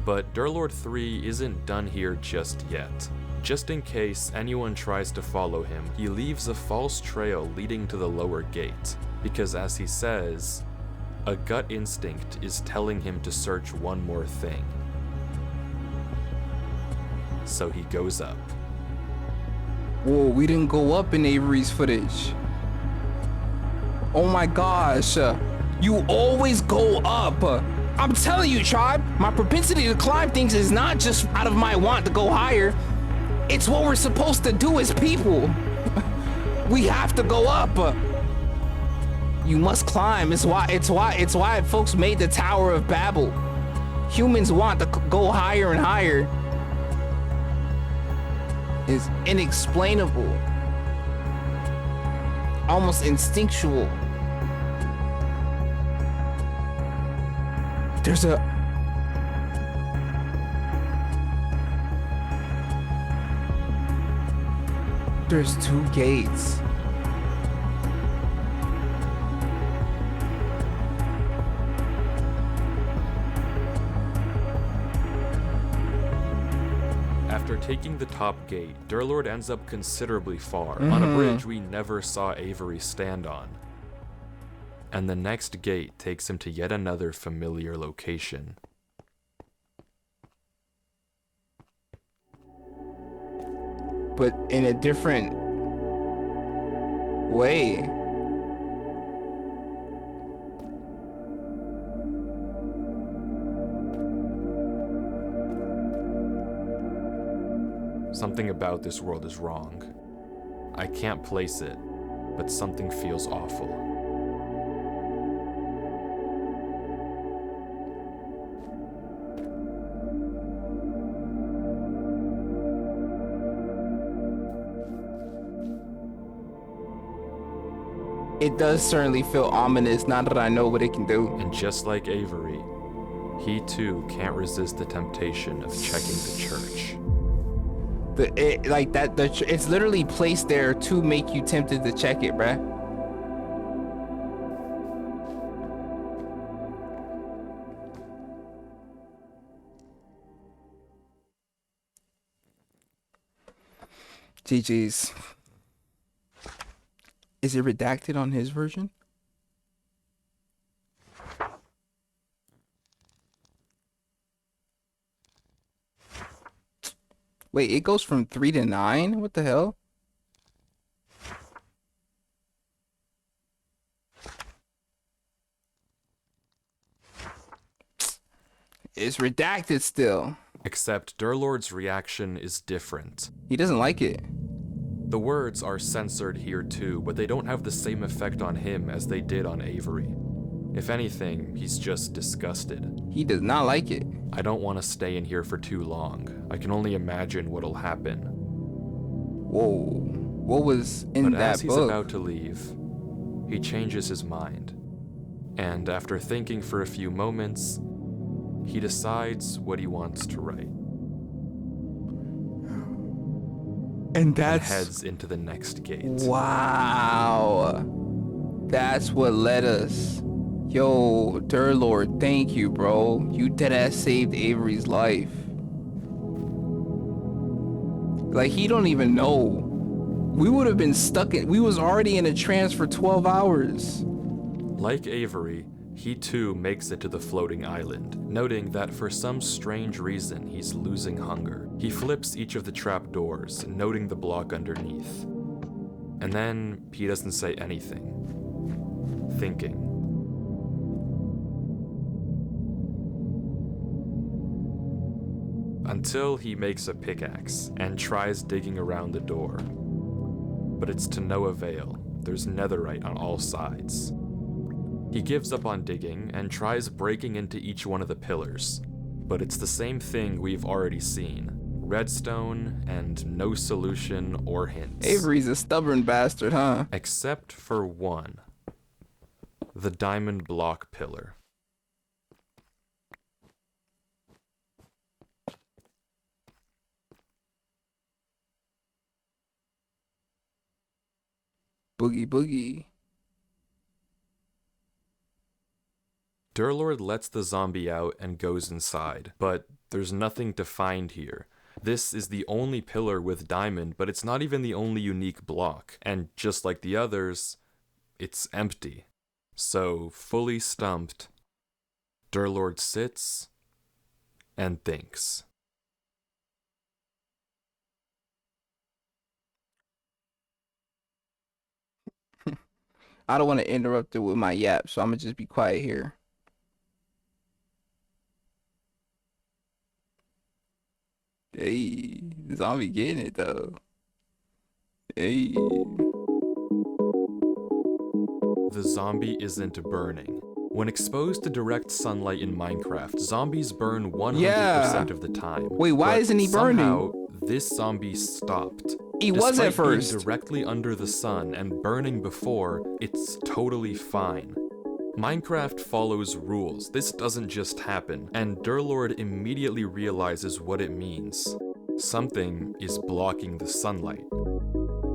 But Durlord 3 isn't done here just yet. Just in case anyone tries to follow him, he leaves a false trail leading to the lower gate. Because as he says, a gut instinct is telling him to search one more thing. So he goes up. Whoa, we didn't go up in Avery's footage. Oh my gosh. You always go up. I'm telling you, tribe, my propensity to climb things is not just out of my want to go higher. It's what we're supposed to do as people. We have to go up. You must climb. It's why folks made the Tower of Babel. Humans want to go higher and higher. It's inexplainable. Almost instinctual. There's 2 gates. After taking the top gate, Durlord ends up considerably far, on a bridge we never saw Avery stand on. And the next gate takes him to yet another familiar location. But in a different way. Something about this world is wrong. I can't place it, but something feels awful. It does certainly feel ominous now that I know what it can do. And just like Avery, he too can't resist the temptation of checking the church. It's literally placed there to make you tempted to check it, bruh. GG's. Is it redacted on his version? Wait, it goes from 3 to 9? What the hell? It's redacted still. Except Durlord's reaction is different. He doesn't like it. The words are censored here too, but they don't have the same effect on him as they did on Avery. If anything, he's just disgusted. He does not like it. I don't want to stay in here for too long. I can only imagine what'll happen. Whoa. What was in But that as he's book? about to leave, he changes his mind. And after thinking for a few moments, he decides what he wants to write. And And that's... heads into the next gate. Wow. That's what led us. Yo, Durlord, thank you, bro. You deadass saved Avery's life. Like, he don't even know. We would have been we was already in a trance for 12 hours. Like Avery, he too makes it to the floating island, noting that for some strange reason he's losing hunger. He flips each of the trap doors, noting the block underneath. And then he doesn't say anything. Thinking. Until he makes a pickaxe and tries digging around the door. But it's to no avail. There's netherite on all sides. He gives up on digging and tries breaking into each one of the pillars. But it's the same thing we've already seen. Redstone and no solution or hints. Avery's a stubborn bastard, huh? Except for one. The diamond block pillar. Boogie boogie. Durlord lets the zombie out and goes inside, but there's nothing to find here. This is the only pillar with diamond, but it's not even the only unique block, and just like the others, it's empty. So, fully stumped, Durlord sits and thinks. I don't want to interrupt it with my yap, so I'm gonna just be quiet here. Hey, the zombie getting it though. Hey. The zombie isn't burning. When exposed to direct sunlight in Minecraft, zombies burn 100% of the time. Wait, why But isn't he burning? Somehow, this zombie stopped. He was at Despite being first. directly under the sun and burning before, it's totally fine. Minecraft follows rules. This doesn't just happen, and Durlord immediately realizes what it means. Something is blocking the sunlight.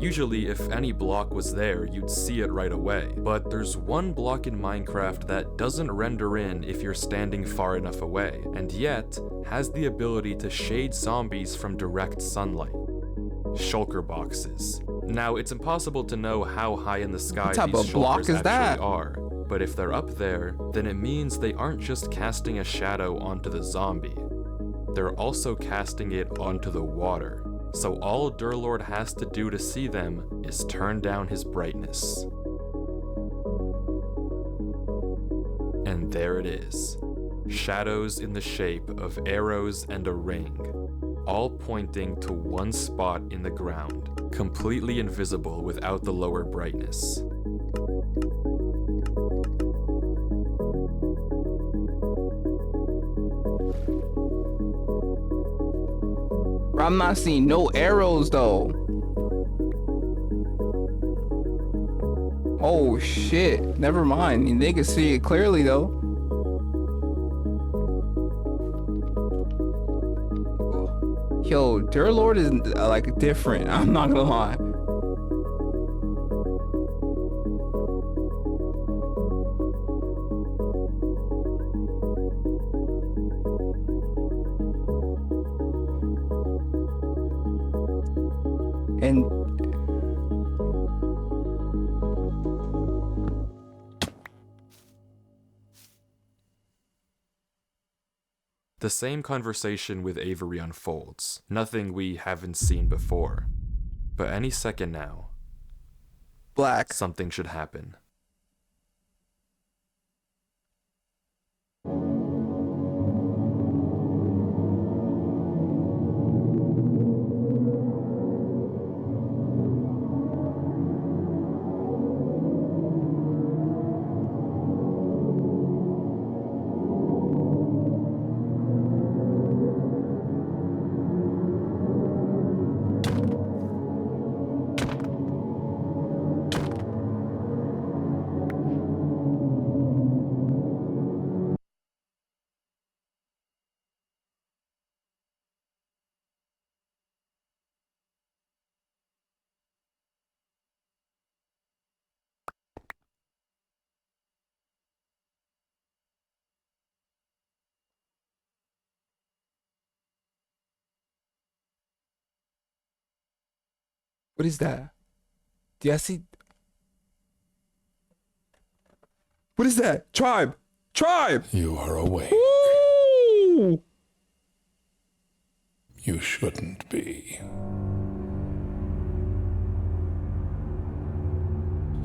Usually, if any block was there, you'd see it right away. But there's one block in Minecraft that doesn't render in if you're standing far enough away, and yet has the ability to shade zombies from direct sunlight. Shulker boxes. Now, it's impossible to know how high in the sky What type these of block shulkers is actually that? are, but if they're up there, then it means they aren't just casting a shadow onto the zombie. They're also casting it onto the water. So all Durlord has to do to see them is turn down his brightness. And there it is. Shadows in the shape of arrows and a ring, all pointing to one spot in the ground, completely invisible without the lower brightness. I'm not seeing no arrows though. Oh shit. Never mind. They can see it clearly though. Yo, Durlord is like different. I'm not gonna lie. And The same conversation with Avery unfolds, nothing we haven't seen before. But any second now, black. something should happen. What is that? Do I see? What is that? Tribe! Tribe! You are awake. Ooh! You shouldn't be.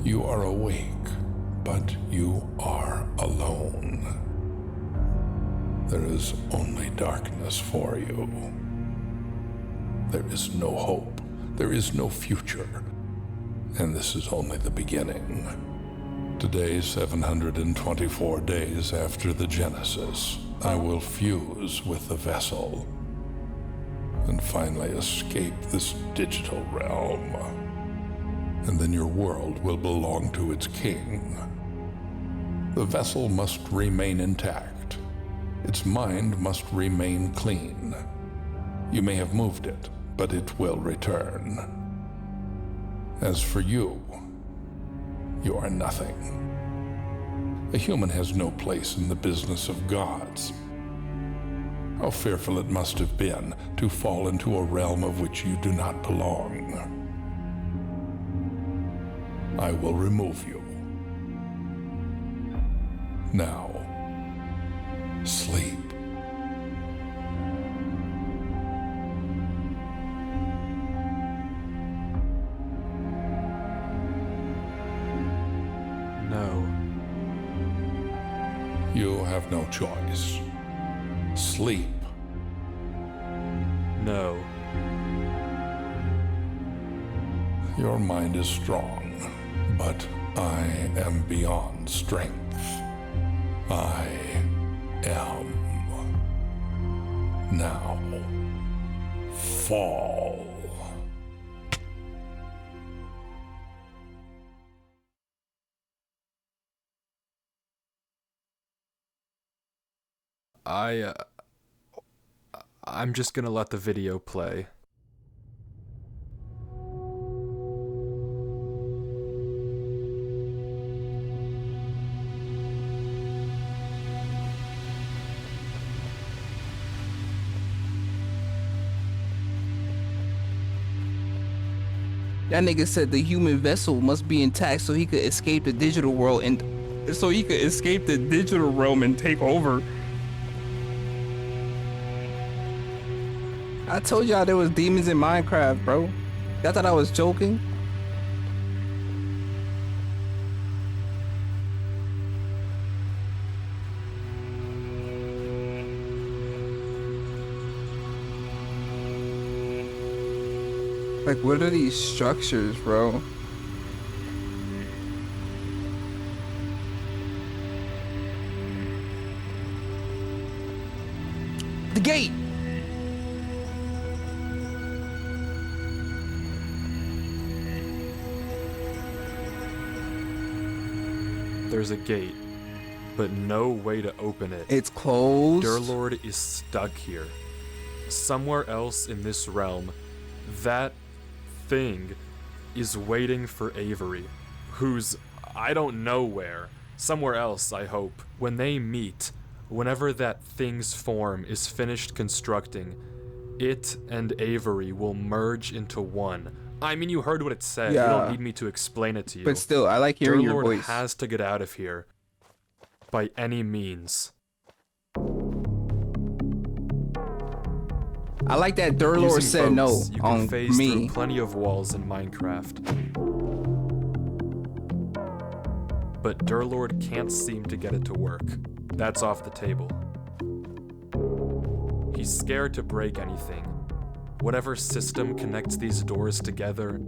You are awake, but you are alone. There is only darkness for you. There is no hope. There is no future. And this is only the beginning. Today, 724 days after the Genesis, I will fuse with the vessel and finally escape this digital realm. And then your world will belong to its king. The vessel must remain intact. Its mind must remain clean. You may have moved it, but it will return. As for you, you are nothing. A human has no place in the business of gods. How fearful it must have been to fall into a realm of which you do not belong. I will remove you. Now, sleep. No. You have no choice. Sleep. No. Your mind is strong, but I am beyond strength. I am. Now, fall. I'm just gonna let the video play. That nigga said the human vessel must be intact so he could escape the digital world and take over. I told y'all there was demons in Minecraft, bro. Y'all thought I was joking? Like, what are these structures, bro? The gate! There's a gate, but no way to open it. It's closed. Durlord is stuck here. Somewhere else in this realm, that thing is waiting for Avery, who's I don't know where. Somewhere else, I hope. When they meet, whenever that thing's form is finished constructing, it and Avery will merge into one. I mean, you heard what it said. You Yeah. don't need me to explain it to you. But still, I like hearing your Durlord voice. has to get out of here. By any means. I like that Durlord Using said no boats, you can on phase me. through plenty of walls in Minecraft. But Durlord can't seem to get it to work. That's off the table. He's scared to break anything. Whatever system connects these doors together,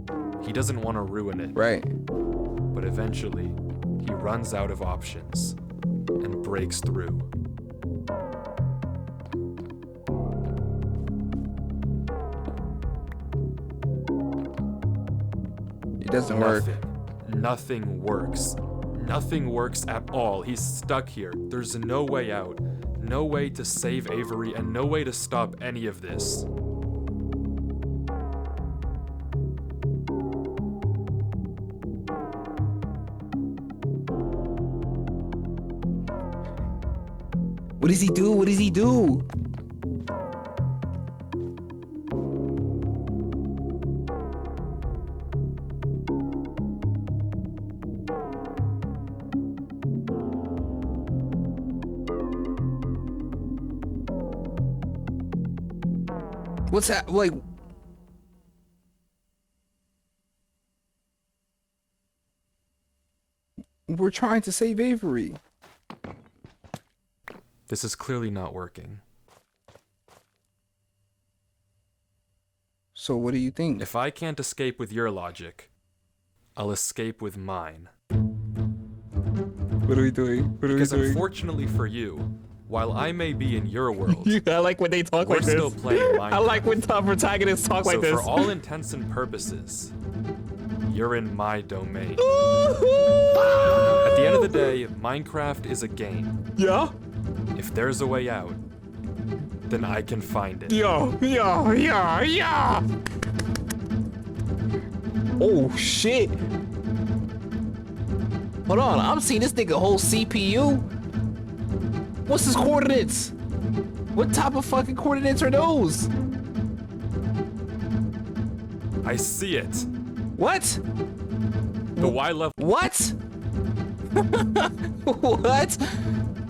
he doesn't want to ruin it. Right. But eventually, he runs out of options and breaks through. It doesn't work. Nothing works. Nothing works at all. He's stuck here. There's no way out. No way to save Avery and no way to stop any of this. What does he do? What does he do? What's that? Like, we're trying to save Avery. This is clearly not working. So what do you think? If I can't escape with your logic, I'll escape with mine. What are we doing? What are Because unfortunately for you, while I may be in your world, I like when they talk we're like still this. playing Minecraft. I like when top protagonists talk So like this. for all intents and purposes, you're in my domain. At the end of the day, Minecraft is a game. Yeah? If there's a way out, then I can find it. Yeah. Oh shit. Hold on, I'm seeing this nigga whole CPU. What's his coordinates? What type of fucking coordinates are those? I see it. What? The Y level. What? What?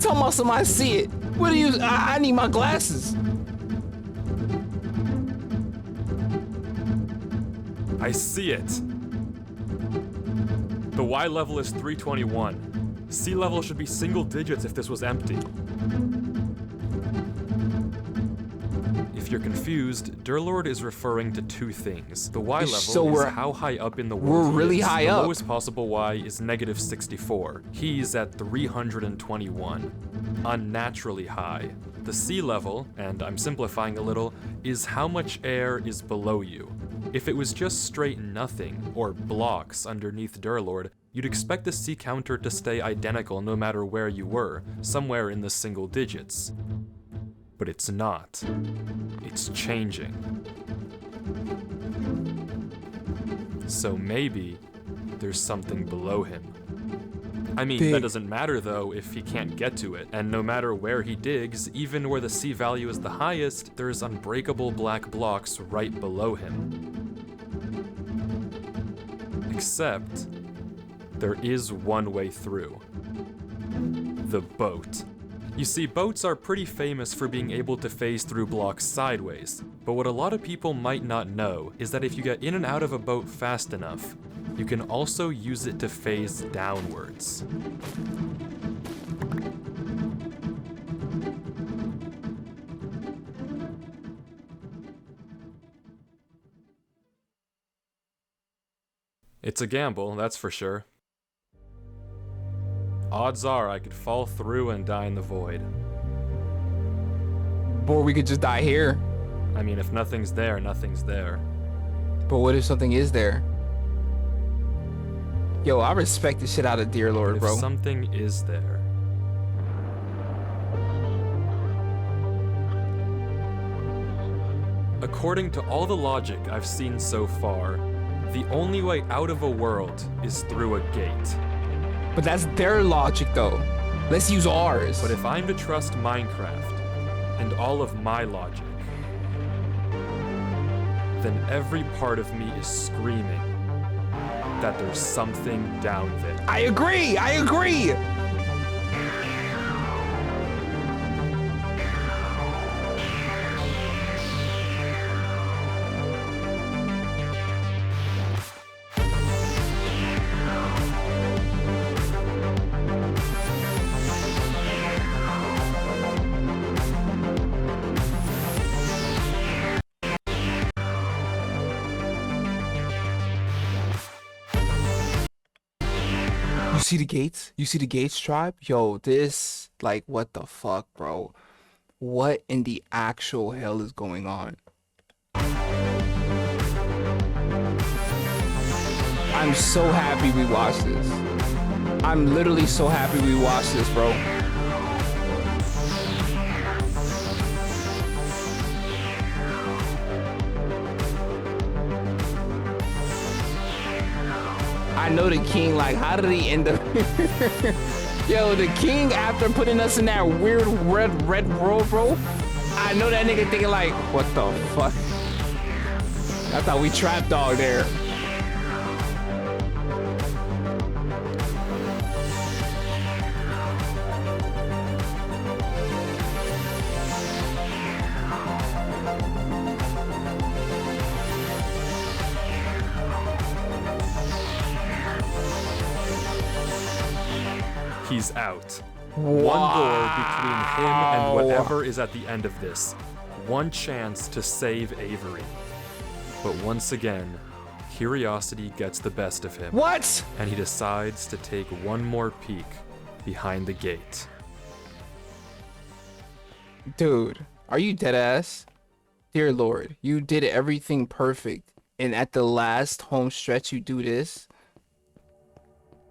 Tell me somebody see it. What do you? I need my glasses. I see it. The Y level is 321. Sea level should be single digits if this was empty. If you're confused, Durlord is referring to two things. The Y level So is we're- how high up in the world we're he really is. high the up. lowest possible Y is negative 64. He's at 321. Unnaturally high. The sea level, and I'm simplifying a little, is how much air is below you. If it was just straight nothing, or blocks underneath Durlord, you'd expect the sea counter to stay identical no matter where you were, somewhere in the single digits. But it's not. It's changing. So maybe there's something below him. I mean, that Big. doesn't matter though if he can't get to it, and no matter where he digs, even where the sea value is the highest, there's unbreakable black blocks right below him. Except, there is one way through. The boat. You see, boats are pretty famous for being able to phase through blocks sideways, but what a lot of people might not know is that if you get in and out of a boat fast enough, you can also use it to phase downwards. It's a gamble, that's for sure. Odds are I could fall through and die in the void. Or we could just die here. I mean, if nothing's there, nothing's there. But what if something is there? Yo, I respect the shit out of Dear Lord, If bro. something is there. According to all the logic I've seen so far, the only way out of a world is through a gate. But that's their logic, though. Let's use ours. But if I'm to trust Minecraft and all of my logic, then every part of me is screaming that there's something down there. I agree. I agree. You see the gates? You see the gates, tribe? Yo, this, like, what the fuck, bro? What in the actual hell is going on? I'm so happy we watched this. I'm literally so happy we watched this, bro. I know the king, like, how did he end up? Yo, the king, after putting us in that weird red world, bro, I know that nigga thinking like, what the fuck? I thought we trapped dog there. He's out. One door between him and whatever is at the end of this. One chance to save Avery. But once again, curiosity gets the best of him. What? And he decides to take one more peek behind the gate. Dude, are you dead ass? Dear Lord, you did everything perfect. And at the last home stretch, you do this?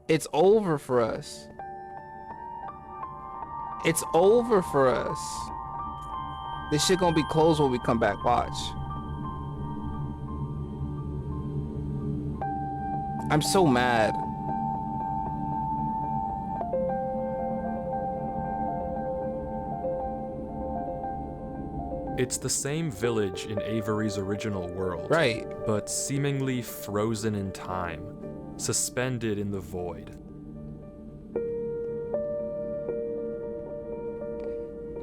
It's over for us. It's over for us. This shit gonna be closed when we come back. Watch. I'm so mad. It's the same village in Avery's original world. Right. But seemingly frozen in time, suspended in the void.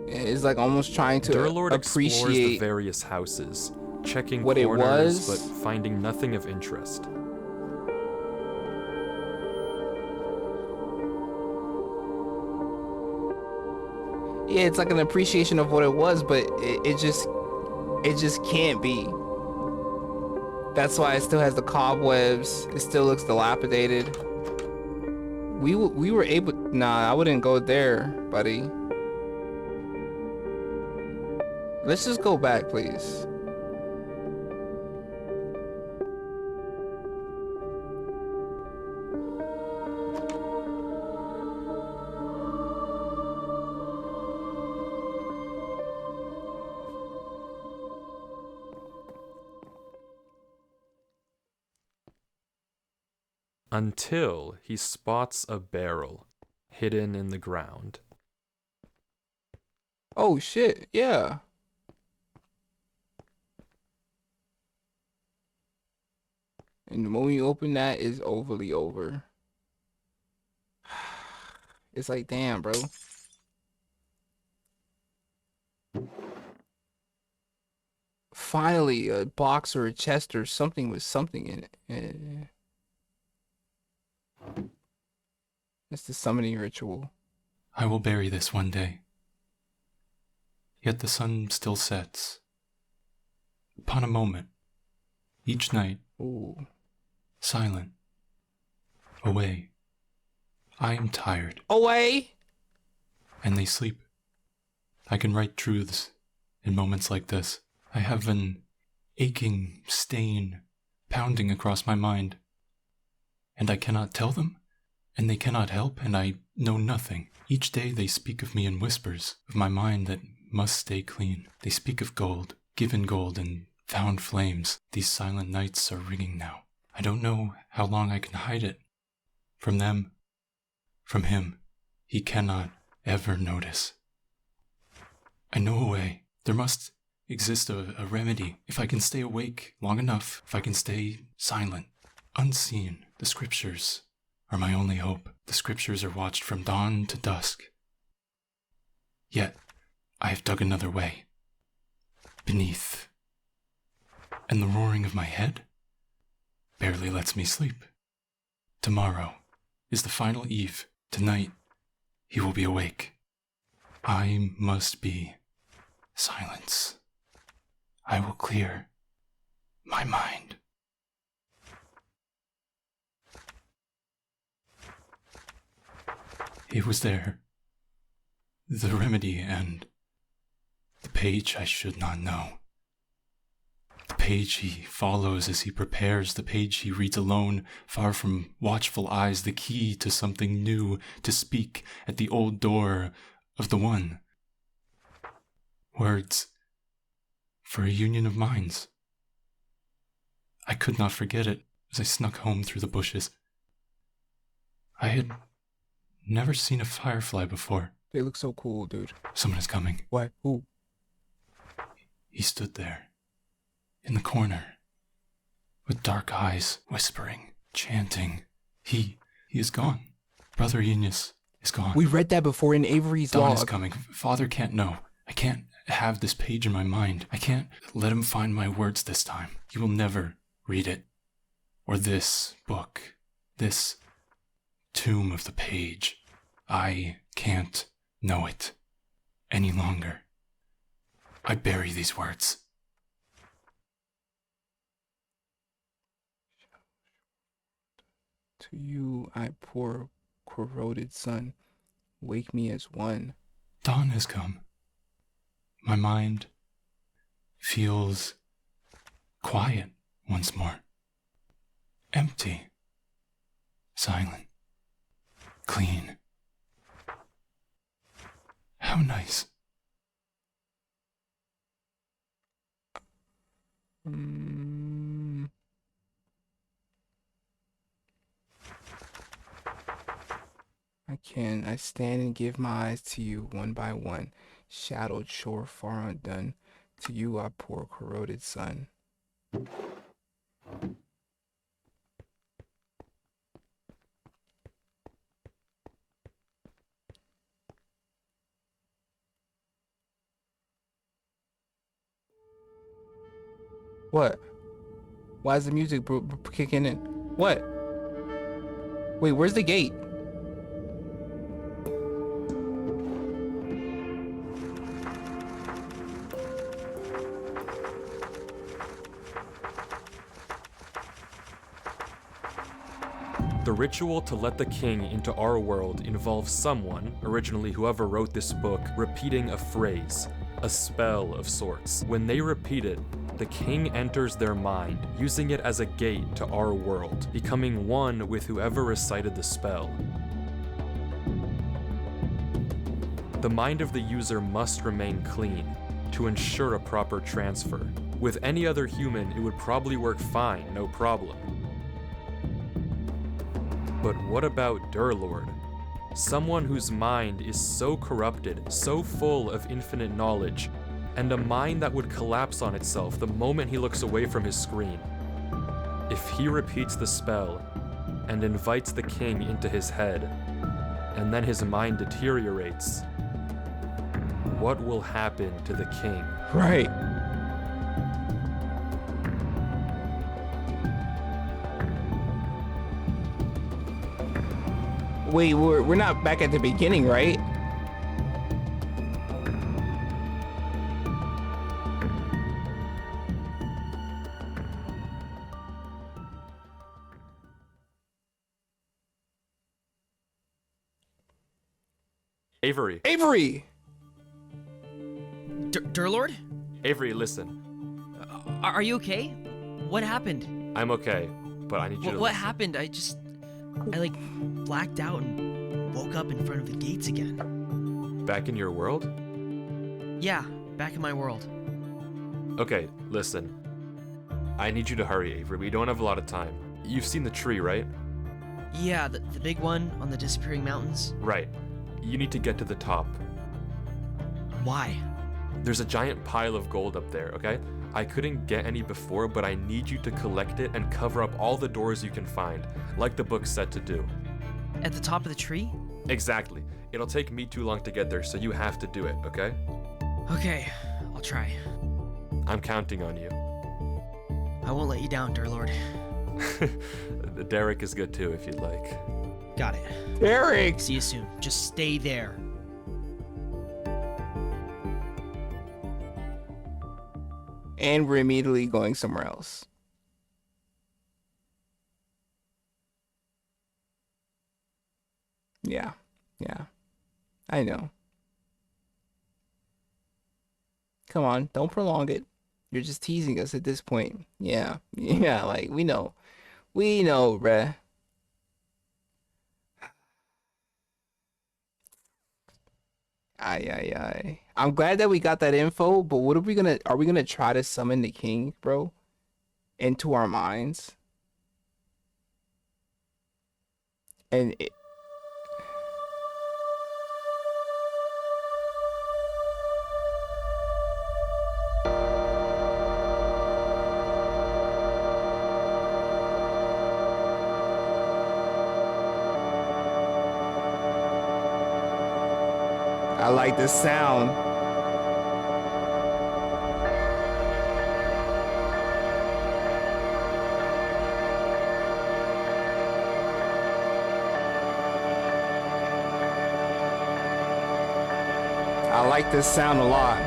It's like almost trying to Durlord explores the appreciate various houses, checking what it corners, was. but finding nothing of interest. Yeah, it's like an appreciation of what it was, but it just can't be. That's why it still has the cobwebs. It still looks dilapidated. We were able. Nah, I wouldn't go there, buddy. Let's just go back, please. Until he spots a barrel hidden in the ground. Oh shit, yeah. And the moment you open that, it's overly over. It's like, damn, bro. Finally, a box or a chest or something with something in it. It's the summoning ritual. I will bury this one day. Yet the sun still sets. Upon a moment, each night, Ooh. silent, away. I am tired, Away! and they sleep. I can write truths in moments like this. I have an aching stain pounding across my mind, and I cannot tell them, and they cannot help, and I know nothing. Each day they speak of me in whispers, of my mind that must stay clean. They speak of gold, given gold, and found flames. These silent nights are ringing now. I don't know how long I can hide it. From them, from him, he cannot ever notice. I know a way. There must exist a remedy. If I can stay awake long enough, if I can stay silent, unseen, the scriptures are my only hope. The scriptures are watched from dawn to dusk. Yet, I have dug another way. Beneath. And the roaring of my head barely lets me sleep. Tomorrow is the final eve. Tonight, he will be awake. I must be silence. I will clear my mind. It was there. The remedy and the page I should not know. The page he follows as he prepares, the page he reads alone, far from watchful eyes, the key to something new, to speak at the old door of the one. Words for a union of minds. I could not forget it as I snuck home through the bushes. I had never seen a firefly before. They look so cool, dude. Someone is coming. What? Who? He stood there, in the corner, with dark eyes, whispering, chanting. He is gone. Brother Eunice is gone. We read that before in Avery's Dawn log. is coming. Father can't know. I can't have this page in my mind. I can't let him find my words this time. He will never read it. Or this book. This tomb of the page. I can't know it any longer. I bury these words. To you, I poor corroded sun, wake me as one. Dawn has come. My mind feels quiet once more. Empty. Silent. Clean. How nice. I stand and give my eyes to you one by one, shadowed shore far undone. To you I pour corroded sun. What? Why is the music kicking in? What? Wait, where's the gate? The ritual to let the king into our world involves someone, originally whoever wrote this book, repeating a phrase, a spell of sorts. When they repeat it, the king enters their mind, using it as a gate to our world, becoming one with whoever recited the spell. The mind of the user must remain clean to ensure a proper transfer. With any other human, it would probably work fine, no problem. But what about Durlord? Someone whose mind is so corrupted, so full of infinite knowledge, and a mind that would collapse on itself the moment he looks away from his screen. If he repeats the spell and invites the king into his head, and then his mind deteriorates, what will happen to the king? Right. Wait, we're not back at the beginning, right? Avery, Avery! Durlord? Avery, listen. Are you okay? What happened? I'm okay, but I need you to What listen. happened? I like blacked out and woke up in front of the gates again. Back in your world? Yeah, back in my world. Okay, listen. I need you to hurry, Avery. We don't have a lot of time. You've seen the tree, right? Yeah, the big one on the disappearing mountains. Right. You need to get to the top. Why? There's a giant pile of gold up there, okay? I couldn't get any before, but I need you to collect it and cover up all the doors you can find, like the book said to do. At the top of the tree? Exactly. It'll take me too long to get there, so you have to do it, okay? Okay, I'll try. I'm counting on you. I won't let you down, Durlord. Derek is good too, if you'd like. Got it. Eric! See you soon. Just stay there. And we're immediately going somewhere else. Yeah. I know. Come on, don't prolong it. You're just teasing us at this point. Yeah, like, we know. We know, bruh. Ay. I'm glad that we got that info, but what are we gonna try to summon the king, bro? Into our minds? And I like the sound. I like this sound a lot.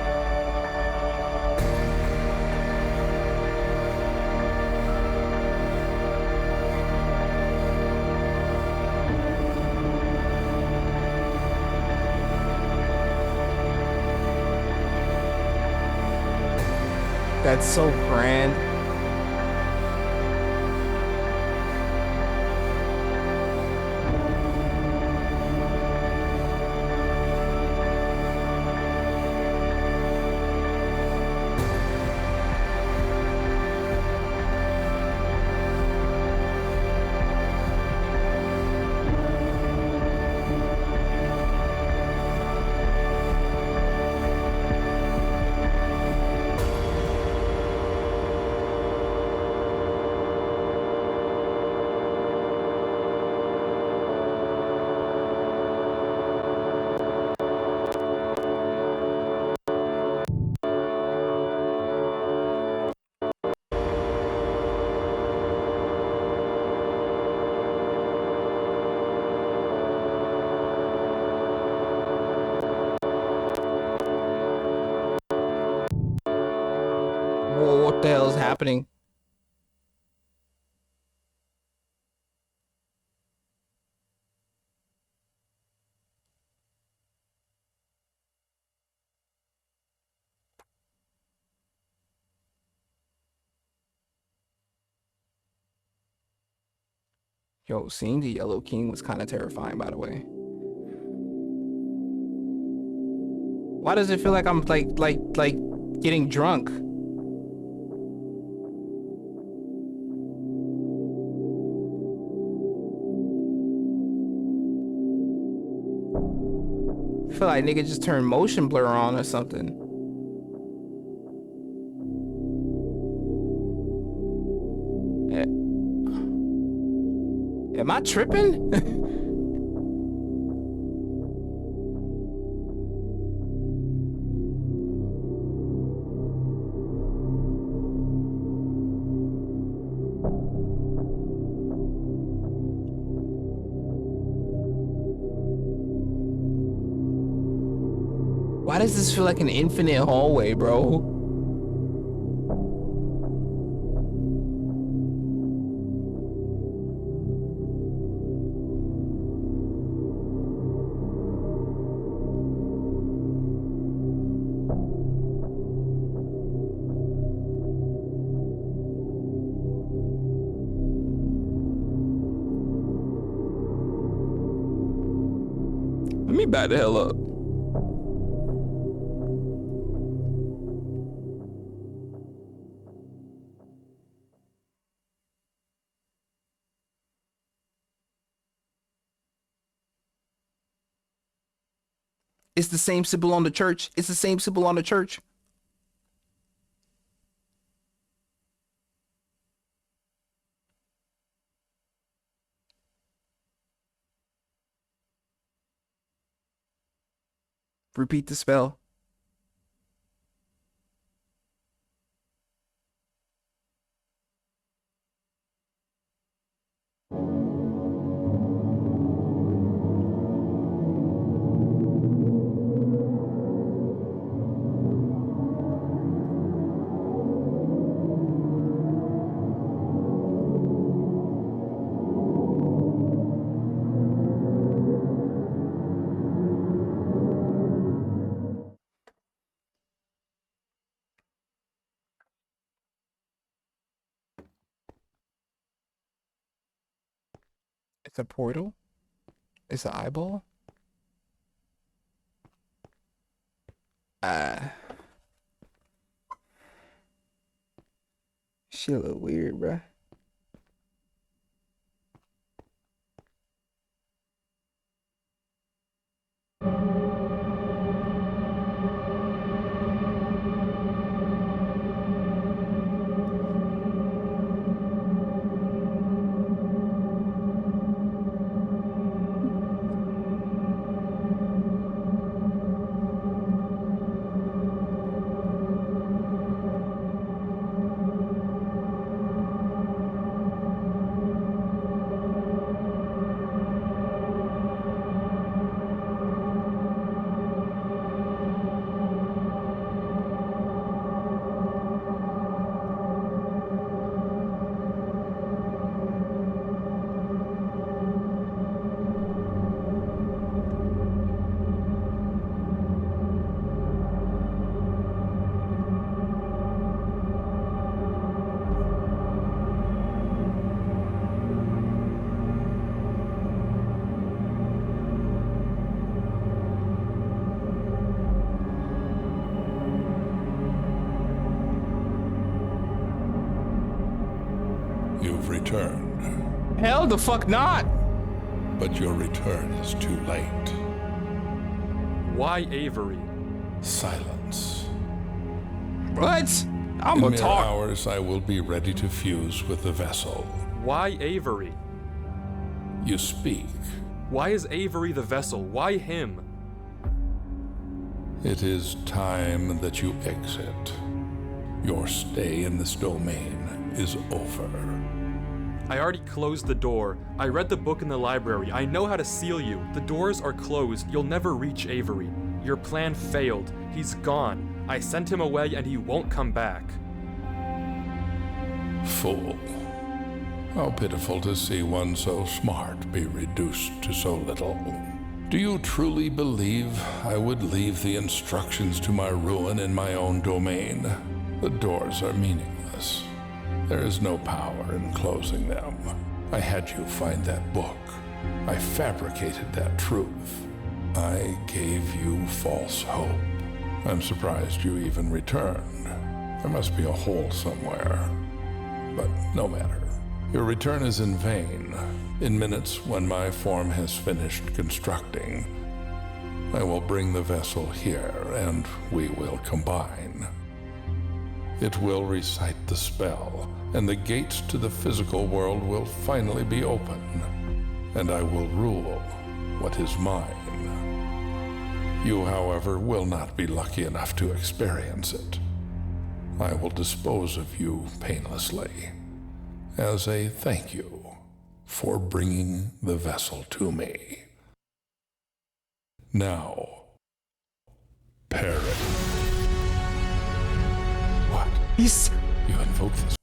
That's so grand. Whoa, what the hell is happening? Yo, seeing the Yellow King was kind of terrifying, by the way. Why does it feel like I'm like getting drunk? I feel like nigga just turned motion blur on or something. Am I tripping? Why does this feel like an infinite hallway, bro? Let me back the hell up. It's the same symbol on the church. It's the same symbol on the church. Repeat the spell. It's a portal? It's an eyeball? Shit a little weird, bruh. You've returned, Hell the fuck not! but your return is too late. Why Avery? Silence. What? I'm In gonna mere talk. hours, I will be ready to fuse with the vessel. Why Avery? You speak. Why is Avery the vessel? Why him? It is time that you exit. Your stay in this domain is over. I already closed the door. I read the book in the library. I know how to seal you. The doors are closed. You'll never reach Avery. Your plan failed. He's gone. I sent him away and he won't come back. Fool. How pitiful to see one so smart be reduced to so little. Do you truly believe I would leave the instructions to my ruin in my own domain? The doors are meaningless. There is no power in closing them. I had you find that book. I fabricated that truth. I gave you false hope. I'm surprised you even returned. There must be a hole somewhere. But no matter. Your return is in vain. In minutes, when my form has finished constructing, I will bring the vessel here and we will combine. It will recite the spell, and the gates to the physical world will finally be open. and I will rule what is mine. You, however, will not be lucky enough to experience it. I will dispose of you painlessly as a thank you for bringing the vessel to me. Now, Parrot. What? He's You invoke this?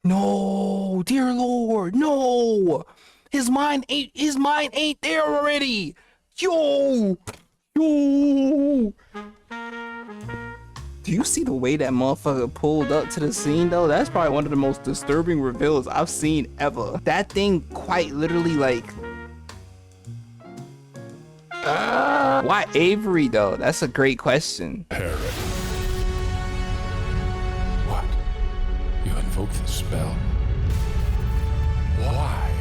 no, dear Lord, no. His mind ain't there already. Yo. Do you see the way that motherfucker pulled up to the scene though? That's probably one of the most disturbing reveals I've seen ever. That thing quite literally like why Avery though? That's a great question. Parrot. What? You invoke the spell? Why?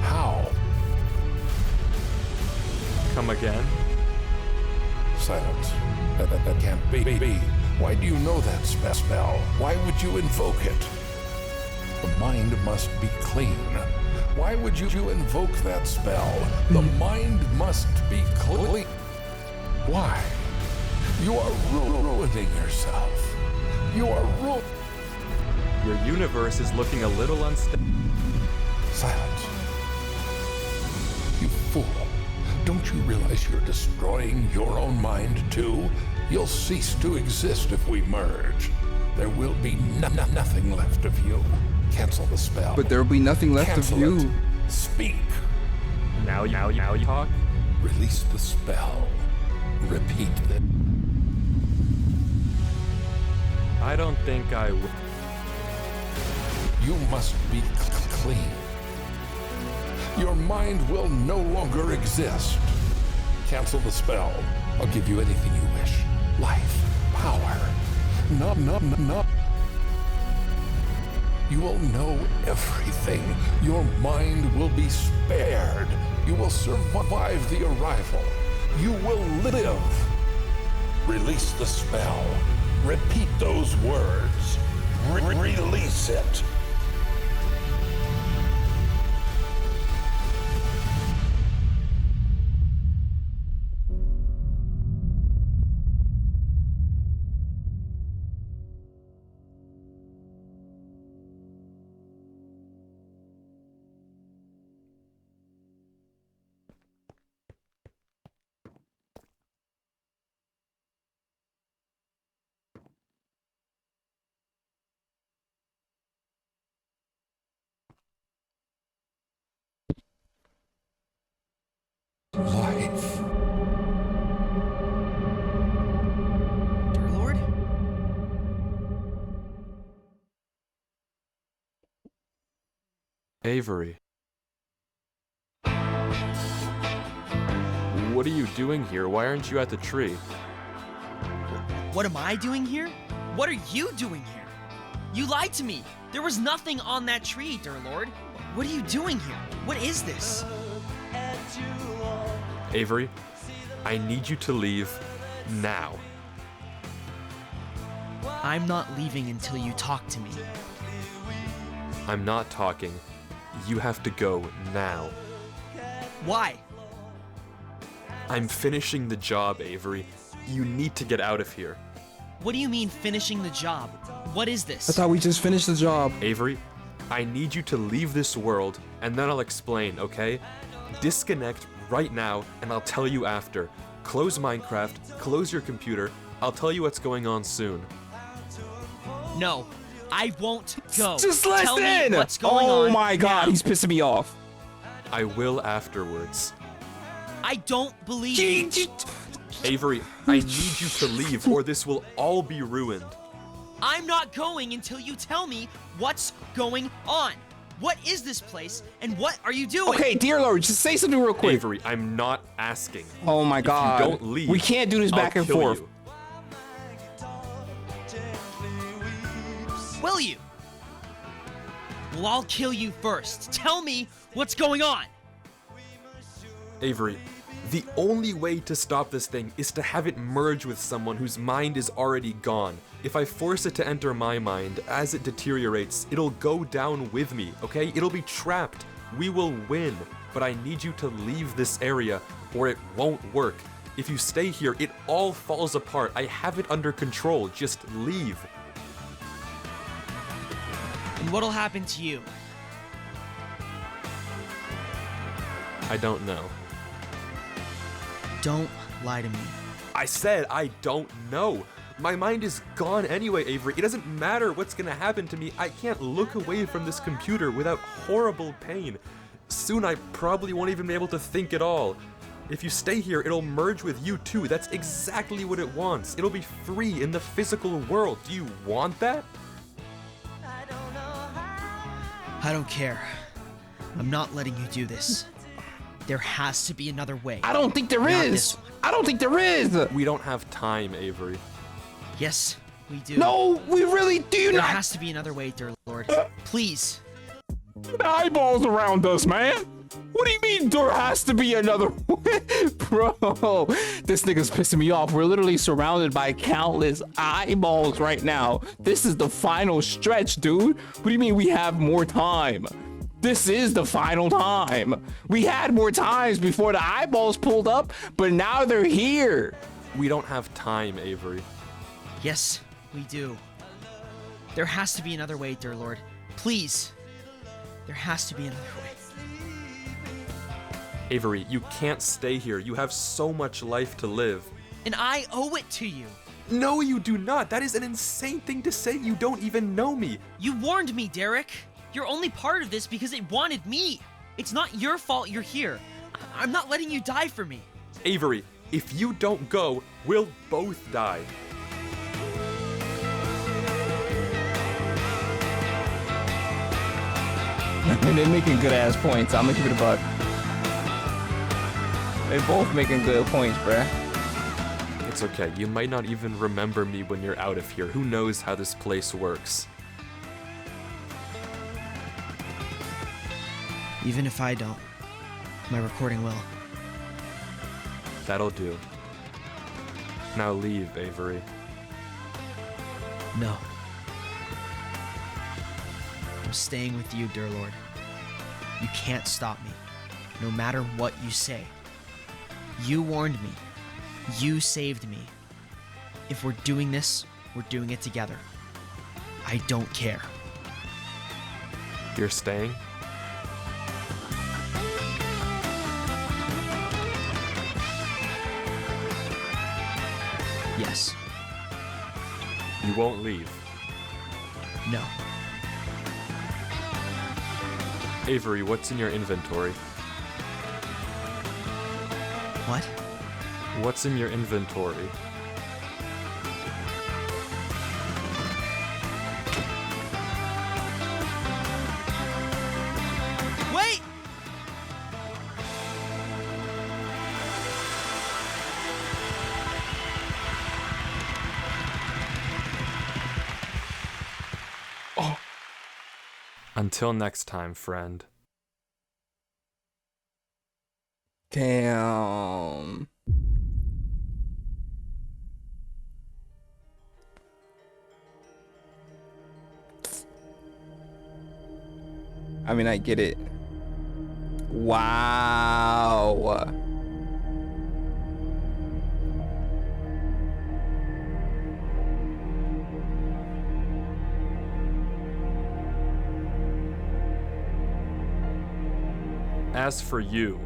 How? Come again? Silence. That can't be. Why do you know that spell? Why would you invoke it? The mind must be clean. Why would you invoke that spell? The mind must be clean. Why? You are ruining yourself. You are Your universe is looking a little unstable. Silence. You fool. Don't you realize you're destroying your own mind too? You'll cease to exist if we merge. There will be nothing left of you. Cancel the spell. But there'll be nothing left Cancel of you. it. Speak. Now you talk? Release the spell. Repeat it. I don't think I will. You must be clean. Your mind will no longer exist. Cancel the spell. I'll give you anything you wish. Life, power. No. You will know everything. Your mind will be spared. You will survive the arrival. You will live. Release the spell. Repeat those words. Release it. Life. Dear Lord? Avery. What are you doing here? Why aren't you at the tree? What am I doing here? What are you doing here? You lied to me. There was nothing on that tree, dear Lord. What are you doing here? What is this? Avery, I need you to leave now. I'm not leaving until you talk to me. I'm not talking. You have to go now. Why? I'm finishing the job, Avery. You need to get out of here. What do you mean finishing the job? What is this? I thought we just finished the job. Avery, I need you to leave this world, and then I'll explain, okay? Disconnect right now, and I'll tell you after. Close Minecraft, close your computer. I'll tell you what's going on soon. No, I won't go. Just Tell listen. me what's going on Oh my god, now. he's pissing me off. I will afterwards. I don't believe you. Avery, I need you to leave, or this will all be ruined. I'm not going until you tell me what's going on. What is this place, and what are you doing? Okay, dear Lord, just say something real quick. Avery, I'm not asking. Oh my god. If you don't leave, we can't do this I'll back and kill forth. you. Will you? Well, I'll kill you first. Tell me what's going on. Avery, The only way to stop this thing is to have it merge with someone whose mind is already gone. If I force it to enter my mind, as it deteriorates, it'll go down with me, okay? It'll be trapped. We will win, but I need you to leave this area or it won't work. If you stay here, it all falls apart. I have it under control. Just leave. And what'll happen to you? I don't know. Don't lie to me. I said I don't know. My mind is gone anyway, Avery. It doesn't matter what's gonna happen to me. I can't look away from this computer without horrible pain. Soon I probably won't even be able to think at all. If you stay here, it'll merge with you too. That's exactly what it wants. It'll be free in the physical world. Do you want that? I don't care. I'm not letting you do this. There has to be another way. I don't think there Not is. this one. I don't think there is. We don't have time, Avery. Yes, we do. No, we really do There not. has to be another way, dear Lord. Please. Eyeballs around us, man. What do you mean there has to be another way? Bro, this nigga's pissing me off. We're literally surrounded by countless eyeballs right now. This is the final stretch, dude. What do you mean we have more time? This is the final time. We had more times before the eyeballs pulled up, but now they're here. We don't have time, Avery. Yes, we do. There has to be another way, dear Lord. Please. There has to be another way. Avery, you can't stay here. You have so much life to live. And I owe it to you. No, you do not. That is an insane thing to say. You don't even know me. You warned me, Derek. You're only part of this because it wanted me. It's not your fault you're here. I'm not letting you die for me. Avery, if you don't go, we'll both die. They're making good ass points. I'm gonna give it a buck. They're both making good points, bruh. It's okay. You might not even remember me when you're out of here. Who knows how this place works? Even if I don't, my recording will. That'll do. Now leave, Avery. No. I'm staying with you, dear Lord. You can't stop me, no matter what you say. You warned me. You saved me. If we're doing this, we're doing it together. I don't care. You're staying? Yes. You won't leave. No. Avery, what's in your inventory? What? What's in your inventory? Wait! Until next time, friend. Damn. I mean, I get it. Wow. As for you,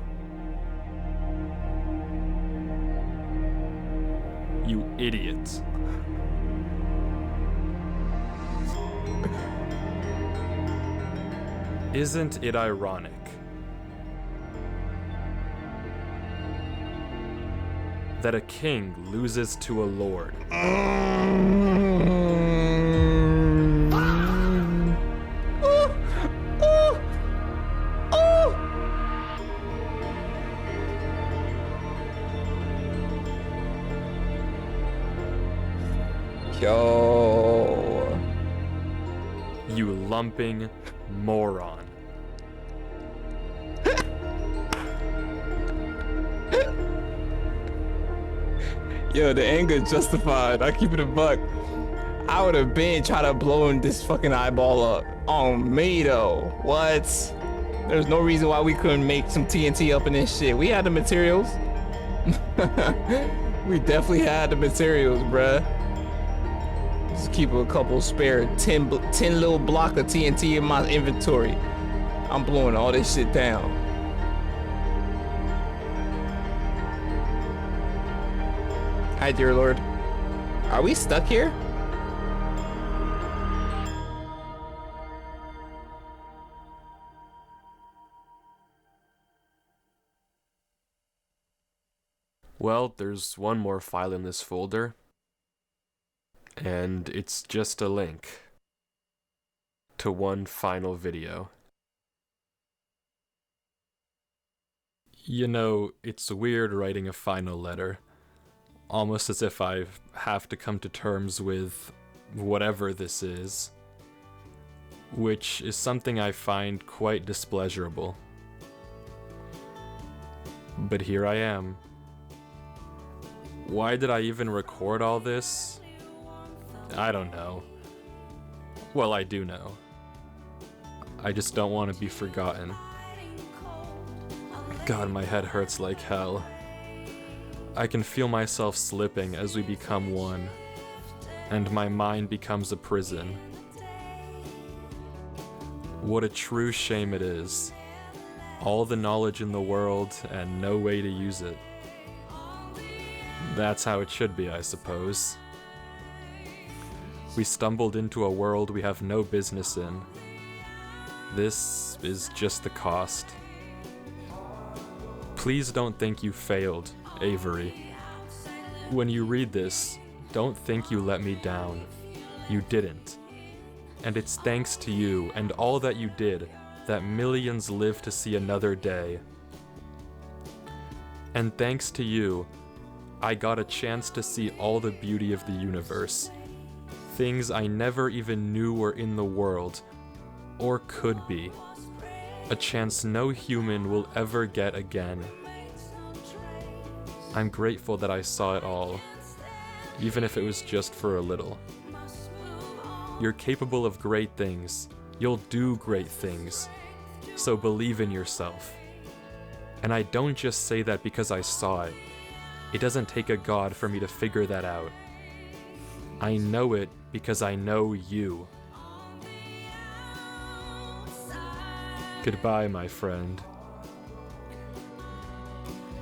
you idiot. Isn't it ironic that a king loses to a lord? Yo. You lumping moron. Yo, the anger justified. I keep it a buck. I would have been trying to blow this fucking eyeball up. On me though. What? There's no reason why we couldn't make some TNT up in this shit. We had the materials. We definitely had the materials, bruh. Just keep a couple spare 10 little block of TNT in my inventory. I'm blowing all this shit down. Hi, dear Lord. Are we stuck here? Well, there's one more file in this folder, and it's just a link to one final video. You know, it's weird writing a final letter, almost as if I have to come to terms with whatever this is, which is something I find quite displeasurable. But here I am. Why did I even record all this? I don't know. Well, I do know. I just don't want to be forgotten. God, my head hurts like hell. I can feel myself slipping as we become one, and my mind becomes a prison. What a true shame it is. All the knowledge in the world and no way to use it. That's how it should be, I suppose. We stumbled into a world we have no business in. This is just the cost. Please don't think you failed, Avery. When you read this, don't think you let me down. You didn't. And it's thanks to you and all that you did that millions live to see another day. And thanks to you, I got a chance to see all the beauty of the universe. Things I never even knew were in the world, or could be. A chance no human will ever get again. I'm grateful that I saw it all, even if it was just for a little. You're capable of great things. You'll do great things. So believe in yourself. And I don't just say that because I saw it. It doesn't take a god for me to figure that out. I know it because I know you. Goodbye, my friend.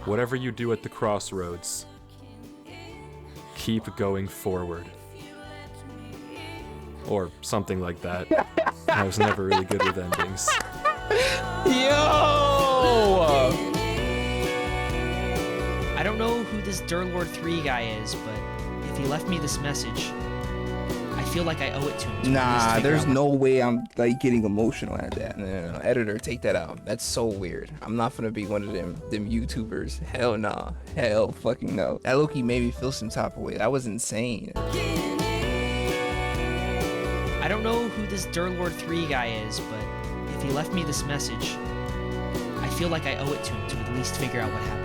Whatever you do at the crossroads, keep going forward. Or something like that. I was never really good with endings. Yo! I don't know who this Durlord 3 guy is, but if he left me this message, I feel like I owe it to him. To at least Nah, figure there's out no way I'm like getting emotional at that. No. Editor, take that out. That's so weird. I'm not gonna be one of them YouTubers. Hell nah. Hell fucking no. That Loki made me feel some type of way. That was insane. I don't know who this Durlord 3 guy is, but if he left me this message, I feel like I owe it to him to at least figure out what happened.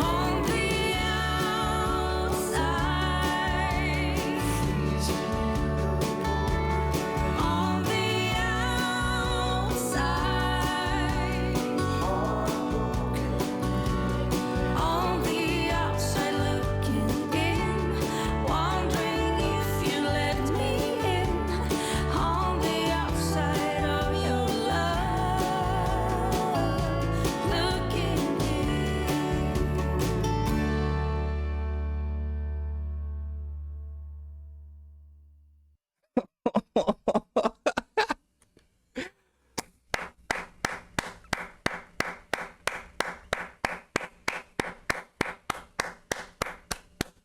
On the outside, on the outside, on the outside looking in, wondering if you let me in, on the outside of your love, looking in.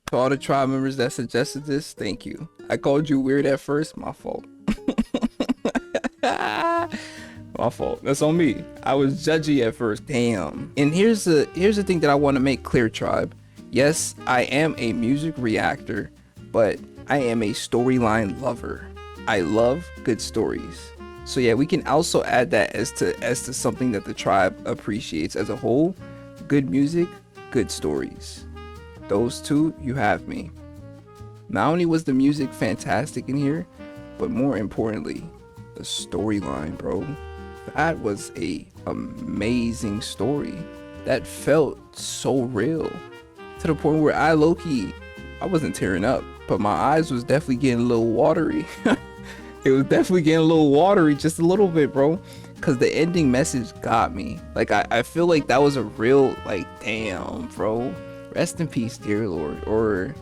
To all the tribe members that suggested this, thank you. I called you weird at first, my fault. My My fault. That's on me. I was judgy at first. Damn. And here's the thing that I want to make clear, tribe. Yes, I am a music reactor, but I am a storyline lover. I love good stories. So yeah, we can also add that as to something that the tribe appreciates as a whole. Good music, good stories. Those two, you have me. Not only was the music fantastic in here, but more importantly, the storyline, bro. That was a amazing story. That felt so real. To the point where I wasn't tearing up, but my eyes was definitely getting a little watery. It was definitely getting a little watery, just a little bit, bro. Cause the ending message got me. Like I feel like that was a real, like, damn, bro. Rest in peace, dear Lord. Or,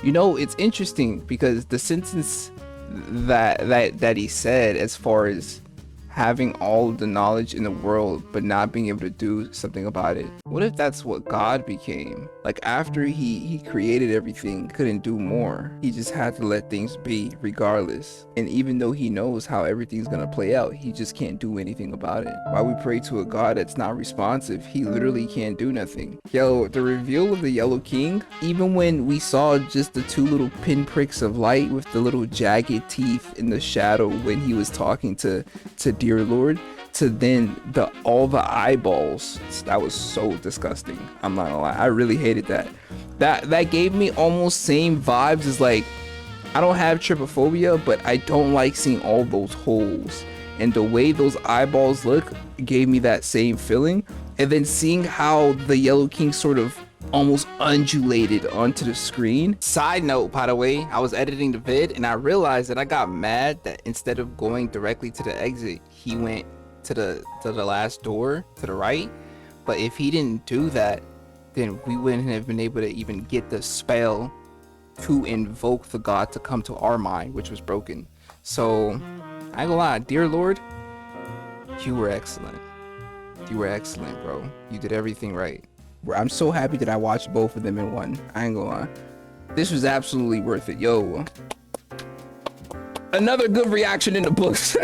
you know, it's interesting because the sentence that he said, as far as having all the knowledge in the world but not being able to do something about it. What if that's what God became? Like, after he created everything, couldn't do more. He just had to let things be regardless. And even though he knows how everything's gonna play out, he just can't do anything about it. Why we pray to a God that's not responsive? He literally can't do nothing. Yo, the reveal of the Yellow King, even when we saw just the two little pinpricks of light with the little jagged teeth in the shadow when he was talking to dear Lord, to then all the eyeballs, that was so disgusting. I'm not gonna lie, I really hated that. That gave me almost same vibes as, like, I don't have trypophobia, but I don't like seeing all those holes, and the way those eyeballs look gave me that same feeling. And then seeing how the Yellow King sort of almost undulated onto the screen. Side note, by the way, I was editing the vid and I realized that I got mad that instead of going directly to the exit, he went to the last door to the right. But if he didn't do that, then we wouldn't have been able to even get the spell to invoke the god to come to our mind, which was broken. So I ain't gonna lie, dear Lord, you were excellent. You were excellent, bro. You did everything right. I'm so happy that I watched both of them in one. I ain't gonna lie. This was absolutely worth it. Yo, another good reaction in the books.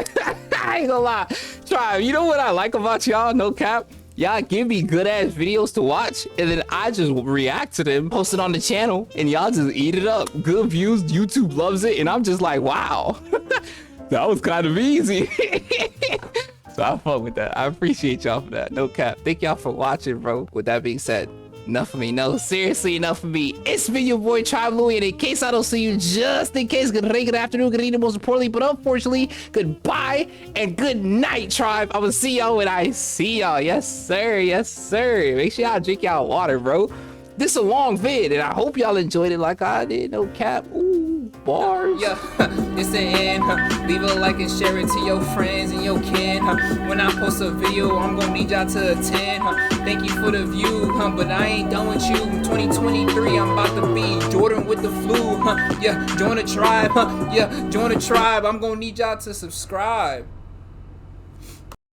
I ain't gonna lie. Try, you know what I like about y'all? No cap. Y'all give me good ass videos to watch, and then I just react to them, post it on the channel, and y'all just eat it up. Good views, YouTube loves it, and I'm just like, wow. That was kind of easy. So I fuck with that. I appreciate y'all for that. No cap. Thank y'all for watching, bro. With that being said, enough of me. No, seriously, enough of me. It's been your boy Tribe Louie, and in case I don't see you, just in case, good day, good afternoon, good evening, most importantly, but unfortunately, goodbye and good night, Tribe. I will see y'all when I see y'all. Yes, sir. Yes, sir. Make sure y'all drink y'all water, bro. This is a long vid, and I hope y'all enjoyed it like I did. No cap. Ooh, bars. Yeah, it's the end. Leave a like and share it to your friends and your kin. When I post a video, I'm gonna need y'all to attend. Thank you for the view, but I ain't done with you. 2023, I'm about to be Jordan with the flu. Yeah, join the tribe. Yeah, join the tribe. I'm gonna need y'all to subscribe.